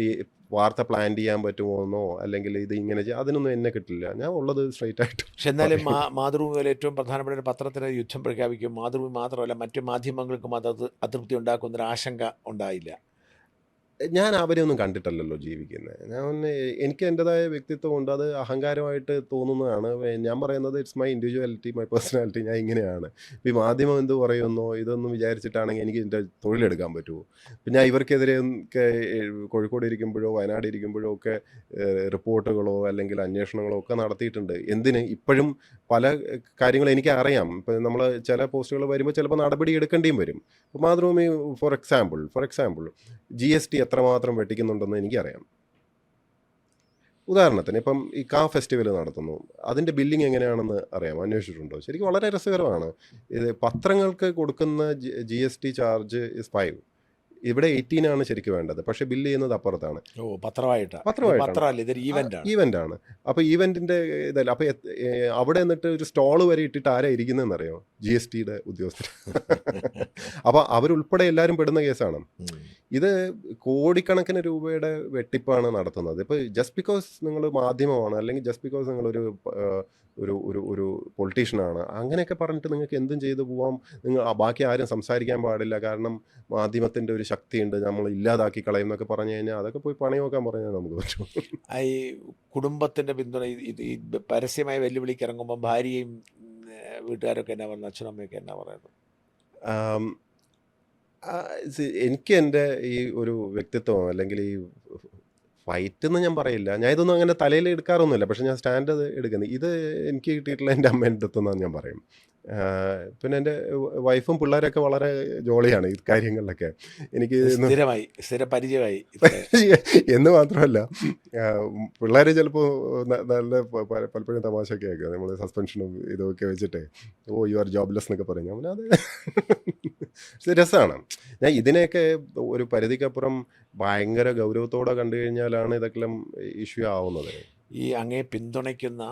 ഈ വാർത്ത പ്ലാൻ ചെയ്യാൻ പറ്റുമോ എന്നോ, അല്ലെങ്കിൽ ഇത് ഇങ്ങനെ അതിനൊന്നും എന്നെ കിട്ടില്ല. ഞാൻ ഉള്ളത് സ്ട്രൈറ്റ് ആയിട്ട്. പക്ഷെ എന്നാലും മാതൃഭൂമിയിൽ ഏറ്റവും പ്രധാനപ്പെട്ട ഒരു പത്രത്തിന് യുദ്ധം പ്രഖ്യാപിക്കും. മാതൃഭൂമി മാത്രമല്ല, മറ്റു മാധ്യമങ്ങൾക്കും അതൃപ്തി ഉണ്ടാക്കുന്നൊരു ആശങ്ക ഉണ്ടായില്ല. ഞാൻ അവരെ ഒന്നും കണ്ടിട്ടല്ലല്ലോ ജീവിക്കുന്നത്. എനിക്ക് എൻ്റെതായ വ്യക്തിത്വം ഉണ്ട്, അത് അഹങ്കാരമായിട്ട് തോന്നുന്നതാണ്. ഞാൻ പറയുന്നത് it's my individuality, my personality. ഞാൻ ഇങ്ങനെയാണ്. ഈ മാധ്യമം എന്ത് പറയുന്നോ ഇതൊന്നും വിചാരിച്ചിട്ടാണെങ്കിൽ എനിക്ക് എൻ്റെ തൊഴിലെടുക്കാൻ പറ്റുമോ? ഇപ്പം ഞാൻ ഇവർക്കെതിരെ കോഴിക്കോട് ഇരിക്കുമ്പോഴോ വയനാട് ഇരിക്കുമ്പോഴോ ഒക്കെ റിപ്പോർട്ടുകളോ അല്ലെങ്കിൽ അന്വേഷണങ്ങളോ ഒക്കെ നടത്തിയിട്ടുണ്ട്. എന്തിന്? ഇപ്പോഴും പല കാര്യങ്ങളും എനിക്ക് അറിയാം. ഇപ്പം നമ്മൾ ചില പോസ്റ്റുകൾ വരുമ്പോൾ ചിലപ്പോൾ നടപടി എടുക്കേണ്ടിയും വരും. ഇപ്പോൾ മാതൃഭൂമി ഫോർ എക്സാമ്പിൾ GST എത്രമാത്രം വെട്ടിക്കുന്നുണ്ടെന്ന് എനിക്കറിയാം. ഉദാഹരണത്തിന് ഇപ്പം ഈ ഫെസ്റ്റിവൽ നടത്തുന്നു, അതിൻ്റെ ബില്ലിംഗ് എങ്ങനെയാണെന്ന് അറിയാം, അന്വേഷിച്ചിട്ടുണ്ടോ? ശരിക്കും വളരെ രസകരമാണ്. ഇത് പത്രങ്ങൾക്ക് കൊടുക്കുന്ന GST ചാർജ് ഇസ് 5. ഇവിടെ 18 ആണ് ശരിക്കും വേണ്ടത്, പക്ഷെ ബില്ല് ചെയ്യുന്നത് അപ്പുറത്താണ്. ഈവൻ്റ് ആണ്. അപ്പോൾ ഈവൻറ്റിൻ്റെ ഇതല്ല. അപ്പോൾ അവിടെ നിന്നിട്ട് ഒരു സ്റ്റോള് വരെ ഇട്ടിട്ട് ആരാ ഇരിക്കുന്നതെന്നറിയോ? GSTയുടെ ഉദ്യോഗസ്ഥർ. അപ്പോൾ അവരുൾപ്പെടെ എല്ലാവരും പെടുന്ന കേസാണ് ഇത്. കോടിക്കണക്കിന് രൂപയുടെ വെട്ടിപ്പാണ് നടത്തുന്നത്. ഇപ്പോൾ ജസ്റ്റ് ബിക്കോസ് നിങ്ങൾ മാധ്യമമാണ്, അല്ലെങ്കിൽ ജസ്റ്റ് ബിക്കോസ് നിങ്ങളൊരു ഒരു പൊളിറ്റീഷ്യനാണ്, അങ്ങനെയൊക്കെ പറഞ്ഞിട്ട് നിങ്ങൾക്ക് എന്തും ചെയ്തു പോവാം. ബാക്കി ആരും സംസാരിക്കാൻ പാടില്ല, കാരണം മാധ്യമത്തിൻ്റെ ഒരു ശക്തിയുണ്ട്, നമ്മൾ ഇല്ലാതാക്കി കളയും എന്നൊക്കെ പറഞ്ഞു കഴിഞ്ഞാൽ അതൊക്കെ പോയി പണി നോക്കാൻ പറഞ്ഞാൽ നമുക്ക് പറ്റും. ഈ കുടുംബത്തിൻ്റെ പിന്തുണ ഈ പരസ്യമായ വെല്ലുവിളിക്ക് ഇറങ്ങുമ്പോൾ ഭാര്യയും വീട്ടുകാരൊക്കെ എന്നാ പറയുന്നത്? അച്ഛനമ്മയൊക്കെ എന്നാ പറയുന്നത്? എനിക്ക് എൻ്റെ ഈ ഒരു വ്യക്തിത്വം അല്ലെങ്കിൽ ഈ ഫൈറ്റ് എന്ന് ഞാൻ പറയില്ല. ഞാൻ ഇതൊന്നും അങ്ങനെ തലയിൽ എടുക്കാറൊന്നുമില്ല. പക്ഷെ ഞാൻ സ്റ്റാൻഡ് എടുക്കുന്നത്. ഇത് എനിക്ക് കിട്ടിയിട്ടുള്ള എൻ്റെ അമ്മേൻ്റെ അടുത്തുനിന്നാണ് ഞാൻ പറയും. പിന്നെ എൻ്റെ വൈഫും പിള്ളേരൊക്കെ വളരെ ജോളിയാണ് ഈ കാര്യങ്ങളിലൊക്കെ. എനിക്ക് സ്ഥിര പരിചയമായി. എന്ന് മാത്രമല്ല പിള്ളേർ ചിലപ്പോൾ നല്ല പലപ്പോഴും തമാശയൊക്കെ ആക്കുക. നമ്മൾ സസ്പെൻഷനും ഇതൊക്കെ വെച്ചിട്ട് യു ആർ ജോബ്ലെസ് എന്നൊക്കെ പറയും. ഞാൻ അത് രസമാണ്. ഞാൻ ഇതിനെയൊക്കെ ഒരു പരിധിക്കപ്പുറം ഭയങ്കര ഗൗരവത്തോടെ കണ്ടു കഴിഞ്ഞാലാണ് ഇതൊക്കെല്ലാം ഇഷ്യൂ ആവുന്നത്. ഈ അങ്ങേ പിന്തുണയ്ക്കുന്ന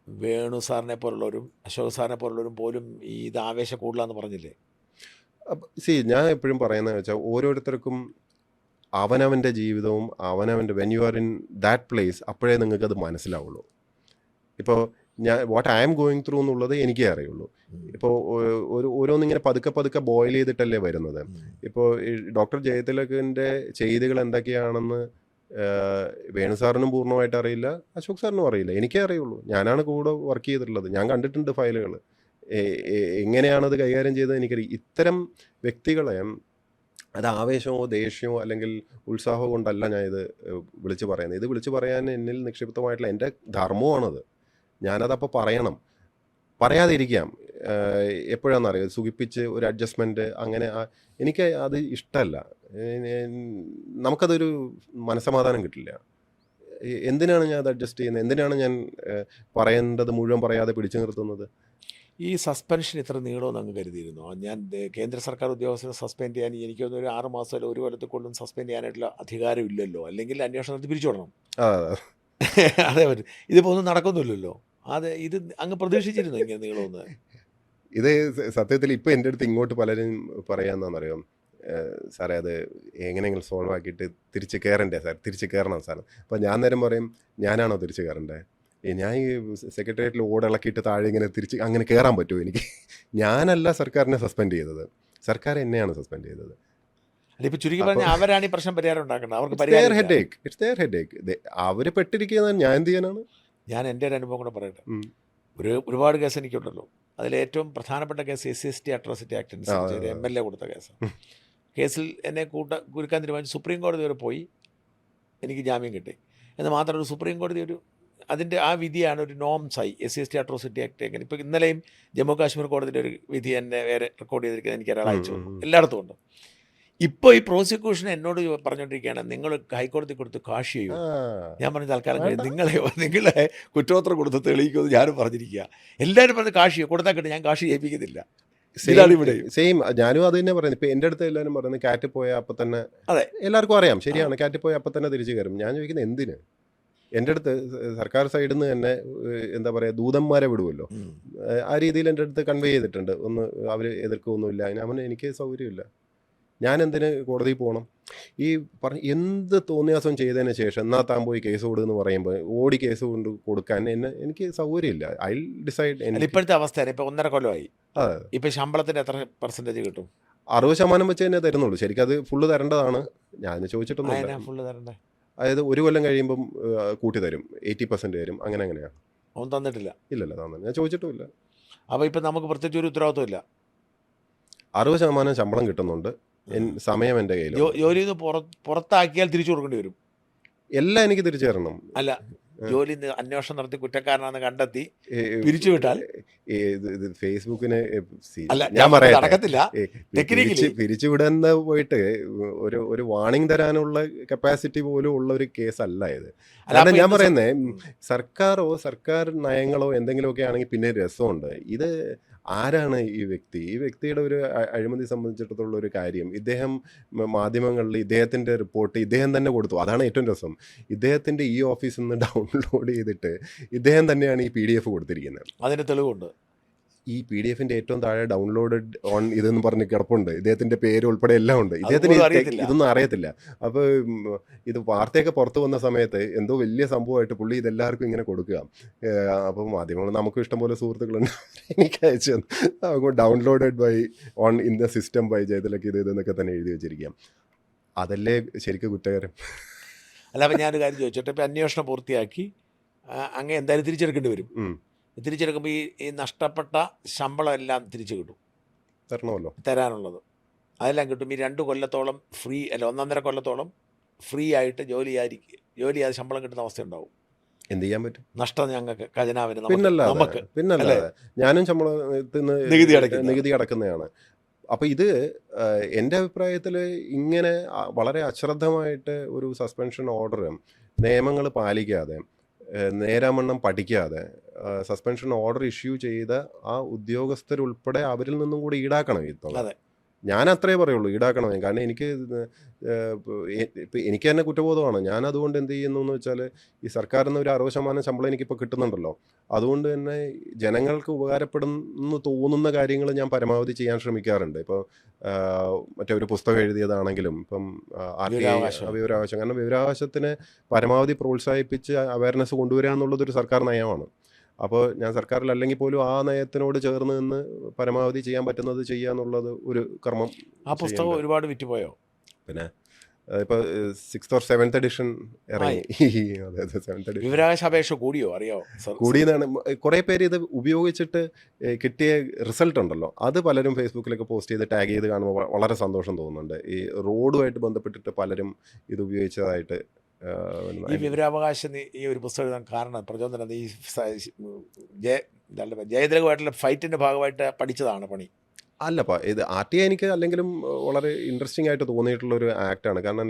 വേണു സാറിനെ പോലുള്ളവരും അശോക് സാറിനെ പോലുള്ളവരും പോലും ഈ ഇത് ആവേശം കൂടുതലാന്ന് പറഞ്ഞില്ലേ? ഞാൻ എപ്പോഴും പറയുന്നത് വെച്ചാൽ ഓരോരുത്തർക്കും അവനവൻ്റെ ജീവിതവും അവനവൻ്റെ when you are in that place അപ്പോഴേ നിങ്ങൾക്കത് മനസ്സിലാവുള്ളൂ. ഇപ്പോൾ ഞാൻ what I am going through എന്നുള്ളത് എനിക്കേ അറിയുള്ളൂ. ഇപ്പോൾ ഓരോന്നിങ്ങനെ പതുക്കെ ബോയിൽ ചെയ്തിട്ടല്ലേ വരുന്നത്. ഇപ്പോൾ ഈ ഡോക്ടർ ജയതിലകൻ്റെ ചെയ്തികൾ എന്തൊക്കെയാണെന്ന് വേണു സാറിനും പൂർണ്ണമായിട്ട് അറിയില്ല, അശോക് സാറിനും അറിയില്ല. എനിക്കേ അറിയുള്ളൂ. ഞാനാണ് കൂടെ വർക്ക് ചെയ്തിട്ടുള്ളത്. ഞാൻ കണ്ടിട്ടുണ്ട് ഫയലുകൾ. എങ്ങനെയാണത് കൈകാര്യം ചെയ്തത് എനിക്കറിയാം. ഇത്തരം വ്യക്തികളെ അത് ആവേശമോ ദേഷ്യമോ അല്ലെങ്കിൽ ഉത്സാഹമോ കൊണ്ടല്ല ഞാൻ ഇത് വിളിച്ചു പറയുന്നത്. ഇത് വിളിച്ചു പറയാൻ എന്നിൽ നിക്ഷിപ്തമായിട്ടുള്ള എൻ്റെ ധർമ്മമാണത്. ഞാനതപ്പോൾ പറയണം, പറയാതിരിക്കാം. എപ്പോഴാണെന്നറിയാം സുഖിപ്പിച്ച് ഒരു അഡ്ജസ്റ്റ്മെൻറ്റ് അങ്ങനെ എനിക്ക് അത് ഇഷ്ടമല്ല. നമുക്കതൊരു മനസ്സമാധാനം കിട്ടില്ല. എന്തിനാണ് ഞാൻ അത് അഡ്ജസ്റ്റ് ചെയ്യുന്നത്? എന്തിനാണ് ഞാൻ പറയേണ്ടത് മുഴുവൻ പറയാതെ പിടിച്ചു നിർത്തുന്നത്? ഈ സസ്പെൻഷൻ ഇത്ര നീളമെന്ന് അങ്ങ് കരുതിയിരുന്നു? ഞാൻ കേന്ദ്ര സർക്കാർ ഉദ്യോഗസ്ഥനെ സസ്പെൻഡ് ചെയ്യാൻ എനിക്കൊന്നും ഒരു 6 മാസം അല്ലെങ്കിൽ 1 കൊല്ലത്തേക്കൊള്ളും സസ്പെൻഡ് ചെയ്യാനായിട്ടുള്ള അധികാരമില്ലല്ലോ. അല്ലെങ്കിൽ അന്വേഷണം നടത്തി പിരിച്ചു വിടണം. അതേ പറ്റും. ഇതിപ്പോൾ ഒന്നും നടക്കുന്നില്ലല്ലോ. ഇത് അങ്ങ് പ്രതീക്ഷിച്ചിരുന്നു ഇങ്ങനെ നീളമെന്ന്? ഇത് സത്യത്തിൽ ഇപ്പോൾ എൻ്റെ അടുത്ത് ഇങ്ങോട്ട് പലരും പറയാമെന്നാണെന്നറിയാം, സാറേ അത് എങ്ങനെയെങ്കിലും സോൾവ് ആക്കിയിട്ട് തിരിച്ച് കയറണ്ടേ സാർ, തിരിച്ച് കയറണം സാർ. അപ്പോൾ ഞാൻ നേരം പറയും, ഞാനാണോ തിരിച്ച് കയറണ്ടേ? ഞാൻ ഈ സെക്രട്ടേറിയറ്റിൽ ഓടിളക്കിയിട്ട് താഴെ ഇങ്ങനെ തിരിച്ച് അങ്ങനെ കയറാൻ പറ്റുമോ എനിക്ക്? ഞാനല്ല സർക്കാരിനെ സസ്പെൻഡ് ചെയ്തത്, സർക്കാർ എന്നെയാണ് സസ്പെൻഡ് ചെയ്തത്. ഇപ്പൊ ചുരുക്കി പറഞ്ഞാൽ അവരാണ് ഈ പ്രശ്നം പരിഹാരം ഉണ്ടാക്കേണ്ടത്. അവർക്ക് അവർ പെട്ടിരിക്കുന്നത് ഞാൻ എന്ത് ചെയ്യാനാണ്? ഞാൻ എൻ്റെ ഒരു അനുഭവം കൂടെ പറയട്ടെ. ഒരുപാട് കേസ് എനിക്കുണ്ടല്ലോ. അതിലേറ്റവും പ്രധാനപ്പെട്ട കേസ് SC/ST അട്രോസിറ്റി ആക്ട് അനുസരിച്ച് ഒരു MLA കൊടുത്ത കേസാണ്. കേസിൽ എന്നെ കുരുക്കാൻ തീരുമാനിച്ചു. സുപ്രീം കോടതി വരെ പോയി, എനിക്ക് ജാമ്യം കിട്ടി. എന്ന് മാത്രമല്ല സുപ്രീം കോടതി അതിൻ്റെ ആ വിധിയാണ് ഒരു നോംസായി SC/ST അട്രോസിറ്റി ആക്ട്. എങ്ങനെ ഇപ്പോൾ ഇന്നലെയും ജമ്മു കാശ്മീർ കോടതിയുടെ ഒരു വിധി എന്നെ വേറെ റെക്കോർഡ് ചെയ്തിരിക്കുന്നത് എനിക്ക് ഒരാൾ അയച്ചു തന്നു. എല്ലായിടത്തും ഉണ്ട്. ഇപ്പോൾ ഈ പ്രോസിക്യൂഷൻ എന്നോട് പറഞ്ഞുകൊണ്ടിരിക്കുകയാണ്, നിങ്ങൾ ഹൈക്കോടതി കൊടുത്ത് കാഷ് ചെയ്യൂ. ഞാൻ പറഞ്ഞ തൽക്കാലം നിങ്ങളെ കുറ്റപത്രം കൊടുത്ത് തെളിയിക്കുമെന്ന് ഞാനും പറഞ്ഞിരിക്കുക. എല്ലാവരും പറഞ്ഞ് കാഷ് ചെയ്യും, കൊടുത്താൽ കിട്ടും. ഞാൻ കാഷ് ചെയ്യിപ്പിക്കുന്നില്ല. സെയിം ഞാനും അത് തന്നെ പറയുന്നത്. ഇപ്പം എൻ്റെ അടുത്ത് എല്ലാവരും പറയുന്നത് കാറ്റ് പോയാൽ അപ്പം തന്നെ, അതെ എല്ലാവർക്കും അറിയാം, ശരിയാണ്, കാറ്റ് പോയാൽ അപ്പം തന്നെ തിരിച്ചു കയറും. ഞാൻ ചോദിക്കുന്നത് എന്തിന്? എൻ്റെ അടുത്ത് സർക്കാർ സൈഡിൽ നിന്ന് തന്നെ എന്താ പറയുക ദൂതന്മാരെ വിടുമല്ലോ, ആ രീതിയിൽ എൻ്റെ അടുത്ത് കൺവേ ചെയ്തിട്ടുണ്ട്. ഒന്ന് അവർ എതിർക്കൊന്നുമില്ല. ഞാൻ എനിക്ക് സൗകര്യമില്ല, ഞാൻ എന്തിന് കോടതിയിൽ പോകണം? ഈ എന്ത് തോന്നിയാസം ചെയ്തതിന് ശേഷം എന്നാൽ താൻ പോയി കേസ് കൊടുന്ന് പറയുമ്പോൾ ഓടി കേസ് കൊണ്ട് കൊടുക്കാൻ എനിക്ക് സൗകര്യമില്ല. I decide. ഇപ്പോഴത്തെ അവസ്ഥ ഇപ്പോൾ 1.5 കൊല്ലമായി. ഇപ്പം ശമ്പളത്തിൻ്റെ എത്ര % കിട്ടും? 60% വെച്ച് തന്നെ തരുന്നുള്ളൂ. ശരിക്കും അത് ഫുള്ള് തരേണ്ടതാണ്. ഞാൻ ചോദിച്ചിട്ടൊന്നുമില്ല. ഫുള്ള് തരണ്ടേ? അതായത് 1 കൊല്ലം കഴിയുമ്പം കൂട്ടി തരും, 80% തരും, അങ്ങനെയാണ്. ഒന്നും തന്നിട്ടില്ല? ഇല്ലല്ല, തന്നെ ഞാൻ ചോദിച്ചിട്ടുമില്ല. അപ്പോൾ ഇപ്പം നമുക്ക് പ്രത്യേകിച്ച് ഒരു ഉത്തരവാദിത്വം ഇല്ല. 60% ശമ്പളം കിട്ടുന്നുണ്ട്, സമയം എൻ്റെ കയ്യിൽ. ജോലിയിൽ നിന്ന് പുറത്താക്കിയാൽ തിരിച്ചു കൊടുക്കേണ്ടി വരും. എല്ലാം എനിക്ക് തിരിച്ചു തരണം. അല്ല, ജോലി അന്വേഷണം നടത്തി കുറ്റക്കാരനാണെന്ന് കണ്ടെത്തി പിരിച്ചു വിട്ടാൽ ഫേസ്ബുക്കിന് ഞാൻ നടക്കത്തില്ല. പിരിച്ചുവിടുന്ന പോയിട്ട് ഒരു വാണിംഗ് തരാനുള്ള കപ്പാസിറ്റി പോലും ഉള്ള ഒരു കേസല്ല ഇത്. അതാണ് ഞാൻ പറയുന്നത്. സർക്കാർ നയങ്ങളോ എന്തെങ്കിലുമൊക്കെ ആണെങ്കിൽ പിന്നെ രസമുണ്ട്. ഇത് ആരാണ് ഈ വ്യക്തി? ഈ വ്യക്തിയുടെ ഒരു അഴിമതി സംബന്ധിച്ചിടത്തോളം ഒരു കാര്യം ഇദ്ദേഹം മാധ്യമങ്ങളിൽ ഇദ്ദേഹത്തിൻ്റെ റിപ്പോർട്ട് ഇദ്ദേഹം തന്നെ കൊടുത്തു. അതാണ് ഏറ്റവും രസം. ഇദ്ദേഹത്തിൻ്റെ ഈ ഓഫീസിൽ നിന്ന് ഡൗൺലോഡ് ചെയ്തിട്ട് ഇദ്ദേഹം തന്നെയാണ് ഈ PDF കൊടുത്തിരിക്കുന്നത്. അതിന് തെളിവുണ്ട്. ഈ PDF-ന്റെ ഏറ്റവും താഴെ ഡൗൺലോഡഡ് ഓൺ ഇതെന്ന് പറഞ്ഞ് കിടപ്പുണ്ട്. ഇദ്ദേഹത്തിൻ്റെ പേര് ഉൾപ്പെടെ എല്ലാം ഉണ്ട്. ഇദ്ദേഹത്തിന് ഇതൊന്നും അറിയത്തില്ല. അപ്പോൾ ഇത് വാർത്തയൊക്കെ പുറത്തു വന്ന സമയത്ത് എന്തോ വലിയ സംഭവമായിട്ട് പുള്ളി ഇതെല്ലാവർക്കും ഇങ്ങനെ കൊടുക്കുക. അപ്പോൾ മാധ്യമങ്ങൾ നമുക്കും ഇഷ്ടംപോലെ സുഹൃത്തുക്കളുണ്ട്, എനിക്ക് അയച്ചു തന്നു. Downloaded by on in the system by Jayathilak ഇതെന്നൊക്കെ തന്നെ എഴുതി വെച്ചിരിക്കാം. അതല്ലേ ശരിക്കും കുറ്റകരം? അല്ല, അപ്പം ഞാനൊരു കാര്യം ചോദിച്ചോട്ടെ. ഇപ്പം അന്വേഷണം പൂർത്തിയാക്കി അങ്ങ് എന്തായാലും തിരിച്ചെടുക്കേണ്ടി വരും. തിരിച്ചെടുക്കുമ്പോൾ ഈ നഷ്ടപ്പെട്ട ശമ്പളം എല്ലാം തിരിച്ചു കിട്ടും, തരണമല്ലോ, തരാനുള്ളത്. അതെല്ലാം കിട്ടും. ഈ 2 കൊല്ലത്തോളം ഫ്രീ അല്ല 1.5 കൊല്ലത്തോളം ഫ്രീ ആയിട്ട് ജോലി ചെയ്യാതെ ശമ്പളം കിട്ടുന്ന അവസ്ഥ ഉണ്ടാവും. എന്ത് ചെയ്യാൻ പറ്റും? നഷ്ടം ഞങ്ങൾക്ക് ഖജനാവിന് പിന്നല്ലാതെ അല്ലേ ഞാനും ശമ്പളത്തിന് നികുതി അടക്കുന്നതാണ്. അപ്പോൾ ഇത് എൻ്റെ അഭിപ്രായത്തിൽ ഇങ്ങനെ വളരെ അശ്രദ്ധമായിട്ട് ഒരു സസ്പെൻഷൻ ഓർഡർ നിയമങ്ങൾ പാലിക്കാതെ നേരാമണ്ണം പഠിക്കാതെ സസ്പെൻഷൻ ഓർഡർ ഇഷ്യൂ ചെയ്ത ആ ഉദ്യോഗസ്ഥരുൾപ്പെടെ അവരിൽ നിന്നും കൂടി ഈടാക്കണം ഇത്തവണ. അതെ. ഞാൻ അത്രേ പറയുള്ളൂ, ഈടാക്കണം. കാരണം എനിക്ക് ഇപ്പം എനിക്ക് തന്നെ കുറ്റബോധമാണ്. ഞാൻ അതുകൊണ്ട് എന്ത് ചെയ്യുന്നു എന്ന് വെച്ചാൽ, ഈ സർക്കാരിൽ നിന്ന് ഒരു 60% ശമ്പളം എനിക്കിപ്പോൾ കിട്ടുന്നുണ്ടല്ലോ, അതുകൊണ്ട് തന്നെ ജനങ്ങൾക്ക് ഉപകാരപ്പെടുന്നു തോന്നുന്ന കാര്യങ്ങൾ ഞാൻ പരമാവധി ചെയ്യാൻ ശ്രമിക്കാറുണ്ട്. ഇപ്പോൾ മറ്റേ ഒരു പുസ്തകം എഴുതിയതാണെങ്കിലും ഇപ്പം വിവരാവകാശം, കാരണം വിവരാവകാശത്തിന് പരമാവധി പ്രോത്സാഹിപ്പിച്ച് അവയർനെസ് കൊണ്ടുവരിക എന്നുള്ളതൊരു സർക്കാർ നയമാണ്. അപ്പോൾ ഞാൻ സർക്കാരിൽ അല്ലെങ്കിൽ പോലും ആ നയത്തിനോട് ചേർന്ന് നിന്ന് പരമാവധി ചെയ്യാൻ പറ്റുന്നത് ചെയ്യുക എന്നുള്ളത് ഒരു കർമ്മം. ആ പുസ്തകം ഒരുപാട് വിറ്റുപോയോ? പിന്നെ ഇപ്പോൾ 6th or 7th എഡിഷൻ ഇറങ്ങി. അതെ, 7th എഡിഷൻ. വിവരാവകാശ അപേക്ഷ കൂടിയോ അറിയോ? കൂടിയെന്നാണ് കുറേ പേര് ഇത് ഉപയോഗിച്ചിട്ട് കിട്ടിയ റിസൾട്ട് ഉണ്ടല്ലോ, അത് പലരും ഫേസ്ബുക്കിലൊക്കെ പോസ്റ്റ് ചെയ്ത് ടാഗ് ചെയ്ത് കാണുമ്പോൾ വളരെ സന്തോഷം തോന്നുന്നുണ്ട്. ഈ റോഡുമായിട്ട് ബന്ധപ്പെട്ടിട്ട് പലരും ഇത് ഉപയോഗിച്ചതായിട്ട്. ഈ വിവരാവകാശം ഈ ഒരു പുസ്തകം എഴുതാൻ കാരണം പ്രചോദനം ഈ ജയതിലകമായിട്ടുള്ള ഫൈറ്റിൻ്റെ ഭാഗമായിട്ട് പഠിച്ചതാണ് പണി അല്ലപ്പാ. ഇത് RTI എനിക്ക് അല്ലെങ്കിലും വളരെ ഇൻട്രസ്റ്റിംഗ് ആയിട്ട് തോന്നിയിട്ടുള്ളൊരു ആക്റ്റാണ്. കാരണം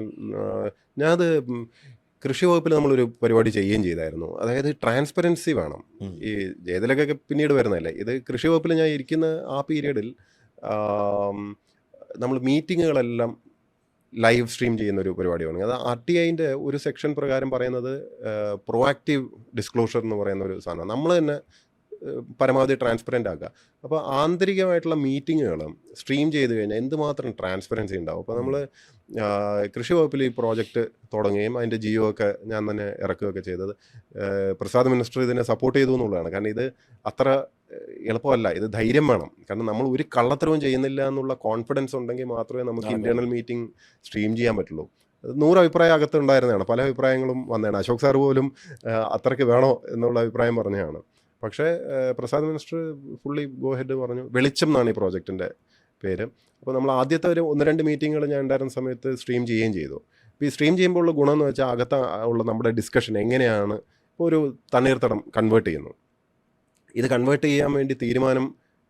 ഞാനത് കൃഷി വകുപ്പിൽ നമ്മളൊരു പരിപാടി ചെയ്യുകയും ചെയ്തായിരുന്നു. അതായത് ട്രാൻസ്പെറൻസി വേണം. ഈ ജയതിലകൊക്കെ പിന്നീട് വരുന്നതല്ലേ, ഇത് കൃഷി വകുപ്പിൽ ഞാൻ ഇരിക്കുന്ന ആ പീരീഡിൽ നമ്മൾ മീറ്റിങ്ങുകളെല്ലാം ലൈവ് സ്ട്രീം ചെയ്യുന്ന ഒരു പരിപാടിയാണ്. അത് RTIൻ്റെ ഒരു സെക്ഷൻ പ്രകാരം പറയുന്നത് പ്രൊആക്റ്റീവ് ഡിസ്ക്ലോഷർ എന്ന് പറയുന്ന ഒരു സാധനം. നമ്മൾ തന്നെ പരമാവധി ട്രാൻസ്പെറൻ്റ് ആക്കുക. അപ്പോൾ ആന്തരികമായിട്ടുള്ള മീറ്റിങ്ങുകൾ സ്ട്രീം ചെയ്ത് കഴിഞ്ഞാൽ എന്തുമാത്രം ട്രാൻസ്പെറൻസി ഉണ്ടാവും. അപ്പോൾ നമ്മൾ കൃഷി വകുപ്പിൽ ഈ പ്രോജക്റ്റ് തുടങ്ങുകയും അതിൻ്റെ ജിയോ ഒക്കെ ഞാൻ തന്നെ ഇറക്കുകയൊക്കെ ചെയ്തത്. പ്രസാദ് മിനിസ്റ്റർ ഇതിനെ സപ്പോർട്ട് ചെയ്തു എന്നുള്ളതാണ്. കാരണം ഇത് അത്ര എളുപ്പമല്ല, ഇത് ധൈര്യം വേണം. കാരണം നമ്മൾ ഒരു കള്ളത്തരവും ചെയ്യുന്നില്ല എന്നുള്ള കോൺഫിഡൻസ് ഉണ്ടെങ്കിൽ മാത്രമേ നമുക്ക് ഇൻറ്റേർണൽ മീറ്റിംഗ് സ്ട്രീം ചെയ്യാൻ പറ്റുള്ളൂ. 100 അഭിപ്രായം അകത്തുണ്ടായിരുന്നതാണ്, പല അഭിപ്രായങ്ങളും വന്നതാണ്. അശോക് സാർ പോലും അത്രയ്ക്ക് വേണോ എന്നുള്ള അഭിപ്രായം പറഞ്ഞതാണ്. പക്ഷേ Prasad minister fully go head പറഞ്ഞു. വെളിച്ചം എന്നാണ് ഈ പ്രോജക്റ്റിൻ്റെ പേര്. അപ്പോൾ നമ്മൾ ആദ്യത്തെ ഒരു 1-2 മീറ്റിങ്ങുകൾ ഞാൻ ഉണ്ടായിരുന്ന സമയത്ത് സ്ട്രീം ചെയ്യുകയും ചെയ്തു. അപ്പോൾ ഈ സ്ട്രീം ചെയ്യുമ്പോൾ ഉള്ള ഗുണം എന്ന് വെച്ചാൽ അകത്ത് ഉള്ള നമ്മുടെ ഡിസ്കഷൻ എങ്ങനെയാണ് ഇപ്പോൾ ഒരു തണ്ണീർത്തടം കൺവേർട്ട് ചെയ്യുന്നു, ഇത് കൺവേർട്ട് ചെയ്യാൻ വേണ്ടി തീരുമാനം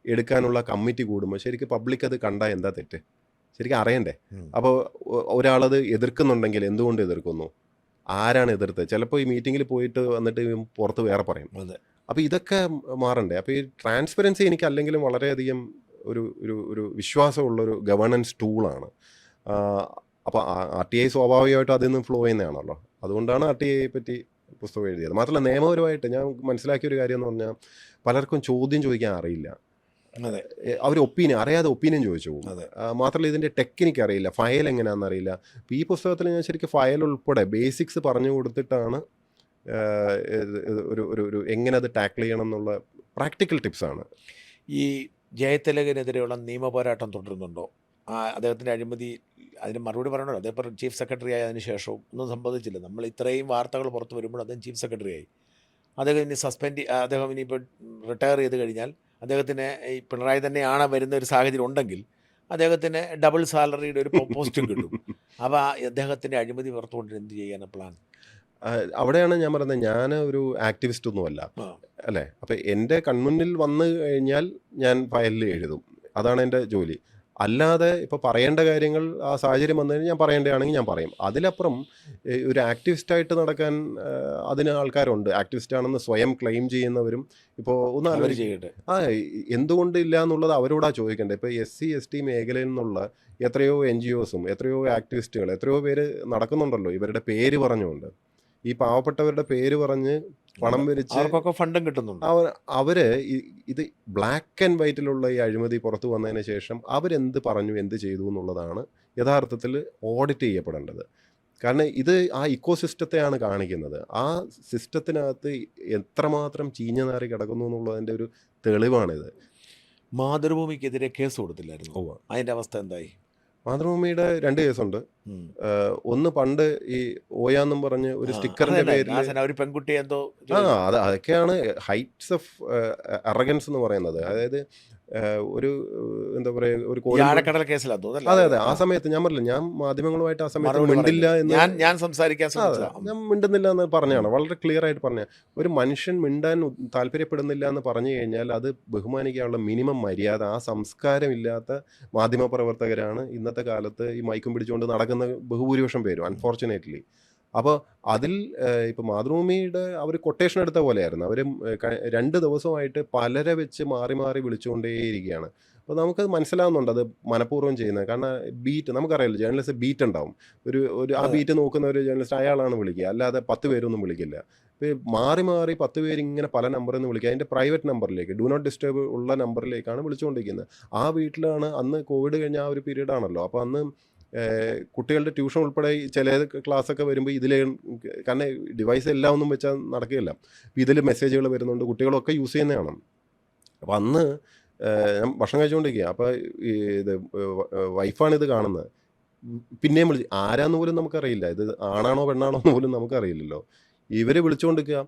എടുക്കാനുള്ള കമ്മിറ്റി കൂടുമ്പോൾ ശരിക്കും പബ്ലിക് അത് കണ്ടാൽ എന്താ തെറ്റ് ശരിക്കും അറിയണ്ടേ. അപ്പോൾ ഒരാളത് എതിർക്കുന്നുണ്ടെങ്കിൽ എന്തുകൊണ്ട് എതിർക്കുന്നു, ആരാണ് എതിർത്തത്, ചിലപ്പോൾ ഈ മീറ്റിങ്ങിൽ പോയിട്ട് വന്നിട്ട് പുറത്ത് വേറെ പറയും. അപ്പോൾ ഇതൊക്കെ മാറണ്ടേ. അപ്പോൾ ഈ ട്രാൻസ്പെറൻസി എനിക്ക് അല്ലെങ്കിലും വളരെയധികം ഒരു ഒരു ഒരു വിശ്വാസമുള്ളൊരു ഗവേണൻസ് ടൂളാണ്. അപ്പോൾ RTI സ്വാഭാവികമായിട്ടും അതിൽ നിന്ന് ഫ്ലോ ചെയ്യുന്നതാണല്ലോ. അതുകൊണ്ടാണ് RTI പറ്റി പുസ്തകം എഴുതിയത്. മാത്രമല്ല നിയമപരമായിട്ട് ഞാൻ മനസ്സിലാക്കിയൊരു കാര്യം എന്ന് പറഞ്ഞാൽ പലർക്കും ചോദ്യം ചോദിക്കാൻ അറിയില്ല. അവർ അറിയാതെ ഒപ്പീനിയൻ ചോദിച്ചു പോകും. മാത്രമല്ല ഇതിൻ്റെ ടെക്നിക്ക് അറിയില്ല, ഫയൽ എങ്ങനെയാണെന്ന് അറിയില്ല. അപ്പോൾ ഈ പുസ്തകത്തിൽ ഞാൻ ശരിക്കും ഫയൽ ഉൾപ്പെടെ ബേസിക്സ് പറഞ്ഞു കൊടുത്തിട്ടാണ് ഒരു എങ്ങനെ അത് ടാക്കിൾ ചെയ്യണം എന്നുള്ള പ്രാക്ടിക്കൽ ടിപ്സാണ്. ഈ ജയതിലകനെതിരെയുള്ള നിയമ പോരാട്ടം തുടരുന്നുണ്ടോ? അദ്ദേഹത്തിൻ്റെ അഴിമതി അതിന് മറുപടി പറയണോ? അദ്ദേഹം ചീഫ് സെക്രട്ടറി ആയതിനു ശേഷവും ഒന്നും സംഭവിച്ചില്ല. നമ്മൾ ഇത്രയും വാർത്തകൾ പുറത്ത് വരുമ്പോൾ അദ്ദേഹം ചീഫ് സെക്രട്ടറി ആയി. അദ്ദേഹം ഇനി അദ്ദേഹം ഇനിയിപ്പോൾ റിട്ടയർ ചെയ്ത് കഴിഞ്ഞാൽ അദ്ദേഹത്തിന് ഈ പിണറായി തന്നെയാണ് വരുന്ന ഒരു സാഹചര്യം ഉണ്ടെങ്കിൽ അദ്ദേഹത്തിന് ഡബിൾ സാലറിയുടെ ഒരു പോസ്റ്റും കിട്ടും. അപ്പോൾ അദ്ദേഹത്തിൻ്റെ അഴിമതി പുറത്തുകൊണ്ട് എന്ത് ചെയ്യാനാണ് പ്ലാൻ? അവിടെയാണ് ഞാൻ പറയുന്നത്, ഞാൻ ഒരു ആക്ടിവിസ്റ്റ് ഒന്നുമല്ല അല്ലേ. അപ്പം എൻ്റെ കൺമുന്നിൽ വന്നു കഴിഞ്ഞാൽ ഞാൻ ഫയലിൽ എഴുതും, അതാണ് എൻ്റെ ജോലി. അല്ലാതെ ഇപ്പോൾ പറയേണ്ട കാര്യങ്ങൾ ആ സാഹചര്യം വന്നു കഴിഞ്ഞാൽ ഞാൻ പറയേണ്ടതാണെങ്കിൽ ഞാൻ പറയും. അതിലപ്പുറം ഒരു ആക്ടിവിസ്റ്റായിട്ട് നടക്കാൻ അതിന് ആൾക്കാരുണ്ട്. ആക്ടിവിസ്റ്റാണെന്ന് സ്വയം ക്ലെയിം ചെയ്യുന്നവരും ഇപ്പോൾ ഒന്ന് ആലോചിക്കട്ടെ. എന്തുകൊണ്ട് ഇല്ല എന്നുള്ളത് അവരോടാ ചോദിക്കേണ്ടത്. ഇപ്പോൾ SC ST മേഖലയിൽ നിന്നുള്ള എത്രയോ NGOസും എത്രയോ ആക്ടിവിസ്റ്റുകൾ എത്രയോ പേര് നടക്കുന്നുണ്ടല്ലോ ഇവരുടെ പേര് പറഞ്ഞുകൊണ്ട്. ഈ പാവപ്പെട്ടവരുടെ പേര് പറഞ്ഞ് പണം വരിച്ച് ഫണ്ടും കിട്ടുന്നുണ്ട്. അവര് ഇത് ബ്ലാക്ക് ആൻഡ് വൈറ്റിലുള്ള ഈ അഴിമതി പുറത്തു വന്നതിന് ശേഷം അവരെന്ത് പറഞ്ഞു എന്ത് ചെയ്തു എന്നുള്ളതാണ് യഥാർത്ഥത്തിൽ ഓഡിറ്റ് ചെയ്യപ്പെടേണ്ടത്. കാരണം ഇത് ആ ഇക്കോസിസ്റ്റത്തെയാണ് കാണിക്കുന്നത്. ആ സിസ്റ്റത്തിനകത്ത് എത്രമാത്രം ചീഞ്ഞ നാറി കിടക്കുന്നു എന്നുള്ളതിൻ്റെ ഒരു തെളിവാണിത്. മാതൃഭൂമിക്കെതിരെ കേസ് കൊടുത്തില്ലായിരുന്നു, അതിൻ്റെ അവസ്ഥ എന്തായി? മാതൃഭൂമിയുടെ 2 കേസുണ്ട്. ഒന്ന് പണ്ട് ഈ ഓയാന്നും പറഞ്ഞ് ഒരു സ്റ്റിക്കറിന്റെ പേരിൽ ഒരു പെൺകുട്ടി എന്തോ അതൊക്കെയാണ് ഹൈറ്റ്സ് ഓഫ് അറഗൻസ് എന്ന് പറയുന്നത്. അതായത് ഒരു എന്താ പറയുക ഒരു ഈ കോലം ആഴക്കടൽ കേസിലാണ് തോന്നുന്നല്ലേ? അതെ അതെ ആ സമയത്ത് ഞാൻ പറഞ്ഞില്ല, ഞാൻ മാധ്യമങ്ങളുമായിട്ട് ആ സമയത്ത് മറുപടി മിണ്ടില്ല പറയുന്നത്. എന്ന് ഞാൻ സംസാരിക്കാൻ അതെ ശ്രമിച്ചതാ. ഞാൻ മിണ്ടുന്നില്ല എന്ന് പറഞ്ഞാണ്, വളരെ ക്ലിയർ ആയിട്ട് പറഞ്ഞ. ഒരു മനുഷ്യൻ മിണ്ടാൻ താല്പര്യപ്പെടുന്നില്ല എന്ന് പറഞ്ഞു കഴിഞ്ഞാൽ അത് ബഹുമാനിക്കാനുള്ള മിനിമം മര്യാദ, ആ സംസ്കാരം ഇല്ലാത്ത മാധ്യമപ്രവർത്തകരാണ് ഇന്നത്തെ കാലത്ത് ഈ മൈക്കും പിടിച്ചുകൊണ്ട് നടക്കുന്ന ബഹുഭൂരിപക്ഷം പേരും, അൺഫോർച്ചുനേറ്റ്ലി. അപ്പോൾ അതിൽ ഇപ്പോൾ മാതൃഭൂമിയുടെ അവർ കൊട്ടേഷൻ എടുത്ത പോലെയായിരുന്നു. അവർ 2 ദിവസമായിട്ട് പലരെ വെച്ച് മാറി മാറി വിളിച്ചുകൊണ്ടേയിരിക്കുകയാണ്. അപ്പോൾ നമുക്കത് മനസ്സിലാവുന്നുണ്ട് അത് മനഃപൂർവ്വം ചെയ്യുന്നത്. കാരണം ബീറ്റ് നമുക്കറിയാലോ, ജേർണലിസ്റ്റ് ബീറ്റ് ഉണ്ടാവും. ഒരു ഒരു ആ അതെ. ബീറ്റ് നോക്കുന്ന ഒരു ജേർണലിസ്റ്റ് അയാളാണ് വിളിക്കുക, അല്ലാതെ 10 പേരൊന്നും വിളിക്കില്ല. ഇപ്പോൾ മാറി മാറി 10 പേര് ഇങ്ങനെ പല നമ്പറിൽ നിന്ന് വിളിക്കുക, അതിൻ്റെ പ്രൈവറ്റ് നമ്പറിലേക്ക്, ഡു നോട്ട് ഡിസ്റ്റർബ് ഉള്ള നമ്പറിലേക്കാണ് വിളിച്ചുകൊണ്ടിരിക്കുന്നത്. ആ വീട്ടിലാണ് അന്ന് കോവിഡ് കഴിഞ്ഞ ആ ഒരു പീരീഡ് ആണല്ലോ. അപ്പോൾ അന്ന് കുട്ടികളുടെ ട്യൂഷൻ ഉൾപ്പെടെ ചില ക്ലാസ്സൊക്കെ വരുമ്പോൾ ഇതിലെ, കാരണം ഡിവൈസ് എല്ലാം ഒന്നും വെച്ചാൽ നടക്കുകയില്ല, ഇതിൽ മെസ്സേജുകൾ വരുന്നുണ്ട്, കുട്ടികളൊക്കെ യൂസ് ചെയ്യുന്നതാണ്. അപ്പോൾ അന്ന് ഞാൻ ഭക്ഷണം കഴിച്ചുകൊണ്ടിരിക്കുക. അപ്പോൾ ഇത് വൈഫാണ് ഇത് കാണുന്നത്. പിന്നെയും വിളിച്ച് ആരാന്ന് പോലും നമുക്കറിയില്ല, ഇത് ആണാണോ പെണ്ണാണോ എന്ന് പോലും നമുക്കറിയില്ലല്ലോ. ഇവർ വിളിച്ചുകൊണ്ടിരിക്കുക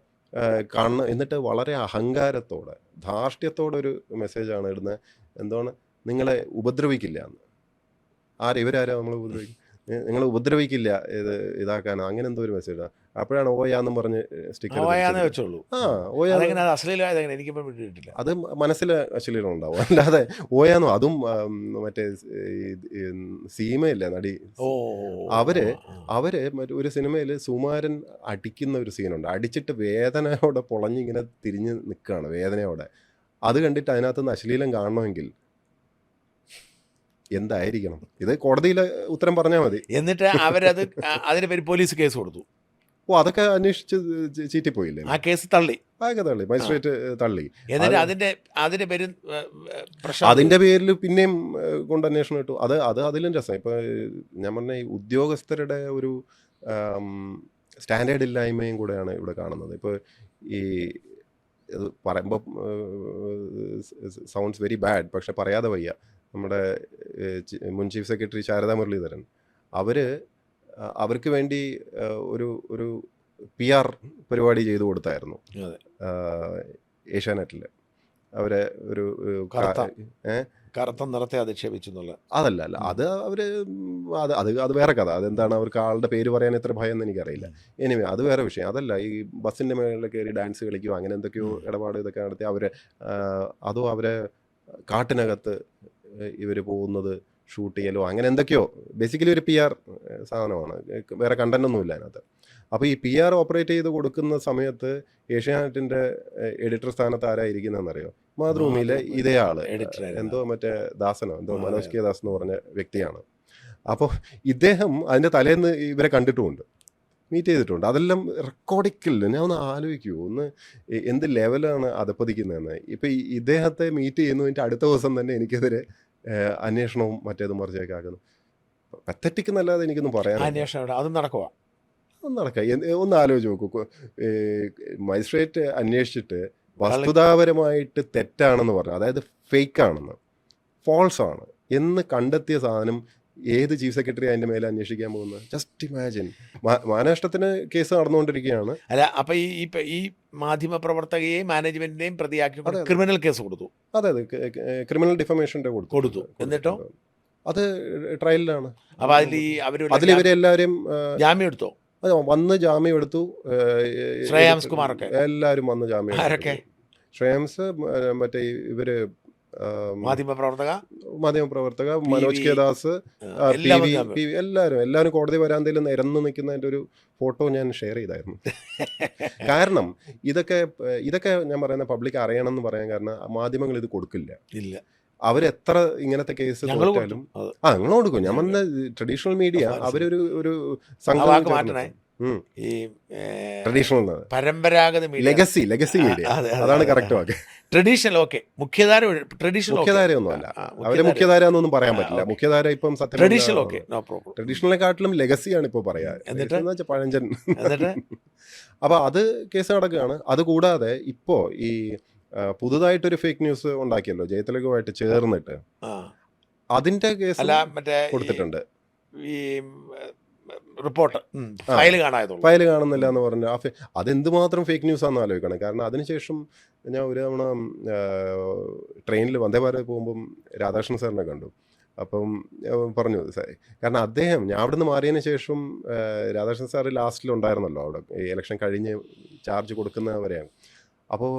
കാണുന്ന, എന്നിട്ട് വളരെ അഹങ്കാരത്തോടെ ധാർഷ്ട്യത്തോടെ ഒരു മെസ്സേജാണ് ഇടുന്നത്. എന്താണ്, നിങ്ങളെ ഉപദ്രവിക്കില്ല എന്ന്. ഇവരാരാ നമ്മളെ ഉപദ്രവിക്കും, നിങ്ങളെ ഉപദ്രവിക്കില്ല, ഇതാക്കാനോ അങ്ങനെ എന്തോ ഒരു മെസ്സേജാണ്. അപ്പോഴാണ് ഓയാന്നും പറഞ്ഞ് സ്റ്റിക്കർ ഓയാന്നേ വെച്ചോളൂ. ഓയാ. അതെങ്ങനെ അത് അശ്ലീലമായതെങ്ങനെ? എനിക്കിപ്പം കിട്ടിയിട്ടില്ല. അത് മനസ്സിൽ അശ്ലീലം ഉണ്ടാവും, അല്ലാതെ ഓയാന്നോ. അതും മറ്റേ സീമയില്ലേ നടി, ഓ അവര് ഒരു സിനിമയിൽ സുമാരൻ അടിക്കുന്ന ഒരു സീനുണ്ട്. അടിച്ചിട്ട് വേദനയോടെ പൊളഞ്ഞിങ്ങനെ തിരിഞ്ഞ് നിൽക്കുകയാണ് വേദനയോടെ. അത് കണ്ടിട്ട് അതിനകത്തുനിന്ന് അശ്ലീലം കാണണമെങ്കിൽ എന്തായിരിക്കണം? ഇത് കോടതിയിലെ ഉത്തരം പറഞ്ഞാൽ മതി. എന്നിട്ട് അവരത് അതിന് പേര് പോലീസ് കേസ് കൊടുത്തു. അതൊക്കെ അന്വേഷിച്ച് ചീറ്റിപ്പോയില്ലേ? ആ കേസ് തള്ളി. അതൊക്കെ തള്ളി, മജിസ്ട്രേറ്റ് തള്ളി. എന്നിട്ട് അതിന്റെ പേര് അതിന്റെ പേരിൽ പിന്നെയും കൊണ്ട് അന്വേഷണം ഇട്ടു. അതിലും രസം. ഇപ്പൊ ഞാൻ പറഞ്ഞ ഈ ഉദ്യോഗസ്ഥരുടെ ഒരു സ്റ്റാൻഡേർഡ് ഇല്ലായ്മയും കൂടെയാണ് ഇവിടെ കാണുന്നത്. ഇപ്പോൾ ഈ പറയുമ്പോൾ സൗണ്ട്സ് വെരി ബാഡ്, പക്ഷെ പറയാതെ വയ്യ. നമ്മുടെ മുൻ ചീഫ് സെക്രട്ടറി ശാരദാ മുരളീധരൻ അവർക്ക് വേണ്ടി ഒരു PR പരിപാടി ചെയ്തു കൊടുത്തായിരുന്നു ഏഷ്യാനെറ്റിൽ. അവരെ ഒരു കറുത്ത നിറത്തെ അധിക്ഷേപിച്ചു എന്നുള്ള അതല്ല അത് അവര് അത് വേറെ കഥ. അതെന്താണ്, അവർക്ക് ആളുടെ പേര് പറയാൻ എത്ര ഭയം എന്ന് എനിക്കറിയില്ല. എനിവേ അത് വേറെ വിഷയം. അതല്ല, ഈ ബസ്സിൻ്റെ മേളിൽ കയറി ഡാൻസ് കളിക്കുകയോ അങ്ങനെ എന്തൊക്കെയോ ഇടപാട് ഇതൊക്കെ നടത്തി അവരെ കാട്ടിനകത്ത് ഇവർ പോകുന്നത് ഷൂട്ട് ചെയ്യലോ അങ്ങനെ എന്തൊക്കെയോ, ബേസിക്കലി ഒരു PR സാധനമാണ്, വേറെ കണ്ടൻ്റൊന്നുമില്ല അതിനകത്ത്. അപ്പോൾ ഈ PR ഓപ്പറേറ്റ് ചെയ്ത് കൊടുക്കുന്ന സമയത്ത് ഏഷ്യാനെറ്റിൻ്റെ എഡിറ്റർ സ്ഥാനത്ത് ആരായിരിക്കുന്നതെന്നറിയോ? മാതൃഭൂമിയിലെ ഇതേ ആള്, എന്തോ മറ്റേ ദാസനോ എന്തോ, മനോജ് കെ ദാസ് എന്ന് പറഞ്ഞ വ്യക്തിയാണ്. അപ്പോൾ ഇദ്ദേഹം അതിൻ്റെ തലേന്ന് ഇവരെ കണ്ടിട്ടുമുണ്ട്, മീറ്റ് ചെയ്തിട്ടുണ്ട്. അതെല്ലാം റെക്കോർഡിക്കില്ല. ഞാൻ ഒന്ന് ആലോചിക്കുമോ, എന്ത് ലെവലാണ് അധപ്പതിക്കുന്നതെന്ന്. ഇപ്പം ഇദ്ദേഹത്തെ മീറ്റ് ചെയ്യുന്നതിൻ്റെ അടുത്ത ദിവസം തന്നെ എനിക്കെതിരെ അന്വേഷണവും മറ്റേതും മറിച്ചൊക്കെ ആക്കുന്നു. പത്തറ്റിക് എന്നല്ലാതെ എനിക്കൊന്നും പറയാൻ. അന്വേഷണം അതും നടക്കുക, ഒന്ന് ആലോചിച്ച് നോക്കൂ. മജിസ്ട്രേറ്റ് അന്വേഷിച്ചിട്ട് വസ്തുതാപരമായിട്ട് തെറ്റാണെന്ന് പറഞ്ഞു, അതായത് ഫേക്കാണെന്ന്, ഫോൾസ് ആണ് എന്ന് കണ്ടെത്തിയ സാധനം ഏത് ചീഫ് സെക്രട്ടറി അതിൻ്റെ മേലെ അന്വേഷിക്കാൻ പോകുന്നത്? Just imagine. മാനനഷ്ടത്തിന് കേസ് നടന്നുകൊണ്ടിരിക്കുകയാണ്. അല്ല, അപ്പം ഈ മാധ്യമ പ്രവർത്തകയെയും മാനേജ്മെന്റിനെയും പ്രതിയാക്കി ക്രിമിനൽ കേസ് കൊടുത്തു. അതെ, ക്രിമിനൽ ഡിഫമേഷന്റെ കൊടുത്തു. എന്നിട്ടോ അത് ട്രയലിലാണ്. അപ്പം അതിലിവരെല്ലാവരും ജാമ്യം എടുത്തോ? വന്ന് ജാമ്യം എടുത്തു. ശ്രേയാംസ് കുമാറൊക്കെ എല്ലാവരും വന്ന് ജാമ്യം. ആരൊക്കെ? ശ്രേയാംസ്, മറ്റേ ഇവര് മാധ്യമപ്രവർത്തക മനോജ് കെ ദാസ്, എല്ലാവരും കോടതി വരാന്തയിൽ നിരന്ന് നിൽക്കുന്നതിൻ്റെ ഒരു ഫോട്ടോ ഞാൻ ഷെയർ ചെയ്തായിരുന്നു. കാരണം ഇതൊക്കെ ഞാൻ പറയുന്ന പബ്ലിക് അറിയണം എന്ന് പറയാൻ കാരണം മാധ്യമങ്ങൾ ഇത് കൊടുക്കില്ല. അവരെത്ര ഇങ്ങനത്തെ കേസ് തോറ്റാലും നിങ്ങൾ കൊടുക്കും. ഞാൻ പറഞ്ഞ ട്രഡീഷണൽ മീഡിയ അവരൊരു സംഘം, ട്രഡീഷണൽ പരമ്പരാഗത ലെഗസി മീഡിയ, അതാണ് കറക്റ്റ് വാക്ക്. ട്രഡീഷണൽ മുഖ്യധാരയൊന്നും അല്ല. അവരെ മുഖ്യധാര എന്നൊന്നും പറയാൻ പറ്റില്ല. മുഖ്യധാര ഇപ്പം ട്രഡീഷണലിനെക്കാട്ടിലും ലെഗസിയാണ് ഇപ്പോൾ പറയാ, പഴഞ്ചൻ. അപ്പൊ അത് കേസ് നടക്കുകയാണ്. അതുകൂടാതെ ഇപ്പോ ഈ പുതുതായിട്ടൊരു ഫേക്ക് ന്യൂസ് ഉണ്ടാക്കിയല്ലോ ജയതിലകുമായിട്ട് ചേർന്നിട്ട്, അതിന്റെ കേസ് കൊടുത്തിട്ടുണ്ട്. ഈ റിപ്പോർട്ട് ഫയൽ കാണായതുള്ളൂ. ഫയൽ കാണുന്നില്ല എന്ന് പറഞ്ഞു. അതെന്തുമാത്രം ഫേക്ക് ന്യൂസ് ആണെന്ന് ആലോചിക്കണം. കാരണം അതിനുശേഷം ഞാൻ ഒരു തവണ ട്രെയിനിൽ വന്ദേ ഭാരത് പോകുമ്പം രാധാകൃഷ്ണൻ സാറിനെ കണ്ടു. അപ്പം പറഞ്ഞു കാരണം അദ്ദേഹം ഞാൻ അവിടെ നിന്ന് മാറിയതിന് ശേഷം രാധാകൃഷ്ണൻ സാറ് ലാസ്റ്റിലുണ്ടായിരുന്നല്ലോ അവിടെ, ഇലക്ഷൻ കഴിഞ്ഞ് ചാർജ് കൊടുക്കുന്നവരെയാണ്. അപ്പോൾ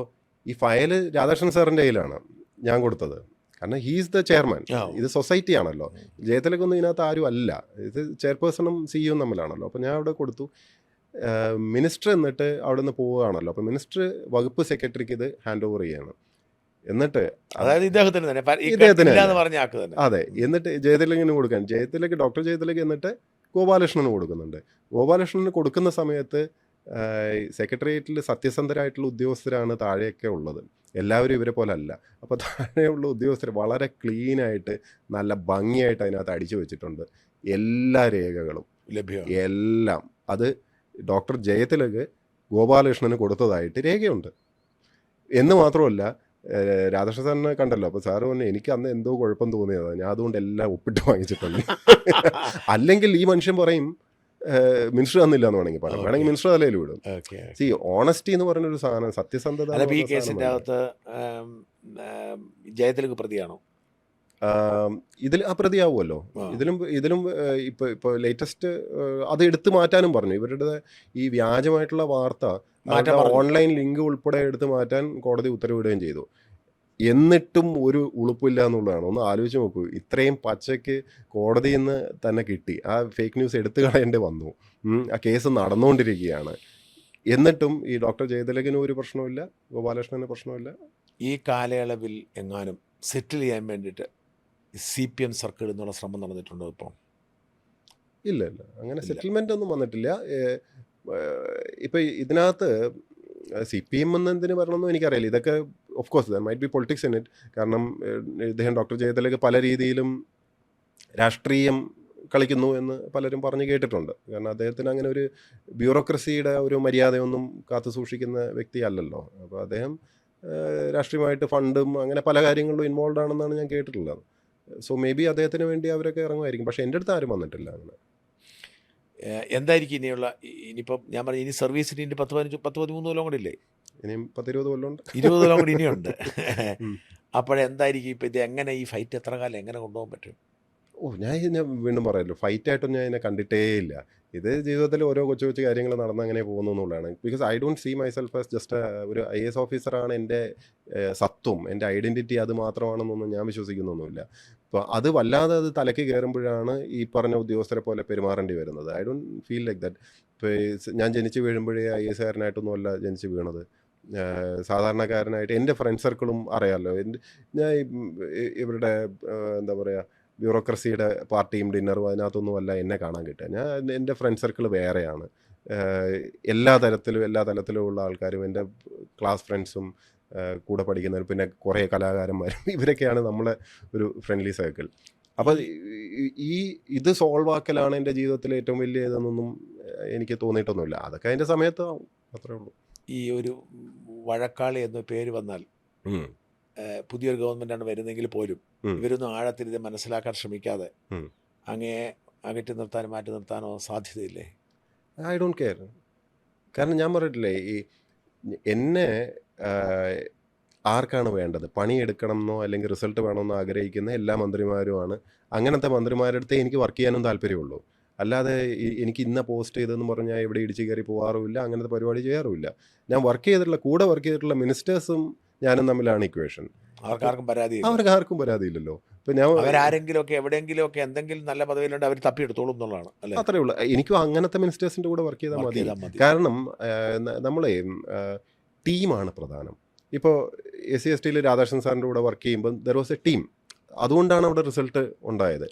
ഈ ഫയൽ രാധാകൃഷ്ണൻ സാറിൻ്റെ കയ്യിലാണ് ഞാൻ കൊടുത്തത്. കാരണം ഹീസ് ദ ചെയർമാൻ, ഇത് സൊസൈറ്റി ആണല്ലോ. ജയത്തിലേക്കൊന്നും ഇതിനകത്ത് ആരും അല്ല, ഇത് ചെയർപേഴ്സണും സിഇഒയും തമ്മിലാണല്ലോ. അപ്പോൾ ഞാൻ അവിടെ കൊടുത്തു. മിനിസ്റ്റർ എന്നിട്ട് അവിടെ നിന്ന് പോവുകയാണല്ലോ. അപ്പോൾ മിനിസ്റ്റർ വകുപ്പ് സെക്രട്ടറിക്ക് ഇത് ഹാൻഡ് ഓവർ ചെയ്യണം. എന്നിട്ട് അതായത് ഇദ്ദേഹത്തിന് അതെ, എന്നിട്ട് ജയതിലകിന് കൊടുക്കാൻ, ഡോക്ടർ ജയതിലക് എന്നിട്ട് ഗോപാലകൃഷ്ണന് കൊടുക്കുന്നുണ്ട്. ഗോപാലകൃഷ്ണന് കൊടുക്കുന്ന സമയത്ത് സെക്രട്ടേറിയറ്റിൽ സത്യസന്ധരായിട്ടുള്ള ഉദ്യോഗസ്ഥരാണ് താഴെയൊക്കെ ഉള്ളത്, എല്ലാവരും ഇവരെ പോലെ അല്ല. അപ്പോൾ താഴെയുള്ള ഉദ്യോഗസ്ഥർ വളരെ ക്ലീനായിട്ട് നല്ല ഭംഗിയായിട്ട് അതിനകത്ത് അടിച്ചു വെച്ചിട്ടുണ്ട് എല്ലാ രേഖകളും എല്ലാം. അത് ഡോക്ടർ ജയതിലക് ഗോപാലകൃഷ്ണന് കൊടുത്തതായിട്ട് രേഖയുണ്ട്. എന്ന് മാത്രമല്ല രാധാകൃഷ്ണൻ സാറിനെ കണ്ടല്ലോ. അപ്പോൾ സാറ് പറഞ്ഞു എനിക്ക് അന്ന് എന്തോ കുഴപ്പം തോന്നിയതാണ്, ഞാൻ അതുകൊണ്ട് എല്ലാം ഒപ്പിട്ട് വാങ്ങിച്ചിട്ടുണ്ട്. അല്ലെങ്കിൽ ഈ മനുഷ്യൻ പറയും മിനിസ്റ്റർ തന്നില്ല എന്ന് വേണമെങ്കിൽ പറയാം, വേണമെങ്കിൽ മിനിസ്റ്റർ തലയിൽ വിടും. സി ഓണസ്റ്റി എന്ന് പറയുന്നൊരു സാധനം, സത്യസന്ധത. ഈ കേസിന്റെ അകത്ത് ജയതിലക് പ്രതിയാണോ? ഇതിൽ പ്രതിയാവുമല്ലോ. ഇതിലും ഇപ്പോൾ ലേറ്റസ്റ്റ് അത് എടുത്തു മാറ്റാനും പറഞ്ഞു. ഇവരുടെ ഈ വ്യാജമായിട്ടുള്ള വാർത്ത ഓൺലൈൻ ലിങ്ക് ഉൾപ്പെടെ എടുത്ത് മാറ്റാൻ കോടതി ഉത്തരവിടുകയും ചെയ്തു. എന്നിട്ടും ഒരു ഉളുപ്പില്ല എന്നുള്ളതാണ്. ഒന്ന് ആലോചിച്ച് നോക്കൂ, ഇത്രയും പച്ചയ്ക്ക് കോടതിയിൽ നിന്ന് തന്നെ കിട്ടി, ആ ഫേക്ക് ന്യൂസ് എടുത്തു കളയേണ്ടി വന്നു, ആ കേസ് നടന്നുകൊണ്ടിരിക്കുകയാണ്. എന്നിട്ടും ഈ ഡോക്ടർ ജയതിലകിന് ഒരു പ്രശ്നമില്ല, ഗോപാലകൃഷ്ണന് പ്രശ്നമില്ല. ഈ കാലയളവിൽ എങ്ങാനും സെറ്റിൽ ചെയ്യാൻ വേണ്ടിയിട്ട് CPM സർക്കിൾ എന്നുള്ള ശ്രമം നടന്നിട്ടുണ്ടോ ഇപ്പോൾ? ഇല്ല, അങ്ങനെ സെറ്റിൽമെൻ്റ് ഒന്നും വന്നിട്ടില്ല. ഇപ്പം ഇതിനകത്ത് CPM എന്തിനു പറയണമെന്നും എനിക്കറിയില്ല. ഇതൊക്കെ of course there might be politics in it. കാരണം ഇദ്ദേഹം ഡോക്ടർ ജയതിലക് പല രീതിയിലും രാഷ്ട്രീയം കളിക്കുന്നു എന്ന് പലരും പറഞ്ഞു കേട്ടിട്ടുണ്ട്. കാരണം അദ്ദേഹത്തിന് അങ്ങനെ ഒരു ബ്യൂറോക്രസിയുടെ ഒരു മര്യാദയൊന്നും കാത്തു സൂക്ഷിക്കുന്ന വ്യക്തിയല്ലല്ലോ. അപ്പോൾ അദ്ദേഹം രാഷ്ട്രീയമായിട്ട് ഫണ്ടും അങ്ങനെ പല കാര്യങ്ങളിലും ഇൻവോൾവ് ആണെന്നാണ് ഞാൻ കേട്ടിട്ടുള്ളത്. സോ മേ ബി അദ്ദേഹത്തിന് വേണ്ടി അവരൊക്കെ ഇറങ്ങുമായിരിക്കും. പക്ഷേ എൻ്റെ അടുത്ത് ആരും വന്നിട്ടില്ല അങ്ങനെ. എന്തായിരിക്കും ഇനിയിപ്പം ഞാൻ പറഞ്ഞു, ഇനി സർവീസിന് ഇനി 10-13 കൊല്ലം കൂടി ഇല്ലേ? ഇനിയും 10-20 കൊല്ലമുണ്ട്. 20 കൊല്ലം കൂടി ഇനിയുണ്ട്. അപ്പോഴെന്തായിരിക്കും ഇപ്പം ഇത്, എങ്ങനെ ഈ ഫൈറ്റ് എത്ര കാലം എങ്ങനെ കൊണ്ടുപോകാൻ പറ്റും? ഞാൻ വീണ്ടും പറയാമല്ലോ, ഫൈറ്റായിട്ടൊന്നും ഞാൻ ഇതിനെ കണ്ടിട്ടേ ഇല്ല. ഇത് ജീവിതത്തിൽ ഓരോ കൊച്ചു കൊച്ചു കാര്യങ്ങൾ നടന്ന് അങ്ങനെ പോകുന്നു എന്നുള്ളതാണ്. Because I don't see myself as just ഒരു IAS ഓഫീസറാണ് എൻ്റെ സത്വം, എൻ്റെ ഐഡൻറ്റിറ്റി അത് മാത്രമാണെന്നൊന്നും ഞാൻ വിശ്വസിക്കുന്നൊന്നുമില്ല. അപ്പോൾ അത് വല്ലാതെ അത് തലയ്ക്ക് കയറുമ്പോഴാണ് ഈ പറഞ്ഞ ഉദ്യോഗസ്ഥരെ പോലെ പെരുമാറേണ്ടി വരുന്നത്. I don't feel like that. ഇപ്പോൾ ഞാൻ ജനിച്ച് വീഴുമ്പോഴേ IAS കാരനായിട്ടൊന്നും അല്ല ജനിച്ച് വീണത്, സാധാരണക്കാരനായിട്ട്. എൻ്റെ ഫ്രണ്ട് സർക്കിളും അറിയാമല്ലോ, ഞാൻ ഇവരുടെ എന്താ പറയുക ബ്യൂറോക്രസിയുടെ പാർട്ടിയും ഡിന്നറും അതിനകത്തൊന്നും അല്ല എന്നെ കാണാൻ കിട്ടുക. എൻ്റെ ഫ്രണ്ട് സർക്കിൾ വേറെയാണ്. എല്ലാ തലത്തിലും ഉള്ള ആൾക്കാരും എൻ്റെ ക്ലാസ് ഫ്രണ്ട്സും കൂടെ പഠിക്കുന്നവരും പിന്നെ കുറേ കലാകാരന്മാരും ഇവരൊക്കെയാണ് നമ്മളെ ഒരു ഫ്രണ്ട്ലി സർക്കിൾ. അപ്പോൾ ഇത് സോൾവ് ആക്കലാണ് എൻ്റെ ജീവിതത്തിലെ ഏറ്റവും വലിയ ഇതെന്നൊന്നും എനിക്ക് തോന്നിയിട്ടൊന്നുമില്ല. അതൊക്കെ അതിൻ്റെ സമയത്ത് അത്രേ ഉള്ളൂ. ഈ ഒരു വഴക്കാളി എന്ന പേര് വന്നാൽ പുതിയൊരു ഗവൺമെൻറ്റാണ് വരുന്നെങ്കിൽ പോലും ഇവരൊന്നും ആഴത്തിൽ ഇത് മനസ്സിലാക്കാൻ ശ്രമിക്കാതെ അങ്ങയെ അകറ്റി നിർത്താനോ മാറ്റി നിർത്താനോ സാധ്യതയില്ലേ? I don't care. കാരണം ഞാൻ പറഞ്ഞിട്ടില്ലേ, ഈ എന്നെ ആർക്കാണ് വേണ്ടത്, പണിയെടുക്കണം എന്നോ അല്ലെങ്കിൽ റിസൾട്ട് വേണമെന്നോ ആഗ്രഹിക്കുന്ന എല്ലാ മന്ത്രിമാരുമാണ്. അങ്ങനത്തെ മന്ത്രിമാരുടെ അടുത്തേ എനിക്ക് വർക്ക് ചെയ്യാനും താല്പര്യമുള്ളൂ. അല്ലാതെ എനിക്ക് ഇന്ന പോസ്റ്റ് ചെയ്തെന്ന് പറഞ്ഞാൽ എവിടെ ഇടിച്ച് കയറി പോകാറുമില്ല, അങ്ങനത്തെ പരിപാടി ചെയ്യാറുമില്ല. ഞാൻ കൂടെ വർക്ക് ചെയ്തിട്ടുള്ള മിനിസ്റ്റേഴ്സും ഞാനും തമ്മിലാണ് ഇക്വേഷൻ. അവർക്ക് ആർക്കും പരാതിയില്ലല്ലോ. ഇപ്പം ഞാൻ അവരാരെങ്കിലുമൊക്കെ എവിടെയെങ്കിലുമൊൊക്കെ എന്തെങ്കിലും നല്ല പദവിയിലുണ്ട് അവർ തപ്പിയെടുത്തോളും എന്നുള്ളതാണ്. അത്രേ ഉള്ളൂ. എനിക്കും അങ്ങനത്തെ മിനിസ്റ്റേഴ്സിൻ്റെ കൂടെ വർക്ക് ചെയ്താൽ മതി. കാരണം നമ്മളെ ടീമാണ് പ്രധാനം. ഇപ്പോൾ SC/ST രാധാകൃഷ്ണൻ സാറിൻ്റെ കൂടെ വർക്ക് ചെയ്യുമ്പോൾ ദർ വാസ് എ ടീം. അതുകൊണ്ടാണ് അവിടെ റിസൾട്ട് ഉണ്ടായത്.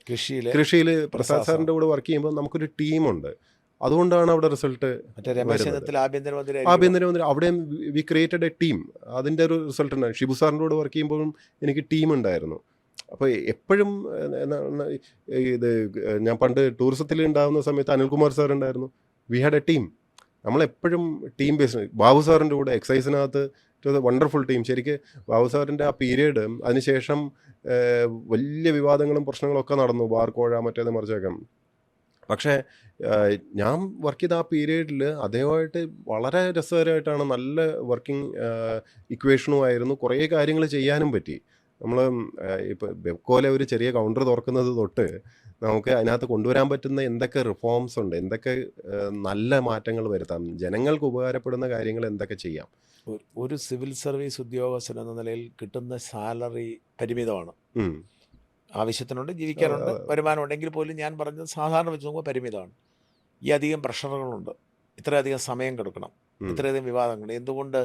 കൃഷിയിൽ പ്രസാദ് സാറിൻ്റെ കൂടെ വർക്ക് ചെയ്യുമ്പോൾ നമുക്കൊരു ടീമുണ്ട്. അതുകൊണ്ടാണ് അവിടെ റിസൾട്ട്. ആഭ്യന്തരമന്ത്രി അവിടെ വി ക്രിയേറ്റഡ് എ ടീം. അതിൻ്റെ ഒരു റിസൾട്ട് ഉണ്ടായി. ഷിബു സാറിൻ്റെ കൂടെ വർക്ക് ചെയ്യുമ്പോഴും എനിക്ക് ടീം ഉണ്ടായിരുന്നു. അപ്പോൾ എപ്പോഴും ഇത് ഞാൻ പണ്ട് ടൂറിസത്തിൽ ഉണ്ടാകുന്ന സമയത്ത് അനിൽകുമാർ സാർ ഉണ്ടായിരുന്നു. We had a team. നമ്മളെപ്പോഴും ടീം ബേസ്ഡ്. ബാബു സാറിൻ്റെ കൂടെ എക്സൈസിനകത്ത് it was a wonderful team. ശരിക്ക് ബാബു സാറിൻ്റെ ആ പീരീഡ് അതിനുശേഷം വലിയ വിവാദങ്ങളും പ്രശ്നങ്ങളൊക്കെ നടന്നു, ബാർക്കോഴ മറ്റേത് മറിച്ചേക്കാം. പക്ഷേ ഞാൻ വർക്ക് ചെയ്ത ആ പീരീഡിൽ അദ്ദേഹമായിട്ട് വളരെ രസകരമായിട്ടാണ്, നല്ല വർക്കിംഗ് ഇക്വേഷനുമായിരുന്നു. കുറേ കാര്യങ്ങൾ ചെയ്യാനും പറ്റി. നമ്മൾ ഇപ്പോൾ ബെപ്കോയിലെ ഒരു ചെറിയ കൗണ്ടർ തുറക്കുന്നത് തൊട്ട് നമുക്ക് അതിനകത്ത് കൊണ്ടുവരാൻ പറ്റുന്ന എന്തൊക്കെ റിഫോംസ് ഉണ്ട്, എന്തൊക്കെ നല്ല മാറ്റങ്ങൾ വരുത്താം, ജനങ്ങൾക്ക് ഉപകാരപ്പെടുന്ന കാര്യങ്ങൾ എന്തൊക്കെ ചെയ്യാം. ഒരു സിവിൽ സർവീസ് ഉദ്യോഗസ്ഥൻ എന്ന നിലയിൽ കിട്ടുന്ന സാലറി പരിമിതമാണ്. ഉം. ആവശ്യത്തിനുണ്ട്, ജീവിക്കാനുണ്ട്, വരുമാനം ഉണ്ടെങ്കിൽ പോലും ഞാൻ പറഞ്ഞത് സാധാരണ വെച്ച് നോക്കുമ്പോൾ പരിമിതമാണ്. ഈ അധികം പ്രഷറുകളുണ്ട്, ഇത്രയധികം സമയം കൊടുക്കണം, ഉം. ഇത്രയധികം വിവാദങ്ങൾ. എന്തുകൊണ്ട്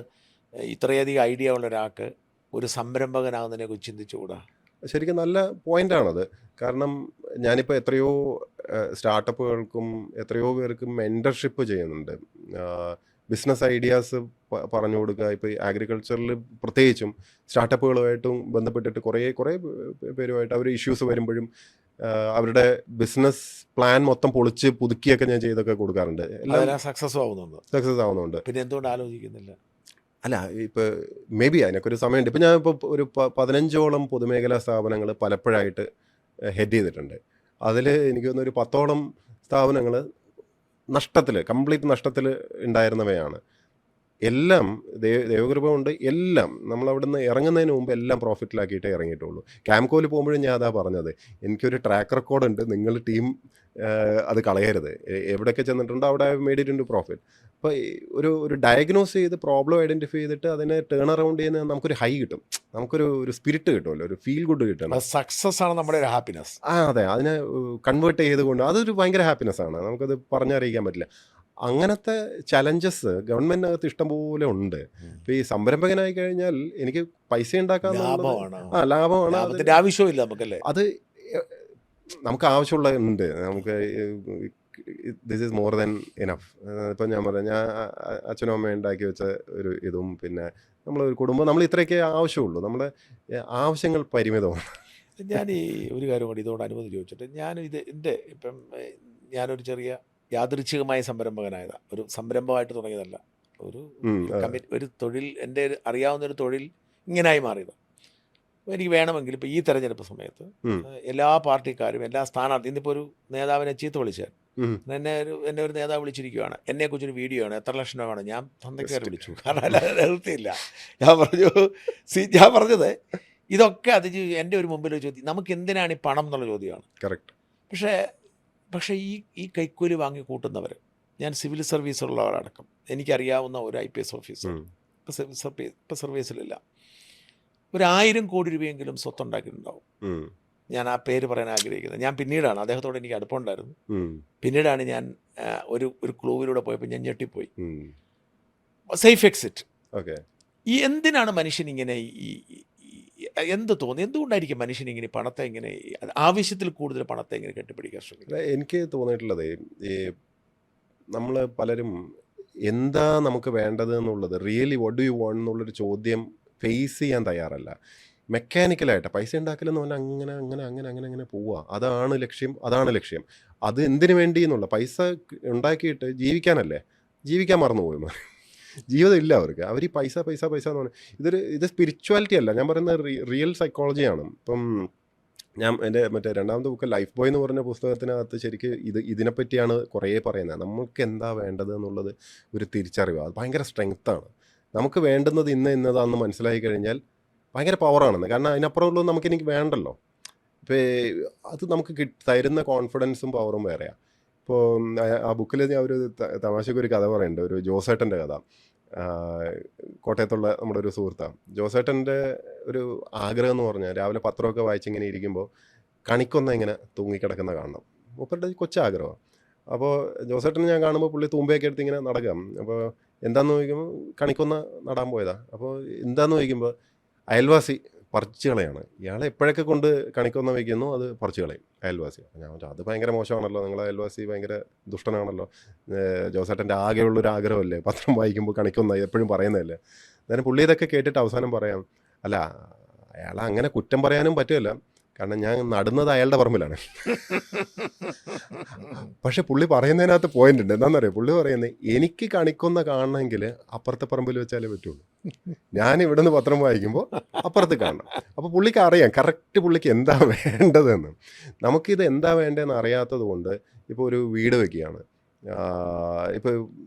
ഇത്രയധികം ഐഡിയ ഉള്ള ഒരാൾക്ക് ഒരു സംരംഭകനാകുന്നതിനെ കുറിച്ച് ചിന്തിച്ചുകൂടാ? ശരിക്കും നല്ല പോയിന്റാണത്. കാരണം ഞാനിപ്പോൾ എത്രയോ സ്റ്റാർട്ടപ്പുകൾക്കും എത്രയോ പേർക്കും മെൻറ്റർഷിപ്പ് ചെയ്യുന്നുണ്ട്. ബിസിനസ് ഐഡിയാസ് പറഞ്ഞു കൊടുക്കുക. ഇപ്പോൾ ഈ അഗ്രികൾച്ചറിൽ പ്രത്യേകിച്ചും സ്റ്റാർട്ടപ്പുകളുമായിട്ടും ബന്ധപ്പെട്ടിട്ട് കുറേ പേരുമായിട്ട് അവർ ഇഷ്യൂസ് വരുമ്പോഴും അവരുടെ ബിസിനസ് പ്ലാൻ മൊത്തം പൊളിച്ച് പുതുക്കിയൊക്കെ ഞാൻ ചെയ്തൊക്കെ കൊടുക്കാറുണ്ട്. എല്ലാം സക്സസ് ആവുന്നുണ്ട്. പിന്നെ എന്തുകൊണ്ട് ആലോചിക്കുന്നില്ല? അല്ല, ഇപ്പോൾ മേ ബി അതിനൊക്കെ ഒരു സമയമുണ്ട്. ഇപ്പോൾ ഞാൻ ഒരു 15ഓളം പൊതുമേഖലാ സ്ഥാപനങ്ങൾ പലപ്പോഴായിട്ട് ഹെഡ് ചെയ്തിട്ടുണ്ട്. അതിൽ എനിക്ക് തോന്നുന്നു ഒരു 10ഓളം സ്ഥാപനങ്ങൾ കംപ്ലീറ്റ് നഷ്ടത്തിൽ ഉണ്ടായിരുന്നവയാണ്. എല്ലാം ദൈവകൃപ കൊണ്ട് എല്ലാം നമ്മളവിടെ നിന്ന് ഇറങ്ങുന്നതിന് മുമ്പ് എല്ലാം പ്രോഫിറ്റിലാക്കിയിട്ടേ ഇറങ്ങിയിട്ടുള്ളൂ. ക്യാംകോയിൽ പോകുമ്പോഴും ഞാൻ അതാ പറഞ്ഞത്, എനിക്കൊരു ട്രാക്ക് റെക്കോർഡുണ്ട്, നിങ്ങൾ ടീം അത് കളയരുത്. എവിടെയൊക്കെ ചെന്നിട്ടുണ്ടോ അവിടെ മേഡ് ഇറ്റ് ഇൻടു പ്രോഫിറ്റ്. അപ്പോൾ ഒരു ഡയഗ്നോസ് ചെയ്ത് പ്രോബ്ലം ഐഡൻറ്റിഫൈ ചെയ്തിട്ട് അതിനെ ടേൺ അറൗണ്ട് ചെയ്യുന്ന നമുക്കൊരു ഹൈ കിട്ടും, നമുക്കൊരു സ്പിരിറ്റ് കിട്ടുമല്ലോ, ഒരു ഫീൽ ഗുഡ് കിട്ടണം. സക്സസ് ആണ് നമ്മുടെ ഒരു ഹാപ്പിനെസ്. അതെ, അതിനെ കൺവേർട്ട് ചെയ്തുകൊണ്ട് അതൊരു ഭയങ്കര ഹാപ്പിനെസ് ആണ്, നമുക്കത് പറഞ്ഞറിയിക്കാൻ പറ്റില്ല. അങ്ങനത്തെ ചലഞ്ചസ് ഗവൺമെന്റിനകത്ത് ഇഷ്ടംപോലെ ഉണ്ട്. ഇപ്പോൾ ഈ സംരംഭകനായി കഴിഞ്ഞാൽ എനിക്ക് പൈസ ഉണ്ടാക്കാൻ ലാഭമാണ്, ലാഭത്തിന്റെ ആവശ്യമില്ല നമുക്കല്ലേ. അത് നമുക്ക് ആവശ്യമുള്ളതുണ്ട്. നമുക്ക് this is more than enough. ഇപ്പം ഞാൻ പറയാം, ഞാൻ അച്ഛനും അമ്മയും ഉണ്ടാക്കി വെച്ച ഒരു ഇതും പിന്നെ നമ്മളൊരു കുടുംബം, നമ്മൾ ഇത്രയൊക്കെ ആവശ്യമുള്ളൂ. നമ്മുടെ ആവശ്യങ്ങൾ പരിമിതമാണ്. ഞാൻ ഈ ഒരു കാര്യം കൂടി ഇതോട് അനുമതി ചോദിച്ചിട്ട്, ഇപ്പം ഞാനൊരു ചെറിയ യാദൃച്ഛികമായ സംരംഭകനായതാണ്. ഒരു സംരംഭമായിട്ട് തുടങ്ങിയതല്ല, ഒരു തൊഴിൽ, എൻ്റെ അറിയാവുന്നൊരു തൊഴിൽ ഇങ്ങനായി മാറിയത്. അപ്പോൾ എനിക്ക് വേണമെങ്കിൽ ഇപ്പോൾ ഈ തെരഞ്ഞെടുപ്പ് സമയത്ത് എല്ലാ പാർട്ടിക്കാരും എല്ലാ സ്ഥാനാർത്ഥി, ഇന്നിപ്പോൾ ഒരു നേതാവിനെ ചീത്ത വിളിച്ചാൽ എന്നെ ഒരു നേതാവ് വിളിച്ചിരിക്കുകയാണ്, എന്നെക്കുറിച്ചൊരു വീഡിയോ ആണ്, എത്ര ലക്ഷം രൂപ വേണം, ഞാൻ തന്തയ്ക്കാരെ വിളിച്ചു. കാരണം അല്ലാതെ നിർത്തിയില്ല. ഞാൻ പറഞ്ഞത് ഇതൊക്കെ എൻ്റെ ഒരു മുമ്പിൽ ചോദ്യം, നമുക്ക് എന്തിനാണ് ഈ പണം എന്നുള്ള ചോദ്യമാണ്. കറക്റ്റ്. പക്ഷേ ഈ കൈക്കൂലി വാങ്ങി കൂട്ടുന്നവർ, ഞാൻ സിവിൽ സർവീസുള്ളവരടക്കം എനിക്കറിയാവുന്ന ഒരു IPS ഓഫീസർ ഇപ്പോൾ സർവീസിലില്ല, 1,000 കോടി രൂപയെങ്കിലും സ്വത്തുണ്ടാക്കിയിട്ടുണ്ടാവും. ഞാൻ ആ പേര് പറയാൻ ആഗ്രഹിക്കുന്നത്. ഞാൻ പിന്നീടാണ്, അദ്ദേഹത്തോട് എനിക്ക് അടുപ്പമുണ്ടായിരുന്നു, പിന്നീടാണ് ഞാൻ ഒരു ക്ലൂവിലൂടെ പോയപ്പോൾ ഞാൻ ഞെട്ടിപ്പോയി. Safe exit. ഈ എന്തിനാണ് മനുഷ്യൻ ഇങ്ങനെ എന്തുകൊണ്ടായിരിക്കും മനുഷ്യൻ ഇങ്ങനെ പണത്തെ ഇങ്ങനെ ആവശ്യത്തിൽ കൂടുതൽ പണത്തെ ഇങ്ങനെ കെട്ടിപ്പിടിക്കാൻ ശ്രമിക്കുന്നത്? എനിക്ക് തോന്നിയിട്ടുള്ളത്, ഈ നമ്മൾ പലരും എന്താ നമുക്ക് വേണ്ടത് എന്നുള്ളത്, really what do you want എന്നുള്ളൊരു ചോദ്യം ഫേസ് ചെയ്യാൻ തയ്യാറല്ല. മെക്കാനിക്കലായിട്ട് പൈസ ഉണ്ടാക്കലെന്ന് പറഞ്ഞാൽ അങ്ങനെ പോവുക, അതാണ് ലക്ഷ്യം. അത് എന്തിനു വേണ്ടി എന്നുള്ള, പൈസ ഉണ്ടാക്കിയിട്ട് ജീവിക്കാനല്ലേ, ജീവിക്കാൻ മറന്നുപോയി. ജീവിതം ഇല്ല അവർക്ക്. അവർ ഈ പൈസ എന്ന് പറഞ്ഞാൽ ഇത് സ്പിരിച്വാലിറ്റി അല്ല, ഞാൻ പറയുന്നത് റിയൽ സൈക്കോളജിയാണ്. ഇപ്പം ഞാൻ എൻ്റെ മറ്റേ 2ാമത്തെ ബുക്ക് ലൈഫ് ബോയ് എന്ന് പറഞ്ഞ പുസ്തകത്തിനകത്ത് ശരിക്കും ഇതിനെപ്പറ്റിയാണ് കുറേ പറയുന്നത്. നമുക്ക് എന്താ വേണ്ടത് എന്നുള്ളത് ഒരു തിരിച്ചറിവ്, അത് ഭയങ്കര സ്ട്രെങ്ത്താണ്. നമുക്ക് വേണ്ടുന്നത് ഇന്നതാണെന്ന് മനസ്സിലാക്കി കഴിഞ്ഞാൽ ഭയങ്കര പവറാണെന്ന്. കാരണം അതിനപ്പുറമുള്ളത് എനിക്ക് വേണ്ടല്ലോ. ഇപ്പോൾ അത് നമുക്ക് തരുന്ന കോൺഫിഡൻസും പവറും വേറെയാണ്. ഇപ്പോൾ ആ ബുക്കിൽ ഞാൻ ഒരു തമാശക്കൊരു കഥ പറയുന്നുണ്ട്, ഒരു ജോസേട്ടൻ്റെ കഥ. കോട്ടയത്തുള്ള നമ്മുടെ ഒരു സുഹൃത്താണ്. ജോസേട്ടൻ്റെ ഒരു ആഗ്രഹം എന്ന് പറഞ്ഞാൽ രാവിലെ പത്രമൊക്കെ വായിച്ചിങ്ങനെ ഇരിക്കുമ്പോൾ കണിക്കൊന്ന ഇങ്ങനെ തൂങ്ങിക്കിടക്കുന്ന കാണണം. മൂപ്പരുടെ കൊച്ചാഗ്രഹമാണ്. അപ്പോൾ ജോസേട്ടനെ ഞാൻ കാണുമ്പോൾ പുള്ളി തൂമ്പയൊക്കെ എടുത്ത് ഇങ്ങനെ നടക്കാം. അപ്പോൾ എന്താണെന്ന് ചോദിക്കുമ്പോൾ കണിക്കൊന്ന നടാൻ പോയതാണ്. അപ്പോൾ എന്താണെന്ന് ചോദിക്കുമ്പോൾ അയൽവാസി പറിച്ചു കളയാണ്. ഇയാളെ എപ്പോഴൊക്കെ കൊണ്ട് കണിക്കൊന്ന വയ്ക്കുന്നു അത് പറിച്ചു കളയും അയൽവാസി. ഞാൻ പറഞ്ഞു, അത് ഭയങ്കര മോശമാണല്ലോ, നിങ്ങളെ അയൽവാസി ഭയങ്കര ദുഷ്ടനാണല്ലോ. ജോസേട്ടൻ്റെ ആകെയുള്ളൊരു ആഗ്രഹമല്ലേ പത്രം വായിക്കുമ്പോൾ കണിക്കൊന്ന എപ്പോഴും പറയുന്നതല്ലേ. അന്നേരം പുള്ളി ഇതൊക്കെ കേട്ടിട്ട് അവസാനം പറയാം, അല്ല അയാളെ അങ്ങനെ കുറ്റം പറയാനും പറ്റില്ല, കാരണം ഞാൻ നടുന്നത് അയാളുടെ പറമ്പിലാണ്. പക്ഷെ പുള്ളി പറയുന്നതിനകത്ത് പോയിന്റ് ഉണ്ട്. എന്താണെന്നറിയോ? പുള്ളി പറയുന്നത് എനിക്ക് കണിക്കൊന്ന കാണണമെങ്കിൽ അപ്പുറത്തെ പറമ്പിൽ വെച്ചാലേ പറ്റുള്ളൂ. ഞാൻ ഇവിടെ നിന്ന് പത്രം വായിക്കുമ്പോൾ അപ്പുറത്ത് കാണണം. അപ്പോൾ പുള്ളിക്ക് അറിയാം കറക്റ്റ് പുള്ളിക്ക് എന്താ വേണ്ടതെന്ന്. നമുക്കിത് എന്താ വേണ്ടതെന്ന് അറിയാത്തത് കൊണ്ട് ഇപ്പോൾ ഒരു വീട് വെക്കുകയാണ്. ഇപ്പോൾ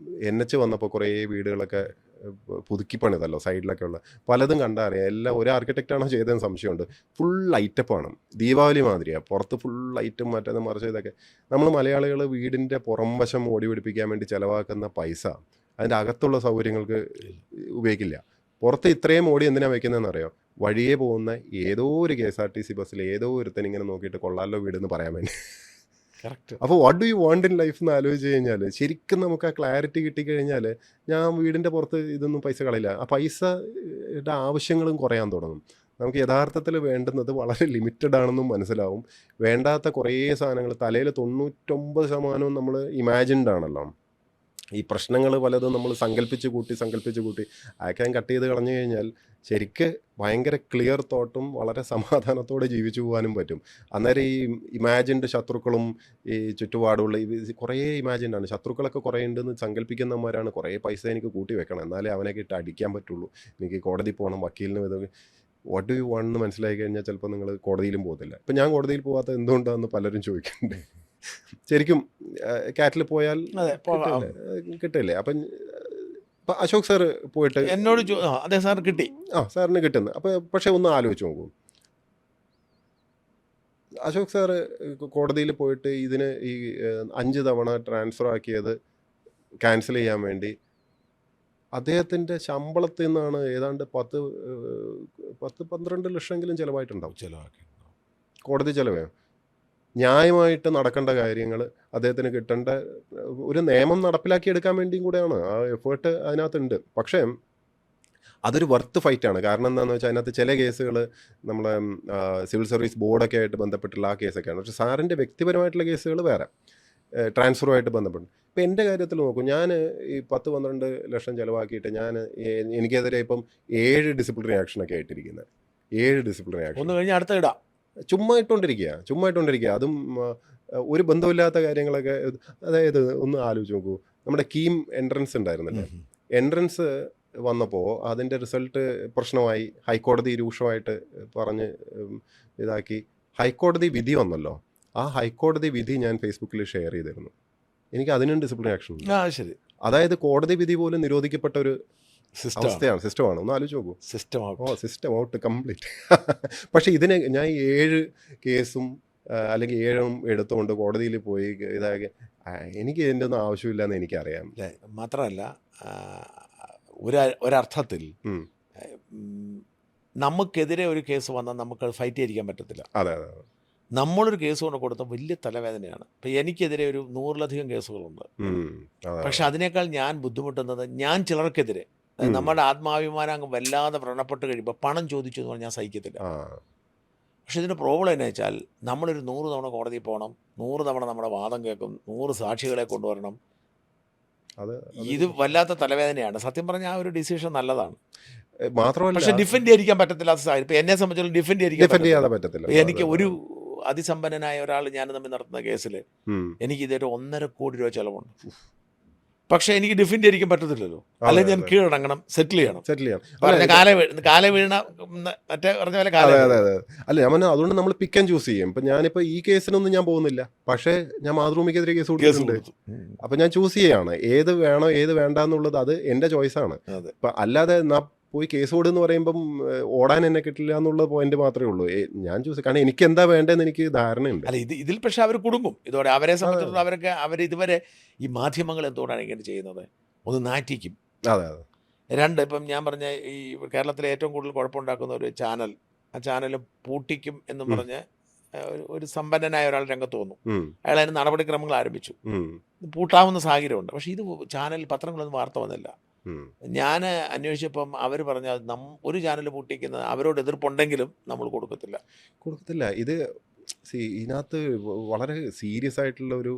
NH വന്നപ്പോൾ കുറേ വീടുകളൊക്കെ പുതുക്കി പണിതല്ലോ, സൈഡിലൊക്കെ ഉള്ള പലതും കണ്ടാൽ അറിയാം. എല്ലാം ഒരു ആർക്കിടെക്റ്റാണോ ചെയ്തതെന്ന് സംശയമുണ്ട്. ഫുൾ ലൈറ്റപ്പാണ്, ദീപാവലി മാതിരിയാണ്. പുറത്ത് ഫുൾ ലൈറ്റും മറ്റേത് മറിച്ച് ഇതൊക്കെ. നമ്മൾ മലയാളികൾ വീടിൻ്റെ പുറം വശം ഓടി പിടിപ്പിക്കാൻ വേണ്ടി ചിലവാക്കുന്ന പൈസ അതിൻ്റെ അകത്തുള്ള സൗകര്യങ്ങൾക്ക് ഉപയോഗിക്കില്ല. പുറത്ത് ഇത്രയും ഓടി എന്തിനാണ് വെക്കുന്നതെന്ന് അറിയോ? വഴിയെ പോകുന്ന ഏതോ ഒരു KSRTC ബസ്സിൽ ഏതോ ഒരുത്തൻ ഇങ്ങനെ നോക്കിയിട്ട് കൊള്ളാലോ വീടെന്ന് പറയാൻ വേണ്ടി. കറക്റ്റ്. അപ്പോൾ what do you want in life എന്ന് ആലോചിച്ച് കഴിഞ്ഞാൽ ശരിക്കും നമുക്ക് ആ ക്ലാരിറ്റി കിട്ടിക്കഴിഞ്ഞാൽ ഞാൻ വീടിൻ്റെ പുറത്ത് ഇതൊന്നും പൈസ കളയില്ല. ആ പൈസയുടെ ആവശ്യങ്ങളും കുറയാൻ തുടങ്ങും. നമുക്ക് യഥാർത്ഥത്തിൽ വേണ്ടുന്നത് വളരെ ലിമിറ്റഡ് ആണെന്നും മനസ്സിലാവും. വേണ്ടാത്ത കുറേ സാധനങ്ങൾ തലയിൽ 99% നമ്മൾ ഇമാജിൻഡ് ആണല്ലോ. ഈ പ്രശ്നങ്ങൾ പലതും നമ്മൾ സങ്കല്പിച്ച് കൂട്ടി അതൊക്കെ കട്ട് ചെയ്ത് കളഞ്ഞു കഴിഞ്ഞാൽ ശരിക്ക് ഭയങ്കര ക്ലിയർ തോട്ടും വളരെ സമാധാനത്തോടെ ജീവിച്ചു പോകാനും പറ്റും. അന്നേരം ഈ ഇമാജിൻഡ് ശത്രുക്കളും ഈ ചുറ്റുപാടുള്ള കുറേ ഇമാജിൻഡ് ആണ്. ശത്രുക്കളൊക്കെ കുറേ ഉണ്ടെന്ന് സങ്കല്പിക്കുന്നവന്മാരാണ്. കുറേ പൈസ എനിക്ക് കൂട്ടി വെക്കണം, എന്നാലേ അവനൊക്കെ ഇട്ട് അടിക്കാൻ പറ്റുള്ളൂ, എനിക്ക് കോടതി പോകണം, വക്കീലിന് ഇതൊക്കെ. വാട്ട് ഡു യു വാണ്ട് എന്ന് മനസ്സിലാക്കി കഴിഞ്ഞാൽ ചിലപ്പോൾ നിങ്ങൾ കോടതിയിലും പോകത്തില്ല. ഇപ്പം ഞാൻ കോടതിയിൽ പോകാത്ത എന്തുകൊണ്ടാണെന്ന് പലരും ചോദിക്കുന്നുണ്ട്. ശരിക്കും കാറ്റിൽ പോയാൽ കിട്ടില്ലേ? അപ്പം അശോക് സാർ പോയിട്ട് എന്നോട് അതെ സാർ കിട്ടി, സാറിന് കിട്ടുന്നത്. അപ്പം പക്ഷെ ഒന്ന് ആലോചിച്ച് നോക്കൂ, അശോക് സാറ് കോടതിയിൽ പോയിട്ട് ഇതിന് ഈ 5 തവണ ട്രാൻസ്ഫർ ആക്കിയത് ക്യാൻസൽ ചെയ്യാൻ വേണ്ടി അദ്ദേഹത്തിൻ്റെ ശമ്പളത്തിൽ നിന്നാണ് ഏതാണ്ട് 10-12 ലക്ഷമെങ്കിലും ചിലവായിട്ടുണ്ടാവും. കോടതി ചിലവേ ന്യായമായിട്ട് നടക്കേണ്ട കാര്യങ്ങൾ അദ്ദേഹത്തിന് കിട്ടേണ്ട ഒരു നിയമം നടപ്പിലാക്കി എടുക്കാൻ വേണ്ടിയും കൂടെയാണ് ആ എഫേർട്ട് അതിനകത്തുണ്ട്. പക്ഷേ അതൊരു വർത്ത് ഫൈറ്റാണ്. കാരണം എന്താണെന്ന് വെച്ചാൽ അതിനകത്ത് ചില കേസുകൾ നമ്മളെ സിവിൽ സർവീസ് ബോർഡൊക്കെ ആയിട്ട് ബന്ധപ്പെട്ടുള്ള ആ കേസൊക്കെയാണ്. പക്ഷേ സാറിൻ്റെ വ്യക്തിപരമായിട്ടുള്ള കേസുകൾ വേറെ, ട്രാൻസ്ഫറുമായിട്ട് ബന്ധപ്പെട്ട്. ഇപ്പം എൻ്റെ കാര്യത്തിൽ നോക്കൂ, ഞാൻ ഈ 10-12 ലക്ഷം ചിലവാക്കിയിട്ട് എനിക്കെതിരെ ഇപ്പം 7 ഡിസിപ്ലിനറി ആക്ഷനൊക്കെ ആയിട്ടിരിക്കുന്നത്. 7 ഡിസിപ്ലിനറി ആക്ഷൻ ഒന്ന് കഴിഞ്ഞ് അടുത്ത ഇടാം. ചുമ്മാ ഇട്ടുകൊണ്ടിരിക്കുക. അതും ഒരു ബന്ധമില്ലാത്ത കാര്യങ്ങളൊക്കെ. അതായത് ഒന്ന് ആലോചിച്ച് നോക്കൂ, നമ്മുടെ കീം എൻട്രൻസ് ഉണ്ടായിരുന്നല്ലേ, എൻട്രൻസ് വന്നപ്പോൾ അതിൻ്റെ റിസൾട്ട് പ്രശ്നമായി, ഹൈക്കോടതി രൂക്ഷമായിട്ട് പറഞ്ഞ് ഇതാക്കി. ഹൈക്കോടതി വിധി വന്നല്ലോ, ആ ഹൈക്കോടതി വിധി ഞാൻ ഫേസ്ബുക്കിൽ ഷെയർ ചെയ്തിരുന്നു. എനിക്ക് അതിനും ഡിസിപ്ലിനറി ആക്ഷൻ. ശരി. അതായത് കോടതി വിധി പോലും നിരോധിക്കപ്പെട്ട ഒരു സിസ്റ്റമാണ്. ഒന്ന് ആലോചിച്ച് നോക്കൂ. System out complete. പക്ഷേ ഇതിനെ ഞാൻ 7 കേസും അല്ലെങ്കിൽ 7 എടുത്തുകൊണ്ട് കോടതിയിൽ പോയി ഇതാക്കി. എനിക്ക് ഇതിൻ്റെ ഒന്നും ആവശ്യമില്ലെന്ന് എനിക്കറിയാം. മാത്രമല്ല ഒരർത്ഥത്തിൽ നമുക്കെതിരെ ഒരു കേസ് വന്നാൽ നമുക്ക് ഫൈറ്റ് ചെയ്തിരിക്കാൻ പറ്റത്തില്ല. അതെ. നമ്മളൊരു കേസ് കൊണ്ട് കൊടുത്ത വലിയ തലവേദനയാണ്. ഇപ്പം എനിക്കെതിരെ ഒരു 100-ലധികം കേസുകളുണ്ട്. പക്ഷെ അതിനേക്കാൾ ഞാൻ ബുദ്ധിമുട്ടുന്നത് ഞാൻ ചിലർക്കെതിരെ, നമ്മുടെ ആത്മാഭിമാനം അങ്ങ് വല്ലാതെ വ്രണപ്പെട്ട് കഴിയുമ്പോൾ പണം ചോദിച്ചു എന്ന് പറഞ്ഞാൽ ഞാൻ സഹിക്കത്തില്ല. പക്ഷെ ഇതിൻ്റെ പ്രോബ്ലം എന്ന് വെച്ചാൽ നമ്മളൊരു 100 തവണ കോടതിയിൽ പോകണം, 100 തവണ നമ്മുടെ വാദം കേൾക്കും, 100 സാക്ഷികളെ കൊണ്ടുവരണം. ഇത് വല്ലാത്ത തലവേദനയാണ്. സത്യം പറഞ്ഞാൽ ആ ഒരു ഡിസിഷൻ നല്ലതാണ്. മാത്രമല്ല പക്ഷെ ഡിഫെൻഡ് ചെയ്യാതിരിക്കാൻ പറ്റത്തില്ലാത്ത സാഹചര്യം. ഇപ്പം എന്നെ സംബന്ധിച്ചുള്ള ഡിഫെൻഡ് ചെയ്യാൻ പറ്റത്തില്ല. എനിക്ക് ഒരു അതിസമ്പന്നനായ ഒരാൾ ഞാൻ തമ്മിൽ നടത്തുന്ന കേസിൽ എനിക്ക് ഇതൊരു 1.5 കോടി രൂപ ചിലവുണ്ട്. പക്ഷെ എനിക്ക് ഡിഫെൻഡ് ചെയ്യാതിരിക്കാൻ പറ്റത്തില്ലല്ലോ. അല്ലെങ്കിൽ ഞാൻ കീഴടങ്ങണം, സെറ്റിൽ ചെയ്യണം. കാല വീണ മറ്റേ പറഞ്ഞ പോലെ അല്ല, ഞാൻ അതുകൊണ്ട് നമ്മൾ പിക്ക് ആൻഡ് ചൂസ് ചെയ്യും. ഇപ്പം ഞാനിപ്പോൾ ഈ കേസിനൊന്നും ഞാൻ പോകുന്നില്ല, പക്ഷേ ഞാൻ മാതൃഭൂമിക്കെതിരെ കേസ് കൊടുത്തിട്ടുണ്ട്. അപ്പം ഞാൻ ചൂസ് ചെയ്യാണ് ഏത് വേണോ ഏത് വേണ്ട എന്നുള്ളത്. അത് എൻ്റെ ചോയ്സാണ്. ഇപ്പം അല്ലാതെ പോയി കേസ് ഓടുന്ന് പറയുമ്പം ഓടാൻ എന്നെ കിട്ടില്ല എന്നുള്ള പോയിന്റ് മാത്രമേ ഉള്ളൂ. ഞാൻ ചൂസ്, കാരണം എനിക്ക് എന്താ വേണ്ടതെന്ന് എനിക്ക് ധാരണയുണ്ട്. അല്ല, ഇതിൽ പക്ഷെ അവർ കുടുങ്ങും. ഇതോടെ അവരെ സംബന്ധിച്ചിടത്തോളം അവരിതുവരെ ഈ മാധ്യമങ്ങൾ എന്തുകൊണ്ടാണ് ഇങ്ങനെ ചെയ്യുന്നത്? ഒന്ന് നാറ്റിക്കും. അതെ. 2 ഇപ്പം ഞാൻ പറഞ്ഞ ഈ കേരളത്തിലെ ഏറ്റവും കൂടുതൽ കുഴപ്പമുണ്ടാക്കുന്ന ഒരു ചാനൽ, ആ ചാനൽ പൂട്ടിക്കും എന്ന് പറഞ്ഞ് ഒരു സമ്പന്നനായ ഒരാൾ രംഗത്ത് വന്നു. അയാൾ അതിന് നടപടിക്രമങ്ങൾ ആരംഭിച്ചു. പൂട്ടാവുന്ന സാഹചര്യമുണ്ട്. പക്ഷേ ഇത് ചാനൽ പത്രങ്ങളൊന്നും വാർത്ത വന്നില്ല. ഞാൻ അന്വേഷിച്ചപ്പം അവർ പറഞ്ഞ ഒരു ചാനൽ പൂട്ടിക്കുന്നത് അവരോട് എതിർപ്പുണ്ടെങ്കിലും നമ്മൾ കൊടുക്കത്തില്ല. ഇത് ഇതിനകത്ത് വളരെ സീരിയസ് ആയിട്ടുള്ള ഒരു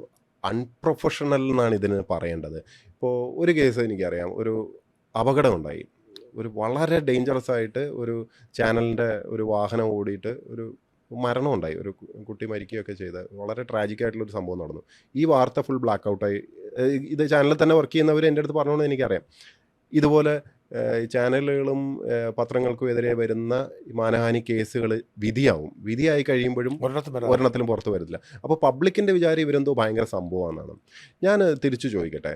അൺപ്രൊഫഷണൽ എന്നാണ് ഇതിന് പറയേണ്ടത്. ഇപ്പോൾ ഒരു കേസ് എനിക്കറിയാം, ഒരു അപകടമുണ്ടായി. ഒരു വളരെ ഡേഞ്ചറസ് ആയിട്ട് ഒരു ചാനലിൻ്റെ ഒരു വാഹനം ഓടിയിട്ട് ഒരു മരണമുണ്ടായി, ഒരു കുട്ടി മരിക്കുകയൊക്കെ ചെയ്ത് വളരെ ട്രാജിക്കായിട്ടുള്ളൊരു സംഭവം നടന്നു. ഈ വാർത്ത ഫുൾ ബ്ലാക്ക് ഔട്ടായി. ഇത് ചാനലിൽ തന്നെ വർക്ക് ചെയ്യുന്നവർ എൻ്റെ അടുത്ത് പറഞ്ഞോണ്ട് എനിക്കറിയാം. ഇതുപോലെ ചാനലുകളും പത്രങ്ങൾക്കും എതിരെ വരുന്ന മാനഹാനി കേസുകൾ വിധിയായി കഴിയുമ്പോഴും ഒരെണ്ണത്തിലും പുറത്ത് വരില്ല. അപ്പോൾ പബ്ലിക്കിൻ്റെ വിചാരം ഇവരെന്തോ ഭയങ്കര സംഭവമാണെന്നാണ്. ഞാൻ തിരിച്ചു ചോദിക്കട്ടെ,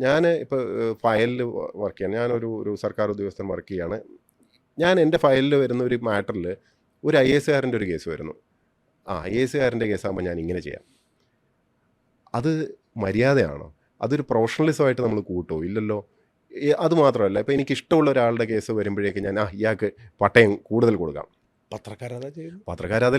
ഞാൻ ഇപ്പോൾ ഫയലിൽ വർക്ക് ചെയ്യാണ്, ഞാനൊരു സർക്കാർ ഉദ്യോഗസ്ഥൻ വർക്ക് ചെയ്യാണ്. ഞാൻ എൻ്റെ ഫയലിൽ വരുന്ന ഒരു മാറ്ററിൽ ഒരു IAS കാരൻ്റെ ഒരു കേസ് വരുന്നു. IAS കാരൻ്റെ കേസാകുമ്പോൾ ഞാൻ ഇങ്ങനെ ചെയ്യാം. അത് മര്യാദയാണോ? അതൊരു പ്രൊഫഷണലിസമായിട്ട് നമ്മൾ കൂട്ടുമോ? ഇല്ലല്ലോ. അതുമാത്രമല്ല, ഇപ്പോൾ എനിക്കിഷ്ടമുള്ള ഒരാളുടെ കേസ് വരുമ്പോഴേക്കും ഞാൻ ഇയാൾക്ക് പട്ടയം കൂടുതൽ കൊടുക്കാം. പത്രക്കാരതല്ലേ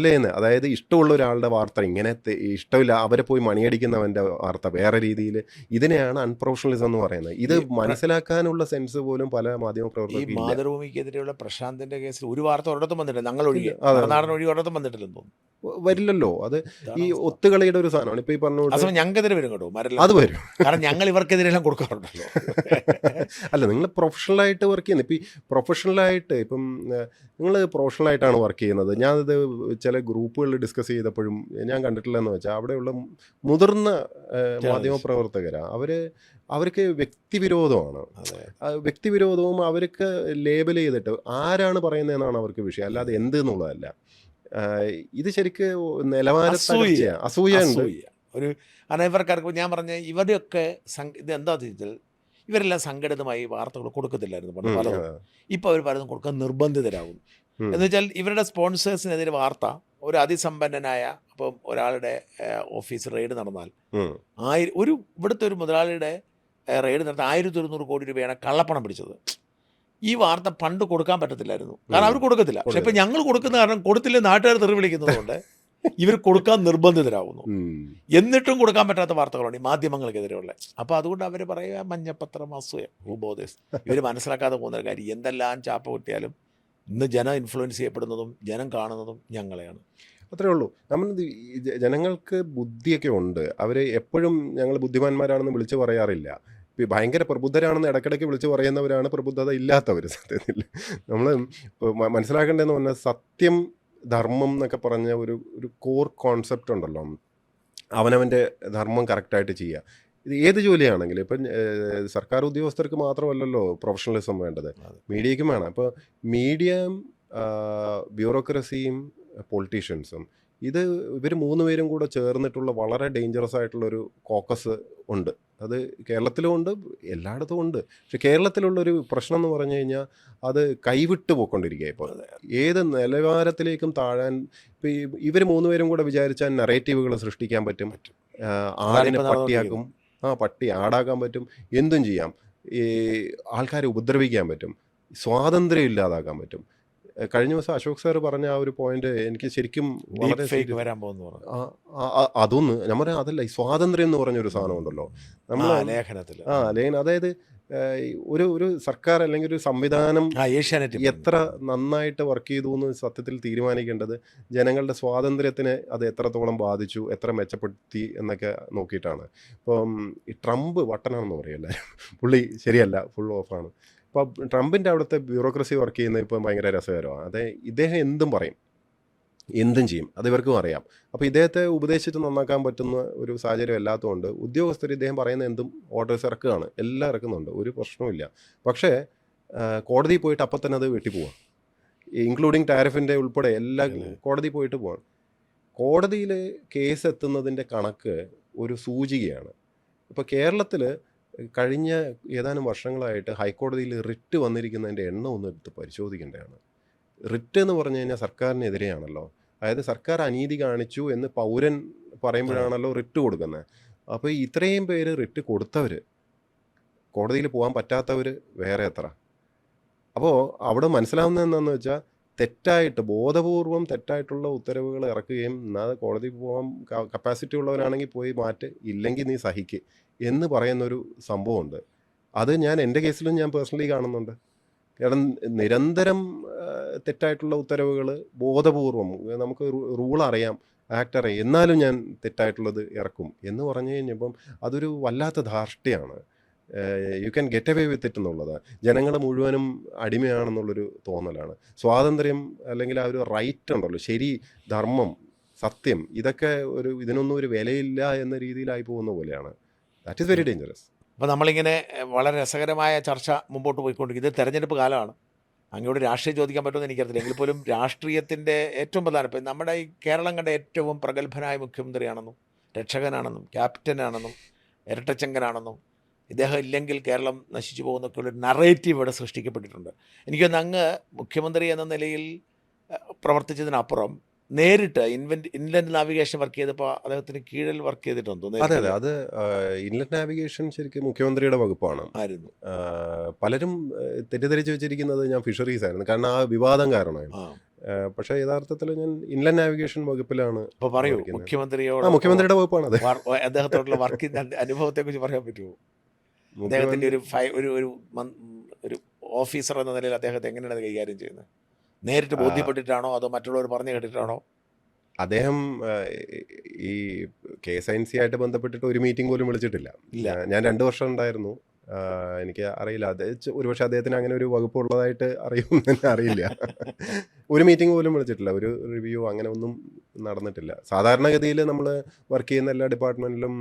ചെയ്യുന്നത്. അതായത് ഇഷ്ടമുള്ള ഒരാളുടെ വാർത്ത ഇങ്ങനെ, ഇഷ്ടമില്ല അവരെ പോയി മണിയടിക്കുന്നവൻ്റെ വാർത്ത വേറെ രീതിയിൽ. ഇതിനെയാണ് അൺപ്രൊഫഷണലിസം എന്ന് പറയുന്നത്. ഇത് മനസ്സിലാക്കാനുള്ള സെൻസ് പോലും പല മാധ്യമപ്രവർത്തകർക്കും ഇല്ല. മാതൃഭൂമിക്കെതിരെയുള്ള പ്രശാന്തിന്റെ കേസിൽ ഒരു വാർത്ത ഒരിടത്തും വന്നിട്ടില്ല, ഞങ്ങൾ ഒഴികെ നാടൻ ഒഴികെ ഒരിടത്തും വന്നിട്ടില്ലെന്ന് തോന്നുന്നു. വരില്ലല്ലോ. അത് ഈ ഒത്തുകളിയുടെ ഒരു സാധനമാണ്. ഇപ്പൊ ഈ പറഞ്ഞു ഞങ്ങൾക്കെതിരെ വരും കേട്ടോ, അത് വരും. കാരണം ഞങ്ങൾ ഇവർക്കെതിരെല്ലാം കൊടുക്കാറുണ്ടല്ലോ. അല്ല, നിങ്ങൾ പ്രൊഫഷണലായിട്ട് വർക്ക് ചെയ്യുന്നത്. ഇപ്പം ഈ പ്രൊഫഷണലായിട്ട് ഇപ്പം നിങ്ങൾ പ്രൊഫഷണലായിട്ടാണ് വർക്ക് ചെയ്യുന്നത്. ഞാനത് ചില ഗ്രൂപ്പുകളിൽ ഡിസ്കസ് ചെയ്തപ്പോഴും ഞാൻ കണ്ടിട്ടില്ലെന്ന് വെച്ചാൽ അവിടെയുള്ള മുതിർന്ന മാധ്യമപ്രവർത്തകരാണ് അവർക്ക് വ്യക്തിവിരോധമാണ്. വ്യക്തിവിരോധവും അവർക്ക് ലേബൽ ചെയ്തിട്ട് ആരാണ് പറയുന്നതെന്നാണ് അവർക്ക് വിഷയം, അല്ലാതെ എന്ത് എന്നുള്ളതല്ല. ഇത് ശരിക്ക് നിലവാരത്തകർച്ചയാണ്, അസൂയുണ്ട്. ഒരു ഇവർക്കാർക്ക് ഞാൻ പറഞ്ഞ ഇവരുടെയൊക്കെ ഇത് എന്താ വെച്ചാൽ ഇവരെല്ലാം സംഘടിതമായി വാർത്തകൾ കൊടുക്കത്തില്ലായിരുന്നു പണ്ട് പലതും. ഇപ്പോൾ അവർ പലതും കൊടുക്കാൻ നിർബന്ധിതരാകും. എന്ന് വെച്ചാൽ ഇവരുടെ സ്പോൺസേഴ്സിനെതിരെ വാർത്ത ഒരു അതിസമ്പന്നനായ ഇപ്പം ഒരാളുടെ ഓഫീസ് റെയ്ഡ് നടന്നാൽ ഇവിടുത്തെ ഒരു മുതലാളിയുടെ റെയ്ഡ് നടത്താൻ 1100 കോടി രൂപയാണ് കള്ളപ്പണം പിടിച്ചത്. ഈ വാർത്ത പണ്ട് കൊടുക്കാൻ പറ്റത്തില്ലായിരുന്നു, കാരണം അവർ കൊടുക്കത്തില്ല. പക്ഷെ ഇപ്പം ഞങ്ങൾ കൊടുക്കുന്ന കാരണം കൊടുത്തില്ലേ നാട്ടുകാർ തെറി വിളിക്കുന്നതുകൊണ്ട് ഇവർ കൊടുക്കാൻ നിർബന്ധിതരാകുന്നു. എന്നിട്ടും കൊടുക്കാൻ പറ്റാത്ത വാർത്തകളുണ്ട് ഈ മാധ്യമങ്ങൾക്കെതിരെയുള്ള. അപ്പോൾ അതുകൊണ്ട് അവർ പറയുക മഞ്ഞപ്പത്രം അസൂയ ഉപദേശം. ഇവർ മനസ്സിലാക്കാതെ പോകുന്ന കാര്യം എന്തെല്ലാം ചാപ്പ കിട്ടിയാലും ഇന്ന് ജനം ഇൻഫ്ലുവൻസ് ചെയ്യപ്പെടുന്നതും ജനം കാണുന്നതും ഞങ്ങളെയാണ്. അത്രേ ഉള്ളൂ. നമ്മൾ ജനങ്ങൾക്ക് ബുദ്ധിയൊക്കെ ഉണ്ട്. അവർ എപ്പോഴും ഞങ്ങൾ ബുദ്ധിമാന്മാരാണെന്ന് വിളിച്ച് പറയാറില്ല. ഭയങ്കര പ്രബുദ്ധരാണെന്ന് ഇടയ്ക്കിടയ്ക്ക് വിളിച്ച് പറയുന്നവരാണ് പ്രബുദ്ധത ഇല്ലാത്തവർ. സത്യത്തിൽ നമ്മൾ മനസ്സിലാക്കേണ്ടതെന്ന് പറഞ്ഞാൽ സത്യം, ധർമ്മം എന്നൊക്കെ പറഞ്ഞ ഒരു കോർ കോൺസെപ്റ്റ് ഉണ്ടല്ലോ. അവനവൻ്റെ ധർമ്മം കറക്റ്റായിട്ട് ചെയ്യുക. ഇത് ഏത് ജോലിയാണെങ്കിലും ഇപ്പം സർക്കാർ ഉദ്യോഗസ്ഥർക്ക് മാത്രമല്ലല്ലോ പ്രൊഫഷണലിസം വേണ്ടത്, മീഡിയയ്ക്കും വേണം. അപ്പോൾ മീഡിയയും ബ്യൂറോക്രസിയും പൊളിറ്റീഷ്യൻസും ഇവർ 3 പേരും കൂടെ ചേർന്നിട്ടുള്ള വളരെ ഡേഞ്ചറസ് ആയിട്ടുള്ളൊരു കോക്കസ് ഉണ്ട്. അത് കേരളത്തിലും ഉണ്ട്, എല്ലായിടത്തും ഉണ്ട്. പക്ഷെ കേരളത്തിലുള്ളൊരു പ്രശ്നം എന്ന് പറഞ്ഞു കഴിഞ്ഞാൽ അത് കൈവിട്ട് പോയിക്കൊണ്ടിരിക്കുക. ഇപ്പോൾ ഏത് നിലവാരത്തിലേക്കും താഴാൻ ഇപ്പോൾ ഇവർ 3 പേരും കൂടെ വിചാരിച്ചാൽ നറേറ്റീവുകൾ സൃഷ്ടിക്കാൻ പറ്റും. ആടിനെ പട്ടിയാക്കും, പട്ടി ആടാക്കാൻ പറ്റും, എന്തും ചെയ്യാം. ഈ ആൾക്കാരെ ഉപദ്രവിക്കാൻ പറ്റും, സ്വാതന്ത്ര്യം ഇല്ലാതാക്കാൻ പറ്റും. കഴിഞ്ഞ ദിവസം അശോക് സാർ പറഞ്ഞ ആ ഒരു പോയിന്റ് എനിക്ക് ശരിക്കും വളരെ വരാൻ പോകുന്നു. അതൊന്ന് ഞാൻ പറയാം, അതല്ല, ഈ സ്വാതന്ത്ര്യം എന്ന് പറഞ്ഞൊരു സാധനം ഉണ്ടല്ലോ നമ്മൾ ലേഖനത്തിൽ. അതായത് ഒരു സർക്കാർ അല്ലെങ്കിൽ ഒരു സംവിധാനം എത്ര നന്നായിട്ട് വർക്ക് ചെയ്തു എന്ന് സത്യത്തിൽ തീരുമാനിക്കേണ്ടത് ജനങ്ങളുടെ സ്വാതന്ത്ര്യത്തിന് അത് എത്രത്തോളം ബാധിച്ചു, എത്ര മെച്ചപ്പെടുത്തി എന്നൊക്കെ നോക്കിയിട്ടാണ്. ഇപ്പം ഈ ട്രംപ് വട്ടനാണെന്ന് പറയല്ല, പുള്ളി ശരിയല്ല, ഫുൾ ഓഫാണ്. ഇപ്പോൾ ട്രംപിൻ്റെ അവിടുത്തെ ബ്യൂറോക്രസി വർക്ക് ചെയ്യുന്നത് ഇപ്പം ഭയങ്കര രസകരമാണ്. ഇദ്ദേഹം എന്തും പറയും, എന്തും ചെയ്യും, അത് ഇവർക്കും അറിയാം. അപ്പോൾ ഇദ്ദേഹത്തെ ഉപദേശിച്ച് നന്നാക്കാൻ പറ്റുന്ന ഒരു സാഹചര്യം അല്ലാത്തതുകൊണ്ട് ഉദ്യോഗസ്ഥർ ഇദ്ദേഹം പറയുന്ന എന്തും ഓർഡേഴ്സ് ഇറക്കുകയാണ്, എല്ലാം ഇറക്കുന്നുണ്ട്, ഒരു പ്രശ്നവുമില്ല. പക്ഷേ കോടതിയിൽ പോയിട്ട് അപ്പം തന്നെ അത് വെട്ടിപ്പോവാം, ഇൻക്ലൂഡിങ് ടാരിഫിൻ്റെ ഉൾപ്പെടെ എല്ലാം കോടതിയിൽ പോയിട്ട് പോവാം. കോടതിയിൽ കേസ് എത്തുന്നതിൻ്റെ കണക്ക് ഒരു സൂചികയാണ്. ഇപ്പോൾ കേരളത്തിൽ കഴിഞ്ഞ ഏതാനും വർഷങ്ങളായിട്ട് ഹൈക്കോടതിയിൽ റിട്ട് വന്നിരിക്കുന്നതിൻ്റെ എണ്ണം ഒന്ന് എടുത്ത് പരിശോധിക്കേണ്ടതാണ്. റിട്ട് എന്ന് പറഞ്ഞു കഴിഞ്ഞാൽ സർക്കാരിനെതിരെയാണല്ലോ. അതായത് സർക്കാർ അനീതി കാണിച്ചു എന്ന് പൗരൻ പറയുമ്പോഴാണല്ലോ റിട്ട് കൊടുക്കുന്നത്. അപ്പോൾ ഇത്രയും പേര് റിട്ട് കൊടുത്തവർ, കോടതിയിൽ പോകാൻ പറ്റാത്തവർ വേറെ എത്ര? അപ്പോൾ അവിടെ മനസ്സിലാവുന്നത് എന്താണെന്ന് വെച്ചാൽ തെറ്റായിട്ട് ബോധപൂർവം തെറ്റായിട്ടുള്ള ഉത്തരവുകൾ ഇറക്കുകയും എന്നാൽ കോടതിയിൽ പോകാൻ കപ്പാസിറ്റി ഉള്ളവരാണെങ്കിൽ പോയി മാറ്റ്, ഇല്ലെങ്കിൽ നീ സഹിക്ക് എന്ന് പറയുന്നൊരു സംഭവമുണ്ട്. അത് ഞാൻ എൻ്റെ കേസിലും ഞാൻ പേഴ്സണലി കാണുന്നുണ്ട്. കാരണം നിരന്തരം തെറ്റായിട്ടുള്ള ഉത്തരവുകൾ ബോധപൂർവം, നമുക്ക് റൂൾ അറിയാം, ആക്ട് അറിയാം, എന്നാലും ഞാൻ തെറ്റായിട്ടുള്ളത് ഇറക്കും എന്ന് പറഞ്ഞു കഴിഞ്ഞപ്പം അതൊരു വല്ലാത്ത ധാർഷ്ട്യമാണ്. You can get away with it എന്നുള്ളത്. ജനങ്ങൾ മുഴുവനും അടിമയാണെന്നുള്ളൊരു തോന്നലാണ്. സ്വാതന്ത്ര്യം അല്ലെങ്കിൽ ആ ഒരു റൈറ്റ് ഉണ്ടല്ലോ, ശരി, ധർമ്മം, സത്യം, ഇതൊക്കെ ഇതിനൊന്നും ഒരു വിലയില്ല എന്ന രീതിയിലായി പോകുന്ന പോലെയാണ്. That is very dangerous. അപ്പോൾ നമ്മളിങ്ങനെ വളരെ രസകരമായ ചർച്ച മുമ്പോട്ട് പോയിക്കൊണ്ടിരിക്കും. ഇത് തെരഞ്ഞെടുപ്പ് കാലമാണ്. അങ്ങോട്ട് രാഷ്ട്രീയം ചോദിക്കാൻ പറ്റുമെന്ന് എനിക്കറിയില്ല. എങ്കിൽ പോലും രാഷ്ട്രീയത്തിൻ്റെ ഏറ്റവും പ്രധാന, ഇപ്പം നമ്മുടെ ഈ കേരളം കണ്ട ഏറ്റവും പ്രഗത്ഭനായ മുഖ്യമന്ത്രിയാണെന്നും രക്ഷകനാണെന്നും ക്യാപ്റ്റനാണെന്നും ഇരട്ടച്ചങ്കനാണെന്നും ഇദ്ദേഹം ഇല്ലെങ്കിൽ കേരളം നശിച്ചു പോകുന്നൊക്കെയുള്ളൊരു നറേറ്റീവ് ഇവിടെ സൃഷ്ടിക്കപ്പെട്ടിട്ടുണ്ട്. എനിക്കൊന്ന് അങ്ങ് മുഖ്യമന്ത്രി എന്ന നിലയിൽ പ്രവർത്തിച്ചതിനപ്പുറം നേരിട്ട് ഇൻലൻഡ് നാവിഗേഷൻ വർക്ക് ചെയ്തപ്പോൾ അദ്ദേഹത്തിന് കീഴിൽ വർക്ക് ചെയ്തിട്ടുണ്ടോ? അതെ അതെ, അത് ഇൻലൻഡ് നാവിഗേഷൻ ശരിക്കും മുഖ്യമന്ത്രിയുടെ വകുപ്പാണ്. ആയിരുന്നു. പലരും തെറ്റിദ്ധരിച്ച് വെച്ചിരിക്കുന്നത് ഞാൻ ഫിഷറീസ് ആയിരുന്നു, കാരണം ആ വിവാദം കാരണമായിരുന്നു. പക്ഷേ യഥാർത്ഥത്തിൽ ഞാൻ ഇൻലൻഡ് നാവിഗേഷൻ വകുപ്പിലാണ്. അപ്പോൾ പറയൂ, മുഖ്യമന്ത്രിയോട് മുഖ്യമന്ത്രിയുടെ വകുപ്പാണ് അത്. അദ്ദേഹത്തോടുള്ള വർക്ക് അനുഭവത്തെ കുറിച്ച് പറയാൻ പറ്റുമോ? അദ്ദേഹത്തിൻ്റെ ഒരു ഓഫീസർ എന്ന നിലയിൽ അദ്ദേഹത്തെ എങ്ങനെയാണ് അത് കൈകാര്യം ചെയ്യുന്നത്? നേരിട്ട് ബോധ്യപ്പെട്ടിട്ടാണോ അതോ മറ്റുള്ളവർ പറഞ്ഞു കേട്ടിട്ടാണോ? അദ്ദേഹം ഈ KSINC ആയിട്ട് ബന്ധപ്പെട്ടിട്ട് ഒരു മീറ്റിംഗ് പോലും വിളിച്ചിട്ടില്ല. ഞാൻ 2 വർഷം ഉണ്ടായിരുന്നു. എനിക്ക് അറിയില്ല, അത് ഒരുപക്ഷെ അദ്ദേഹത്തിന് അങ്ങനെ ഒരു വകുപ്പ് ഉള്ളതായിട്ട് അറിയുമെന്ന് അറിയില്ല. ഒരു മീറ്റിംഗ് പോലും വിളിച്ചിട്ടില്ല, ഒരു റിവ്യൂ അങ്ങനെ ഒന്നും നടന്നിട്ടില്ല. സാധാരണഗതിയിൽ നമ്മൾ വർക്ക് ചെയ്യുന്ന എല്ലാ ഡിപ്പാർട്ട്മെൻറ്റിലും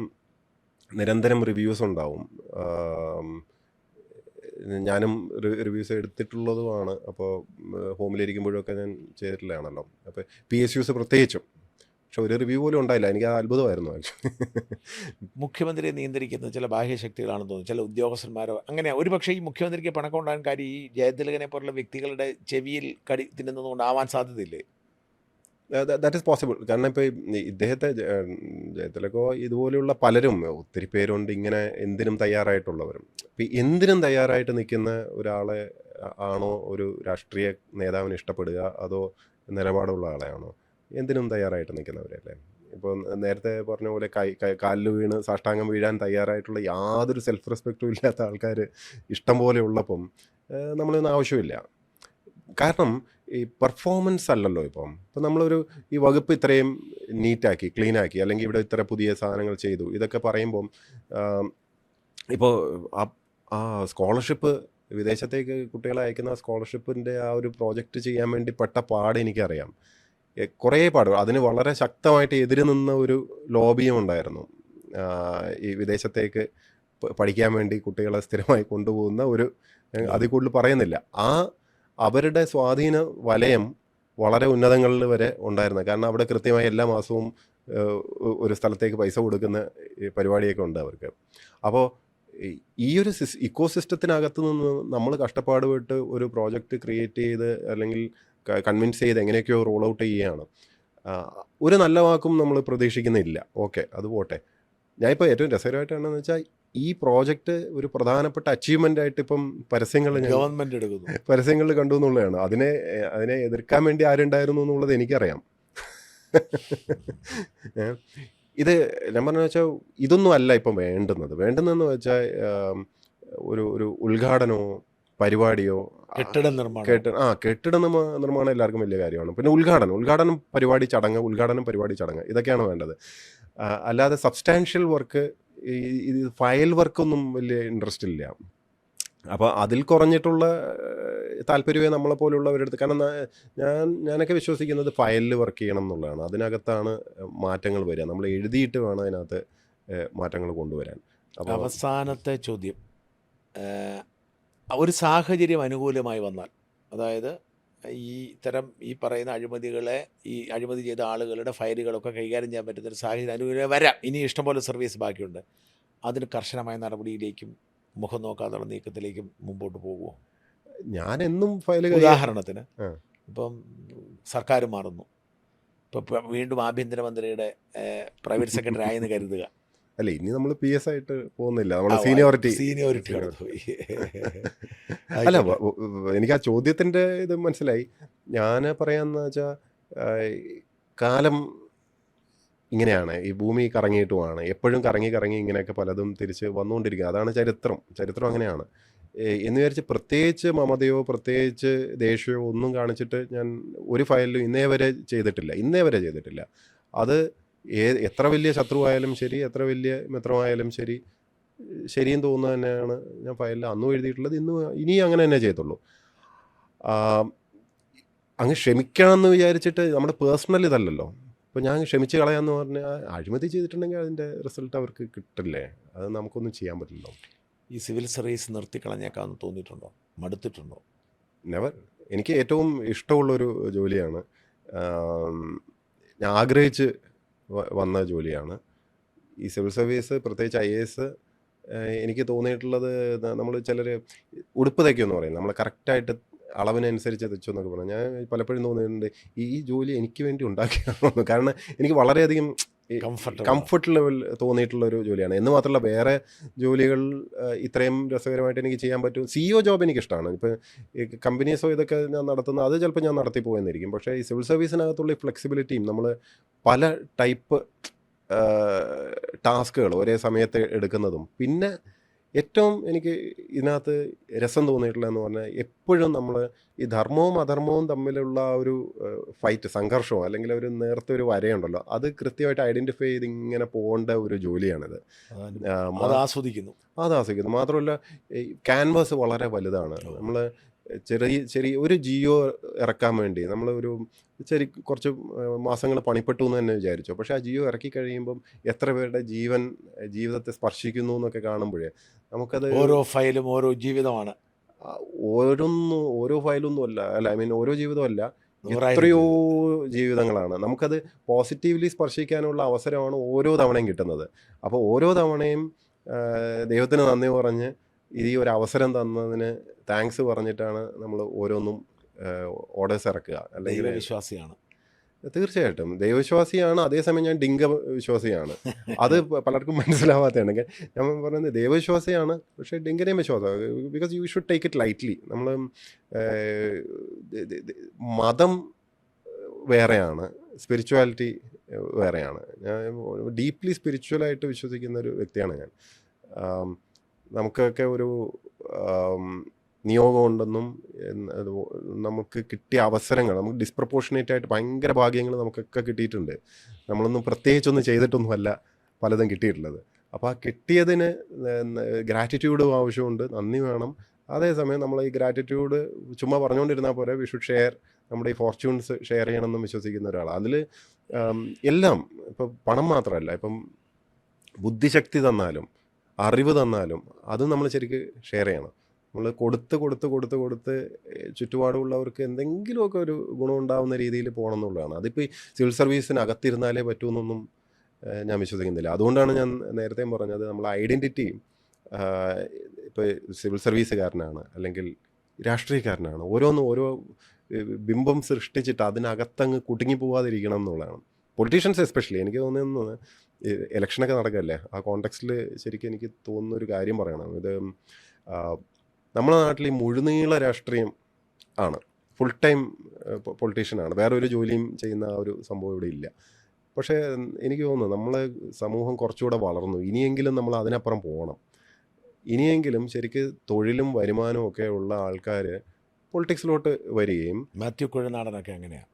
നിരന്തരം റിവ്യൂസ് ഉണ്ടാവും. ഞാനും റിവ്യൂസ് എടുത്തിട്ടുള്ളതുമാണ്. അപ്പോൾ ഹോമിലിരിക്കുമ്പോഴൊക്കെ ഞാൻ ചെയ്തിട്ടുള്ളതാണല്ലോ. അപ്പോൾ PSUs പ്രത്യേകിച്ചും. പക്ഷെ ഒരു റിവ്യൂ പോലും ഉണ്ടായില്ല. എനിക്ക് അത്ഭുതമായിരുന്നു ആക്ച്വലി. മുഖ്യമന്ത്രിയെ നിയന്ത്രിക്കുന്ന ചില ബാഹ്യശക്തികളാണെന്ന് തോന്നുന്നു, ചില ഉദ്യോഗസ്ഥന്മാരോ. അങ്ങനെ ഒരു പക്ഷേ ഈ മുഖ്യമന്ത്രിക്ക് പണക്കം ഉണ്ടാകാൻ കാര്യം ഈ ജയതിലകനെ പോലുള്ള വ്യക്തികളുടെ ചെവിയിൽ കടി തിന്നുന്നതുകൊണ്ടാവാൻ സാധ്യതയില്ലേ? That is possible. കാരണം ഇപ്പോൾ ഇദ്ദേഹത്തെ ജയതിലകോ ഇതുപോലെയുള്ള പലരും ഒത്തിരി പേരുണ്ട് ഇങ്ങനെ എന്തിനും തയ്യാറായിട്ടുള്ളവരും. ഇപ്പം എന്തിനും തയ്യാറായിട്ട് നിൽക്കുന്ന ഒരാളെ ആണോ ഒരു രാഷ്ട്രീയ നേതാവിന് ഇഷ്ടപ്പെടുക, അതോ നിലപാടുള്ള ആളെയാണോ? എന്തിനും തയ്യാറായിട്ട് നിൽക്കുന്നവരല്ലേ. ഇപ്പോൾ നേരത്തെ പറഞ്ഞ പോലെ കാലിൽ വീണ് സാഷ്ടാംഗം വീഴാൻ തയ്യാറായിട്ടുള്ള യാതൊരു സെൽഫ് റെസ്പെക്റ്റും ഇല്ലാത്ത ആൾക്കാർ ഇഷ്ടം പോലെ ഉള്ളപ്പം നമ്മളൊന്നും ആവശ്യമില്ല. കാരണം ഈ പെർഫോമൻസ് അല്ലല്ലോ ഇപ്പം നമ്മളൊരു ഈ വകുപ്പ് ഇത്രയും നീറ്റാക്കി ക്ലീനാക്കി, അല്ലെങ്കിൽ ഇവിടെ ഇത്ര പുതിയ സാധനങ്ങൾ ചെയ്തു, ഇതൊക്കെ പറയുമ്പം ഇപ്പോൾ ആ സ്കോളർഷിപ്പ്, വിദേശത്തേക്ക് കുട്ടികളെ അയക്കുന്ന സ്കോളർഷിപ്പിൻ്റെ ആ ഒരു പ്രോജക്റ്റ് ചെയ്യാൻ വേണ്ടി പെട്ട പാട് എനിക്കറിയാം. കുറേ പാട്, അതിന് വളരെ ശക്തമായിട്ട് എതിര് നിന്ന ഒരു ലോബിയും ഉണ്ടായിരുന്നു. ഈ വിദേശത്തേക്ക് പഠിക്കാൻ വേണ്ടി കുട്ടികളെ സ്ഥിരമായി കൊണ്ടുപോകുന്ന ഒരു, അതിൽ കൂടുതൽ പറയുന്നില്ല, അവരുടെ സ്വാധീന വലയം വളരെ ഉന്നതങ്ങളിൽ വരെ ഉണ്ടായിരുന്നു. കാരണം അവിടെ കൃത്യമായി എല്ലാ മാസവും ഒരു സ്ഥലത്തേക്ക് പൈസ കൊടുക്കുന്ന പരിപാടിയൊക്കെ ഉണ്ട് അവർക്ക്. അപ്പോൾ ഈ ഒരു ഇക്കോസിസ്റ്റത്തിനകത്ത് നിന്ന് നമ്മൾ കഷ്ടപ്പാട് വിട്ട് ഒരു പ്രോജക്റ്റ് ക്രിയേറ്റ് ചെയ്ത് അല്ലെങ്കിൽ കൺവിൻസ് ചെയ്ത് എങ്ങനെയൊക്കെയോ റോൾ ഔട്ട് ചെയ്യുകയാണ്. ഒരു നല്ല വാക്കും നമ്മൾ പ്രതീക്ഷിക്കുന്നില്ല. ഓക്കെ, അത് പോട്ടെ. ഞാനിപ്പോൾ ഏറ്റവും രസകരമായിട്ടാണെന്ന് വെച്ചാൽ ഈ പ്രോജക്റ്റ് ഒരു പ്രധാനപ്പെട്ട അച്ചീവ്മെൻ്റ് ആയിട്ട് ഇപ്പം ഗവൺമെൻറ് എടുക്കുന്നു, പരസ്യങ്ങളിൽ കണ്ടു എന്നുള്ളതാണ്. അതിനെ എതിർക്കാൻ വേണ്ടി ആരുണ്ടായിരുന്നു എന്നുള്ളത് എനിക്കറിയാം. ഇത് ഞാൻ പറഞ്ഞു വെച്ചാൽ ഇതൊന്നും അല്ല ഇപ്പം വേണ്ടുന്നതെന്ന് വെച്ചാൽ ഒരു ഉദ്ഘാടനമോ പരിപാടിയോ, കെട്ടിട നിർമ്മാണം എല്ലാവർക്കും വലിയ കാര്യമാണ്. പിന്നെ ഉദ്ഘാടനം പരിപാടി ചടങ്ങ് ഇതൊക്കെയാണ് വേണ്ടത്. അല്ലാതെ സബ്സ്റ്റാൻഷ്യൽ വർക്ക്, ഈ ഫയൽ വർക്കൊന്നും വലിയ ഇൻട്രസ്റ്റ് ഇല്ല. അപ്പോൾ അതിൽ കുറഞ്ഞിട്ടുള്ള താല്പര്യമേ നമ്മളെപ്പോലുള്ളവരെടുത്ത്. കാരണം ഞാനൊക്കെ വിശ്വസിക്കുന്നത് ഫയലിൽ വർക്ക് ചെയ്യണം എന്നുള്ളതാണ്. അതിനകത്താണ് മാറ്റങ്ങൾ വരിക. നമ്മൾ എഴുതിയിട്ട് വേണം അതിനകത്ത് മാറ്റങ്ങൾ കൊണ്ടുവരാൻ. അപ്പോൾ അവസാനത്തെ ചോദ്യം, ഒരു സാഹചര്യം അനുകൂലമായി വന്നാൽ, അതായത് ഈ പറയുന്ന അഴിമതികളെ, ഈ അഴിമതി ചെയ്ത ആളുകളുടെ ഫയലുകളൊക്കെ കൈകാര്യം ചെയ്യാൻ പറ്റുന്നൊരു സാഹചര്യം അനുകൂലമായി വരാം, ഇനി ഇഷ്ടംപോലെ സർവീസ് ബാക്കിയുണ്ട്, അതിന് കർശനമായ നടപടിയിലേക്കും മുഖം നോക്കാതെയുള്ള നീക്കത്തിലേക്കും മുമ്പോട്ട് പോകുമോ? ഞാനെന്നും ഉദാഹരണത്തിന് ഇപ്പം സർക്കാർ മാറുന്നു, ഇപ്പം വീണ്ടും ആഭ്യന്തരമന്ത്രിയുടെ പ്രൈവറ്റ് സെക്രട്ടറി ആയെന്ന് കരുതുക. അല്ല, ഇനി നമ്മൾ PS ആയിട്ട് പോകുന്നില്ല, നമ്മൾ സീനിയോറിറ്റി അല്ല. എനിക്ക് ആ ചോദ്യത്തിൻ്റെ ഇത് മനസ്സിലായി. ഞാൻ പറയാന്ന് വെച്ചാൽ കാലം ഇങ്ങനെയാണ്, ഈ ഭൂമി കറങ്ങിയിട്ടുമാണ്, എപ്പോഴും കറങ്ങി ഇങ്ങനെയൊക്കെ പലതും തിരിച്ച് വന്നുകൊണ്ടിരിക്കുക. അതാണ് ചരിത്രം അങ്ങനെയാണ് എന്ന് വിചാരിച്ച് പ്രത്യേകിച്ച് മമതയോ പ്രത്യേകിച്ച് ദേഷ്യമോ ഒന്നും കാണിച്ചിട്ട് ഞാൻ ഒരു ഫയലിലും ഇന്നേ വരെ ചെയ്തിട്ടില്ല. അത് എത്ര വലിയ ശത്രുവായാലും ശരി, എത്ര വലിയ മിത്രമായാലും ശരി, ശരിയും തോന്നുന്നത് തന്നെയാണ് ഞാൻ ഫയലിൽ അന്നും എഴുതിയിട്ടുള്ളത്, ഇനിയും അങ്ങനെ തന്നെ ചെയ്യത്തുള്ളൂ. ആ, അങ്ങ് ക്ഷമിക്കണമെന്ന് വിചാരിച്ചിട്ട് നമ്മുടെ പേഴ്സണൽ ഇതല്ലല്ലോ. ഇപ്പോൾ ഞാൻ ക്ഷമിച്ച് കളയാമെന്ന് പറഞ്ഞാൽ അഴിമതി ചെയ്തിട്ടുണ്ടെങ്കിൽ അതിൻ്റെ റിസൾട്ട് അവർക്ക് കിട്ടില്ലേ, അത് നമുക്കൊന്നും ചെയ്യാൻ പറ്റില്ലല്ലോ. ഈ സിവിൽ സർവീസ് നിർത്തിക്കളഞ്ഞേക്കാമെന്ന് തോന്നിയിട്ടുണ്ടോ? മടുത്തിട്ടുണ്ടോ? നെവർ. എനിക്ക് ഏറ്റവും ഇഷ്ടമുള്ളൊരു ജോലിയാണ്. ആം, ഞാൻ ആഗ്രഹിച്ച് വന്ന ജോലിയാണ് ഈ സിവിൽ സർവീസ്, പ്രത്യേകിച്ച് IAS. എനിക്ക് തോന്നിയിട്ടുള്ളത്, നമ്മൾ ചിലർ ഉടുപ്പ് തയ്ക്കുമെന്ന് പറയും, നമ്മൾ കറക്റ്റായിട്ട് അളവിനനുസരിച്ച് തെച്ചു എന്നൊക്കെ പറഞ്ഞു. ഞാൻ പലപ്പോഴും തോന്നിയിട്ടുണ്ട് ഈ ജോലി എനിക്ക് വേണ്ടി ഉണ്ടാക്കിയാണോ, കാരണം എനിക്ക് വളരെയധികം കംഫർട്ട് ലെവൽ തോന്നിയിട്ടുള്ള ഒരു ജോലിയാണ്. എന്ന് മാത്രമല്ല വേറെ ജോലികൾ ഇത്രയും രസകരമായിട്ട് എനിക്ക് ചെയ്യാൻ പറ്റും. CEO ജോബ് എനിക്കിഷ്ടമാണ്. ഇപ്പോൾ ഈ കമ്പനീസോ ഇതൊക്കെ ഞാൻ നടത്തുന്ന അത് ചിലപ്പോൾ ഞാൻ നടത്തി പോയെന്നിരിക്കും. പക്ഷേ ഈ സിവിൽ സർവീസിനകത്തുള്ള ഈ ഫ്ലെക്സിബിലിറ്റിയും നമ്മൾ പല ടൈപ്പ് ടാസ്കുകൾ ഒരേ സമയത്ത് എടുക്കുന്നതും, പിന്നെ ഏറ്റവും എനിക്ക് ഇതിനകത്ത് രസം തോന്നിയിട്ടുള്ളതെന്ന് പറഞ്ഞാൽ എപ്പോഴും നമ്മൾ ഈ ധർമ്മവും അധർമ്മവും തമ്മിലുള്ള ആ ഒരു ഫൈറ്റ്, സംഘർഷമോ അല്ലെങ്കിൽ ഒരു നേരത്തെ ഒരു വരയുണ്ടല്ലോ, അത് കൃത്യമായിട്ട് ഐഡൻറ്റിഫൈ ചെയ്ത് ഇങ്ങനെ പോകേണ്ട ഒരു ജോലിയാണിത്. അത് ആസ്വദിക്കുന്നു. മാത്രമല്ല ഈ ക്യാൻവാസ് വളരെ വലുതാണ്. നമ്മൾ ചെറിയ ഒരു ജിയോ ഇറക്കാൻ വേണ്ടി നമ്മൾ കുറച്ച് മാസങ്ങൾ പണിപ്പെട്ടു എന്ന് തന്നെ വിചാരിച്ചു. പക്ഷേ ആ ജിയോ ഇറക്കി കഴിയുമ്പം എത്ര പേരുടെ ജീവിതത്തെ സ്പർശിക്കുന്നു എന്നൊക്കെ കാണുമ്പോഴേ നമുക്കത് ഓരോ ഫയലും ഓരോ ജീവിതമാണ്. ഓരോ ഫയലൊന്നും അല്ല, ഐ മീൻ ഓരോ ജീവിതമല്ല, എത്രയോ ജീവിതങ്ങളാണ്. നമുക്കത് പോസിറ്റീവ്ലി സ്പർശിക്കാനുള്ള അവസരമാണ് ഓരോ തവണയും കിട്ടുന്നത്. അപ്പോൾ ഓരോ തവണയും ദൈവത്തിന് നന്ദി പറഞ്ഞ് ഈ ഒരു അവസരം തന്നതിന് താങ്ക്സ് പറഞ്ഞിട്ടാണ് നമ്മൾ ഓരോന്നും ഓർഡേഴ്സ് ഇറക്കുക. അല്ലെങ്കിൽ വിശ്വാസിയാണ്, തീർച്ചയായിട്ടും ദൈവവിശ്വാസിയാണ്. അതേസമയം ഞാൻ ഡിങ്ക വിശ്വാസിയാണ്. അത് പലർക്കും മനസ്സിലാവാത്തതാണ്. ഞാൻ പറയുന്നത് ദൈവവിശ്വാസിയാണ്, പക്ഷേ ഡിങ്കനെയും വിശ്വാസമാണ്. Because you should take it lightly. നമ്മൾ മതം വേറെയാണ്, സ്പിരിച്വാലിറ്റി വേറെയാണ്. ഞാൻ ഡീപ്ലി സ്പിരിച്വലായിട്ട് വിശ്വസിക്കുന്ന ഒരു വ്യക്തിയാണ് ഞാൻ. നമുക്കൊക്കെ ഒരു നിയോഗമുണ്ടെന്നും നമുക്ക് കിട്ടിയ അവസരങ്ങൾ, നമുക്ക് ഡിസ്പ്രപ്പോർഷനേറ്റ് ആയിട്ട് ഭയങ്കര ഭാഗ്യങ്ങൾ നമുക്കൊക്കെ കിട്ടിയിട്ടുണ്ട്. നമ്മളൊന്നും പ്രത്യേകിച്ചൊന്നും ചെയ്തിട്ടൊന്നുമല്ല പലതും കിട്ടിയിട്ടുള്ളത്. അപ്പോൾ ആ കിട്ടിയതിന് ഗ്രാറ്റിറ്റ്യൂഡും ആവശ്യമുണ്ട്, നന്ദി വേണം. അതേസമയം നമ്മൾ ഈ ഗ്രാറ്റിറ്റ്യൂഡ് ചുമ്മാ പറഞ്ഞുകൊണ്ടിരുന്നാൽ പോലെ വി ഷുഡ് ഷെയർ, നമ്മുടെ ഈ ഫോർച്യൂൺസ് ഷെയർ ചെയ്യണമെന്നും വിശ്വസിക്കുന്ന ഒരാളാണ്. അതിൽ എല്ലാം, ഇപ്പം പണം മാത്രമല്ല, ഇപ്പം ബുദ്ധിശക്തി തന്നാലും അറിവ് തന്നാലും അതും നമ്മൾ ശരിക്കും ഷെയർ ചെയ്യണം. നമ്മൾ കൊടുത്ത് ചുറ്റുപാടുള്ളവർക്ക് എന്തെങ്കിലുമൊക്കെ ഒരു ഗുണം ഉണ്ടാകുന്ന രീതിയിൽ പോകണം എന്നുള്ളതാണ്. അതിപ്പോൾ ഈ സിവിൽ സർവീസിനകത്തിരുന്നാലേ പറ്റുമെന്നൊന്നും ഞാൻ വിശ്വസിക്കുന്നില്ല. അതുകൊണ്ടാണ് ഞാൻ നേരത്തെ പറഞ്ഞത്, നമ്മൾ ഐഡൻറ്റിറ്റി ഇപ്പോൾ സിവിൽ സർവീസുകാരനാണ് അല്ലെങ്കിൽ രാഷ്ട്രീയക്കാരനാണ്, ഓരോ ബിംബം സൃഷ്ടിച്ചിട്ട് അതിനകത്തങ്ങ് കുടുങ്ങി പോവാതിരിക്കണം എന്നുള്ളതാണ്. പൊളിറ്റീഷ്യൻസ് എസ്പെഷ്യലി എനിക്ക് തോന്നുന്നത്, ഇലക്ഷനൊക്കെ നടക്കല്ലേ, ആ കോണ്ടെക്സ്റ്റിൽ ശരിക്കും എനിക്ക് തോന്നുന്ന ഒരു കാര്യം പറയണം. ഇത് നമ്മുടെ നാട്ടിൽ ഈ മുഴുനീള രാഷ്ട്രീയം ആണ്, ഫുൾ ടൈം പൊളിറ്റീഷ്യനാണ്, വേറെ ഒരു ജോലിയും ചെയ്യുന്ന ആ ഒരു സംഭവം ഇവിടെ ഇല്ല. പക്ഷേ എനിക്ക് തോന്നുന്നു നമ്മളെ സമൂഹം കുറച്ചുകൂടെ വളർന്നു. ഇനിയെങ്കിലും നമ്മൾ അതിനപ്പുറം പോകണം. ഇനിയെങ്കിലും ശരിക്ക് തൊഴിലും വരുമാനവും ഒക്കെ ഉള്ള ആൾക്കാർ പൊളിറ്റിക്സിലോട്ട് വരികയും, മാത്യു കുഴനാടനൊക്കെ അങ്ങനെയാണ്.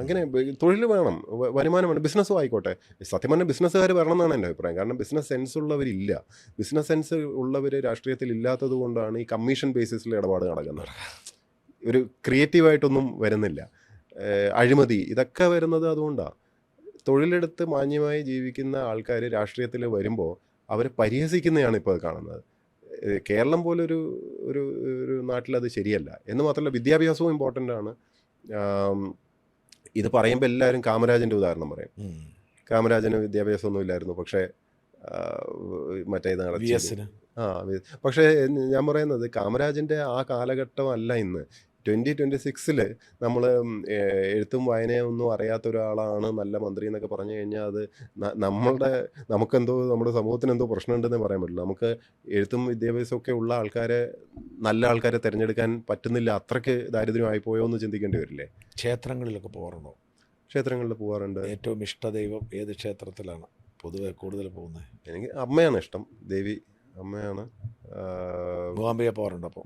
അങ്ങനെ തൊഴിൽ വേണം, വരുമാനം വേണം, ബിസിനസ്സും ആയിക്കോട്ടെ. സത്യം പറഞ്ഞാൽ ബിസിനസ്സുകാർ വരണം എന്നാണ് എൻ്റെ അഭിപ്രായം. കാരണം ബിസിനസ് സെൻസ് ഉള്ളവരില്ല. ബിസിനസ് സെൻസ് ഉള്ളവർ രാഷ്ട്രീയത്തിൽ ഇല്ലാത്തത് കൊണ്ടാണ് ഈ കമ്മീഷൻ ബേസിസിൽ ഇടപാട് നടക്കുന്നത്. ഒരു ക്രിയേറ്റീവായിട്ടൊന്നും വരുന്നില്ല. അഴിമതി ഇതൊക്കെ വരുന്നത് അതുകൊണ്ടാണ്. തൊഴിലെടുത്ത് മാന്യമായി ജീവിക്കുന്ന ആൾക്കാർ രാഷ്ട്രീയത്തിൽ വരുമ്പോൾ അവരെ പരിഹസിക്കുന്നതാണ് ഇപ്പോൾ കാണുന്നത്. കേരളം പോലൊരു ഒരു ഒരു നാട്ടിലത് ശരിയല്ല. എന്ന് മാത്രമല്ല വിദ്യാഭ്യാസവും ഇമ്പോർട്ടൻ്റ് ആണ്. ഇത് പറയുമ്പോൾ എല്ലാവരും കാമരാജൻ്റെ ഉദാഹരണം പറയും. കാമരാജന് വിദ്യാഭ്യാസമൊന്നും ഇല്ലായിരുന്നു, പക്ഷേ മറ്റേത് നടത്തി. പക്ഷേ ഞാൻ പറയുന്നത് കാമരാജൻ്റെ ആ കാലഘട്ടം അല്ല ഇന്ന്. 2026 നമ്മൾ എഴുത്തും വായനയൊന്നും അറിയാത്ത ഒരാളാണ് നല്ല മന്ത്രി എന്നൊക്കെ പറഞ്ഞു കഴിഞ്ഞാൽ അത് നമുക്കെന്തോ നമ്മുടെ സമൂഹത്തിന് എന്തോ പ്രശ്നമുണ്ടെന്ന് പറയാൻ പറ്റില്ല. നമുക്ക് എഴുത്തും വിദ്യാഭ്യാസമൊക്കെ ഉള്ള നല്ല ആൾക്കാരെ തിരഞ്ഞെടുക്കാൻ പറ്റുന്നില്ല. അത്രയ്ക്ക് ദാരിദ്ര്യമായി പോയോ എന്ന് ചിന്തിക്കേണ്ടി വരില്ലേ? ക്ഷേത്രങ്ങളിലൊക്കെ പോകാറുണ്ടോ? ക്ഷേത്രങ്ങളിൽ പോകാറുണ്ട്. ഏറ്റവും ഇഷ്ടദൈവം ഏത് ക്ഷേത്രത്തിലാണ് പൊതുവെ കൂടുതൽ പോകുന്നത്? എനിക്ക് അമ്മയാണ് ഇഷ്ടം, ദേവി അമ്മയാണ്. മൂകാംബിക പോകാറുണ്ട്? അപ്പോൾ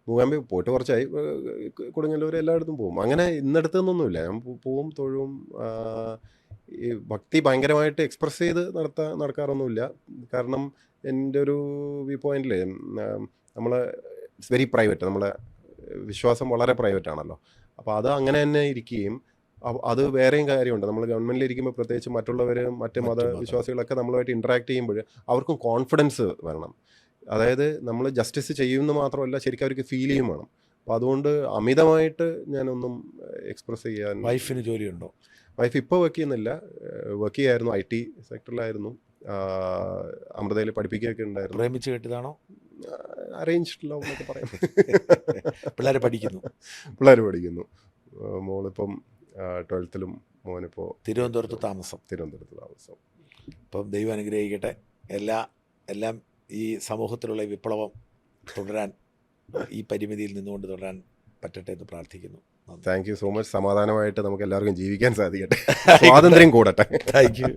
മൂകാംബിക പോയിട്ട് കുറച്ചായി. കൊടുങ്ങല്ലൂർ എല്ലായിടത്തും പോകും. അങ്ങനെ ഇന്നടുത്തൊന്നുമില്ല, ഞാൻ പോവും തൊഴും. ഈ ഭക്തി ഭയങ്കരമായിട്ട് എക്സ്പ്രസ് ചെയ്ത് നടക്കാറൊന്നുമില്ല. കാരണം എൻ്റെ ഒരു വ്യൂ പോയിന്റിൽ നമ്മൾ ഇറ്റ്സ് വെരി പ്രൈവറ്റ്, നമ്മളെ വിശ്വാസം വളരെ പ്രൈവറ്റ് ആണല്ലോ. അപ്പോൾ അത് അങ്ങനെ തന്നെ ഇരിക്കുകയും അത് വേറെയും കാര്യമുണ്ട്. നമ്മൾ ഗവൺമെൻറ്റിൽ ഇരിക്കുമ്പോൾ പ്രത്യേകിച്ച് മറ്റുള്ളവർ മറ്റ് മതവിശ്വാസികളൊക്കെ നമ്മളുമായിട്ട് ഇൻട്രാക്ട് ചെയ്യുമ്പോൾ അവർക്കും കോൺഫിഡൻസ് വരണം. അതായത് നമ്മൾ ജസ്റ്റിസ് ചെയ്യുമെന്ന് മാത്രമല്ല, ശരിക്കും അവർക്ക് ഫീൽ ചെയ്യും വേണം. അപ്പോൾ അതുകൊണ്ട് അമിതമായിട്ട് ഞാനൊന്നും എക്സ്പ്രസ് ചെയ്യാൻ. വൈഫിന് ജോലിയുണ്ടോ? വൈഫ് ഇപ്പോൾ വർക്ക് ചെയ്യുന്നില്ല, വർക്ക് ചെയ്യായിരുന്നു, IT സെക്ടറിലായിരുന്നു. അമൃതയിൽ പഠിപ്പിക്കുകയൊക്കെ ഉണ്ടായിരുന്നു. പ്രേമിച്ച് കെട്ടിയതാണോ? അറേഞ്ച്ഡ് ലവ് എന്നൊക്കെ പറയാം. പിള്ളേർ പഠിക്കുന്നു. പഠിക്കുന്നു. മോളിപ്പം 12th മോനിപ്പോൾ തിരുവനന്തപുരത്ത് താമസം. ഇപ്പം ദൈവം അനുഗ്രഹിക്കട്ടെ. എല്ലാം ഈ സമൂഹത്തിലുള്ള വിപ്ലവം തുടരാൻ, ഈ പരിമിതിയിൽ നിന്നുകൊണ്ട് തുടരാൻ പറ്റട്ടെ എന്ന് പ്രാർത്ഥിക്കുന്നു. Thank you so much. സമാധാനമായിട്ട് നമുക്ക് എല്ലാവർക്കും ജീവിക്കാൻ സാധിക്കട്ടെ. സ്വാതന്ത്ര്യം കൂടട്ടെ. Thank you.